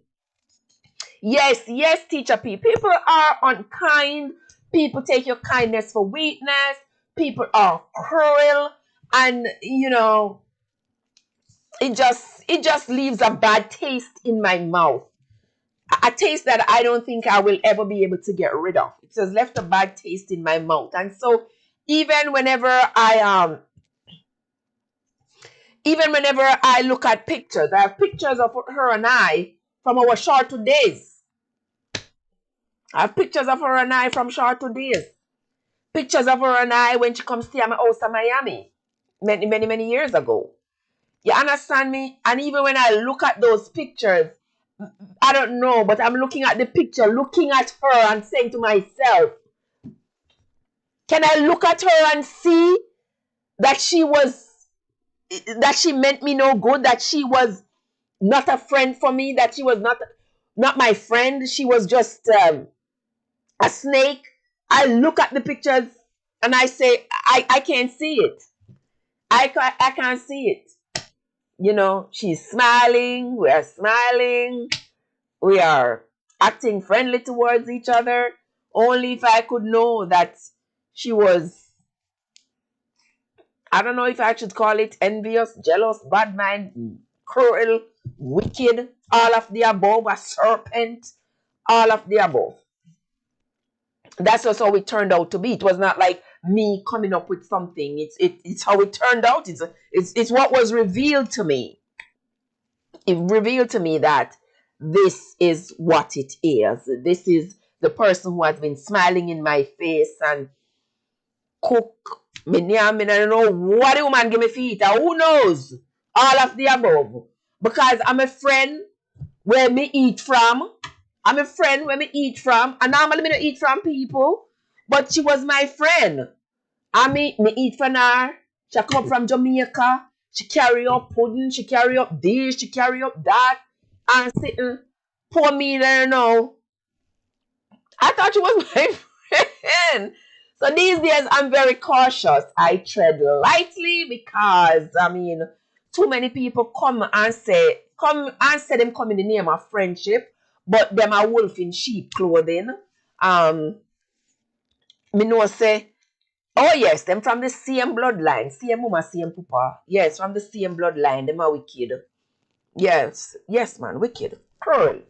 Yes, yes, Teacher P. People are unkind. People take your kindness for weakness. People are cruel, and it just leaves a bad taste in my mouth. A taste that I don't think I will ever be able to get rid of. It has left a bad taste in my mouth, and so even whenever I look at pictures, I have pictures of her and I from our childhood days. I have pictures of her and I from childhood days. Pictures of her and I when she comes to my house in Miami many, many, many years ago. You understand me? And even when I look at those pictures, I don't know, but I'm looking at the picture, looking at her and saying to myself, can I look at her and see that she meant me no good, that she was not a friend for me, that she was not my friend, she was just a snake? I look at the pictures and I say, I can't see it. I can't see it. She's smiling, we are smiling, we are acting friendly towards each other. Only if I could know that she was, I don't know if I should call it envious, jealous, bad mind, cruel, wicked, all of the above, a serpent, all of the above. That's just how it turned out to be. It was not like me coming up with something. It's how it turned out. It's what was revealed to me. It revealed to me that this is what it is. This is the person who has been smiling in my face and cook me name. I don't know what the woman give me feet. Who knows? All of the above. Because I'm a friend where me eat from. I'm a friend where me eat from. And normally me don't eat from people. But she was my friend. I me eat from her. She come up from Jamaica. She carry up pudding. She carry up this. She carry up that. And sitting. Poor me there now. I thought she was my friend. So these days I'm very cautious. I tread lightly because too many people come and say them come in the name of friendship, but them are wolf in sheep clothing. Me know say, oh yes, them from the same bloodline, same mama, same papa. Yes, from the same bloodline, them are wicked. Yes, man, wicked, cruel.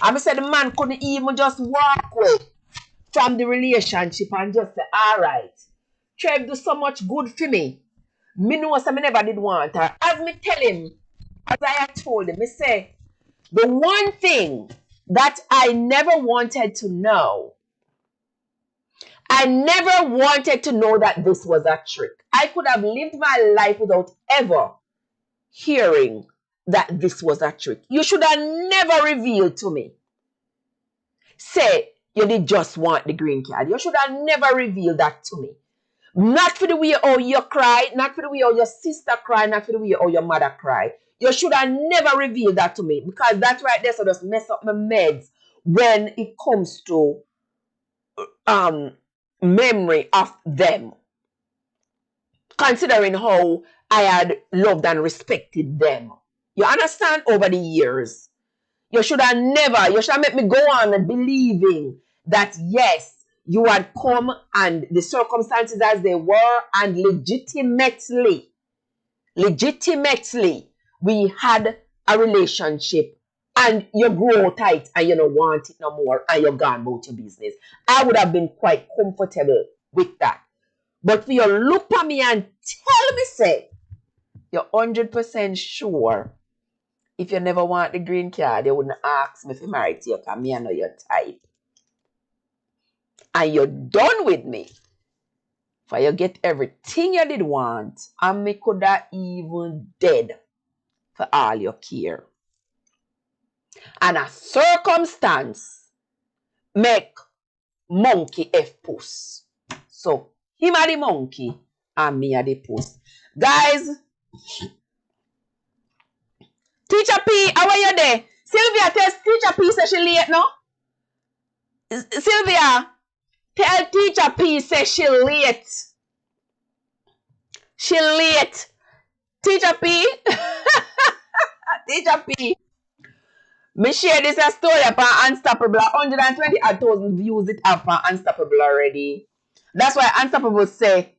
I said the man couldn't even just walk away from the relationship and just say, all right, Trev do so much good for me. Me know so me never did want her. As me tell him, as I had told him, me say, the one thing that I never wanted to know, I never wanted to know that this was a trick. I could have lived my life without ever hearing that this was a trick. You should have never revealed to me. Say, you did just want the green card. You should have never revealed that to me. Not for the way how you cry, not for the way how your sister cry, not for the way how your mother cry. You should have never revealed that to me, because that right there so just mess up my meds when it comes to memory of them. Considering how I had loved and respected them. You understand? Over the years. You should have made me go on believing that yes, you had come and the circumstances as they were, and legitimately, we had a relationship and you grow tight and you don't want it no more and you're gone about your business. I would have been quite comfortable with that. But for you look at me and tell me, say, you're 100% sure if you never want the green card, you wouldn't ask me if you married to you, because me I know your type. And you're done with me. For you get everything you did want, and me could have even dead for all your care. And a circumstance make monkey F puss. So him are the monkey and me are the puss. Guys, Teacher P, how are you there? Sylvia tells Teacher P say she late now. Sylvia, tell Teacher P say she late. She late. Teacher P. Teacher P. Me share this a story upon Unstoppable. 120,000 views it have on Unstoppable already. That's why Unstoppable say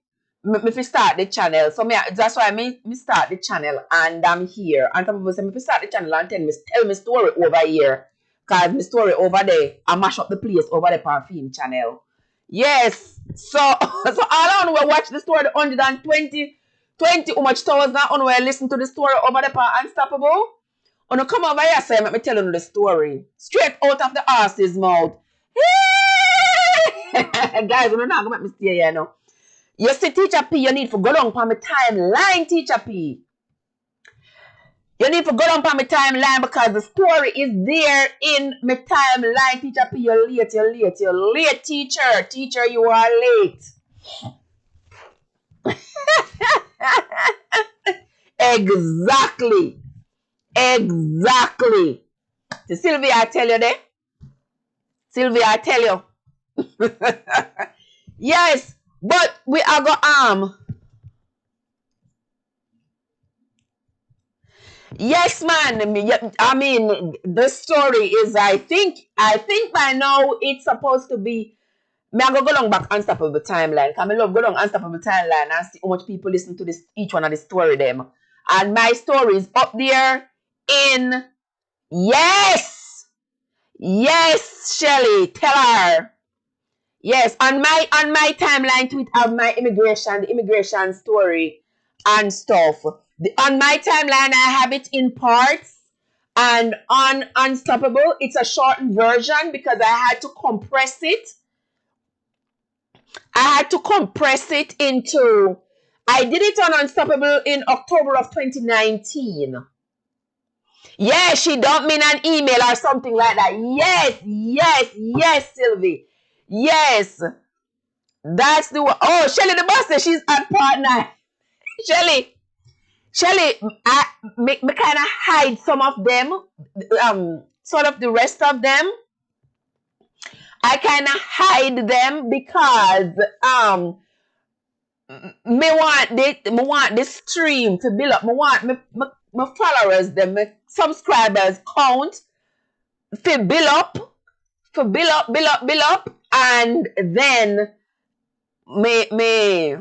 me fi start the channel. So that's why me start the channel and I'm here. Unstoppable say me fi start the channel and tell me story over here. Cause my story over there, I mash up the place over the Parfum channel. Yes. So so all on we watch the story the 120 how much thousand on we listen to the story over the Unstoppable. On come over here, say, let me tell you the story. Straight out of the horse's mouth. Guys, we're not going to make me stay here now. You see, Teacher P, you need to go down on my timeline, Teacher P. You need to go down on my timeline because the story is there in my timeline, Teacher P. You're late, teacher. Teacher, you are late. Exactly. So Sylvia, I tell you there. Sylvia, I tell you. Yes, but we are go Yes, man. I mean, the story is. I think by now it's supposed to be. Me I go long back Unstoppable timeline. Cause me love go long Unstoppable timeline and see how much people listen to this each one of the story them. And my story is up there in yes, Shelly, tell her. Yes, on my timeline tweet of my the immigration story and stuff. On my timeline I have it in parts, and on Unstoppable it's a shortened version because I had to compress it. Into I did it on Unstoppable in October of 2019. Yeah, she dumped me in an email or something like that. Yes, Sylvie. Yes. That's the one. Oh, Shelly the boss, she's at part 9. Shelly, me kind of hide some of them, sort of the rest of them. I kind of hide them because me want this stream to build up. Me want my followers, them, my subscribers count to build up, and then me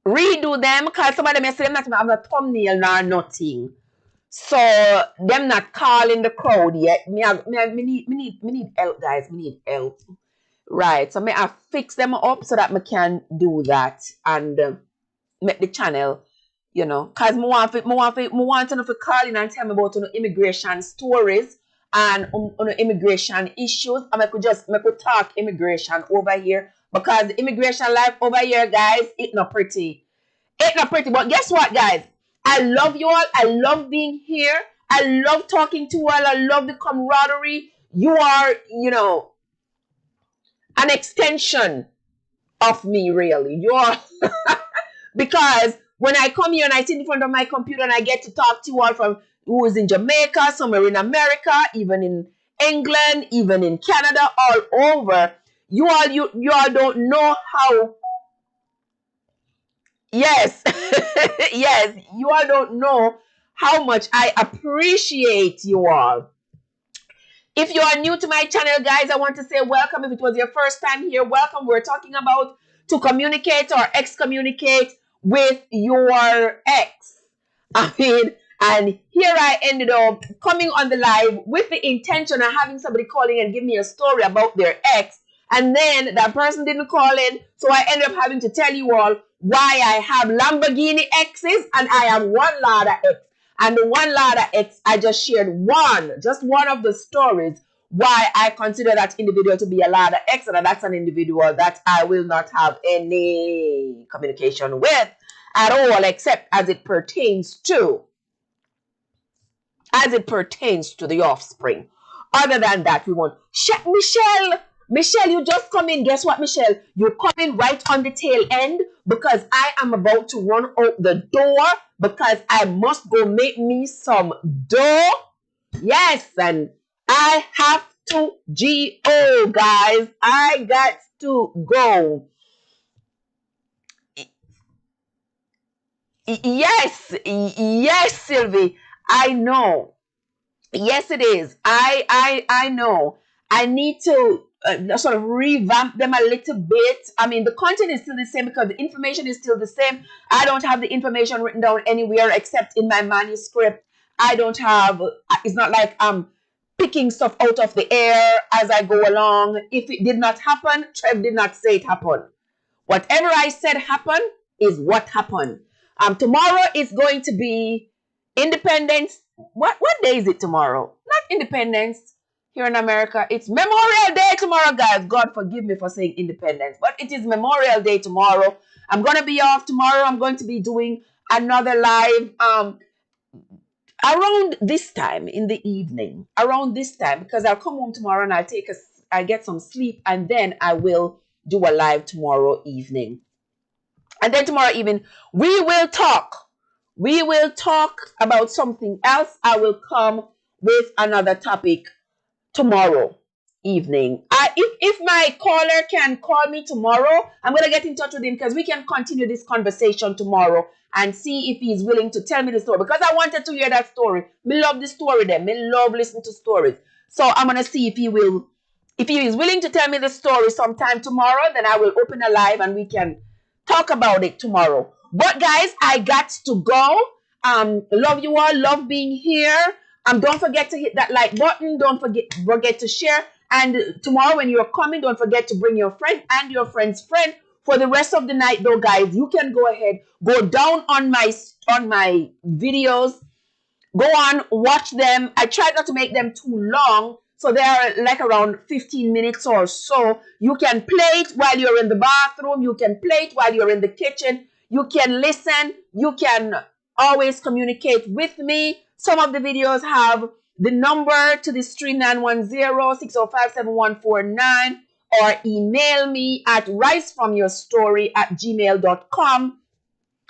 redo them because some of them say them not have a thumbnail nor nothing. So them not calling the crowd yet. Me need help, guys. Me need help. Right. So I fix them up so that I can do that and make the channel, cause me want to call in and tell me about immigration stories and immigration issues, and I could talk immigration over here because the immigration life over here, guys, it's not pretty. But guess what, guys? I love you all. I love being here. I love talking to you all. I love the camaraderie. You are, an extension of me, really. You are because when I come here and I sit in front of my computer and I get to talk to you all from who is in Jamaica, somewhere in America, even in England, even in Canada, all over, you all don't know how. Yes, yes, you all don't know how much I appreciate you all. If you are new to my channel, guys, I want to say welcome. If it was your first time here, welcome. We're talking about to communicate or excommunicate with your ex. And here I ended up coming on the live with the intention of having somebody calling and give me a story about their ex. And then that person didn't call in, so I ended up having to tell you all why I have Lamborghini exes and I am one Lada ex. And the one Lada ex, I just shared just one of the stories why I consider that individual to be a Lada ex, and that's an individual that I will not have any communication with at all, except as it pertains to the offspring. Other than that, we want Michelle, you just come in. Guess what, Michelle? You're coming right on the tail end because I am about to run out the door because I must go make me some dough. Yes, and I have to go, guys. I got to go. Yes, Sylvie. I know. Yes, it is. I know. I need to sort of revamp them a little bit. I mean, the content is still the same because the information is still the same. I don't have the information written down anywhere except in my manuscript. I don't have. It's not like I'm picking stuff out of the air as I go along. If it did not happen, Trev did not say it happened. Whatever I said happened is what happened. Tomorrow is going to be Independence. What day is it tomorrow? Not Independence here in America. It's Memorial Day tomorrow, guys. God forgive me for saying Independence, but it is Memorial Day tomorrow. I'm gonna be off tomorrow. I'm going to be doing another live around this time in the evening. Around this time because I'll come home tomorrow and I get some sleep and then I will do a live tomorrow evening. And then tomorrow evening, we will talk. We will talk about something else. I will come with another topic tomorrow evening. If my caller can call me tomorrow, I'm going to get in touch with him because we can continue this conversation tomorrow and see if he's willing to tell me the story because I wanted to hear that story. Me love the story then. Me love listening to stories. So I'm going to see if he is willing to tell me the story sometime tomorrow, then I will open a live and we can talk about it tomorrow. But guys, I got to go. Love you all. Love being here. Don't forget to hit that like button. Don't forget to share. And tomorrow when you're coming, don't forget to bring your friend and your friend's friend. For the rest of the night, though, guys, you can go ahead, go down on my videos. Go on, watch them. I try not to make them too long, so they are like around 15 minutes or so. You can play it while you're in the bathroom. You can play it while you're in the kitchen. You can listen. You can always communicate with me. Some of the videos have the number to the stream 910-605-7149 or email me at risefromyourstory@gmail.com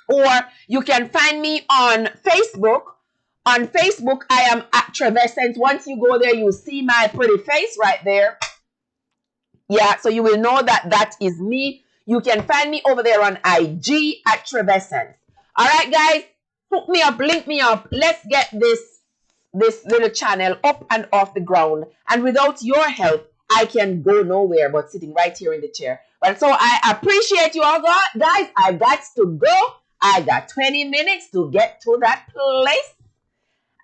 or you can find me on Facebook. On Facebook, I am at Trevescent. Once you go there, you see my pretty face right there. Yeah, so you will know that that is me. You can find me over there on IG at Trevescent. All right, guys, hook me up, link me up. Let's get this little channel up and off the ground. And without your help, I can go nowhere but sitting right here in the chair. But so I appreciate you all, guys. I got to go. I got 20 minutes to get to that place.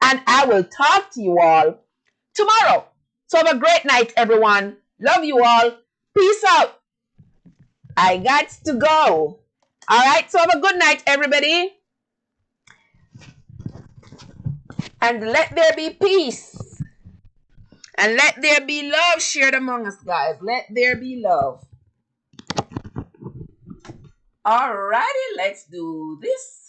And I will talk to you all tomorrow. So have a great night, everyone. Love you all. Peace out. I got to go. All right. So have a good night, everybody. And let there be peace. And let there be love shared among us, guys. Let there be love. Alrighty, let's do this.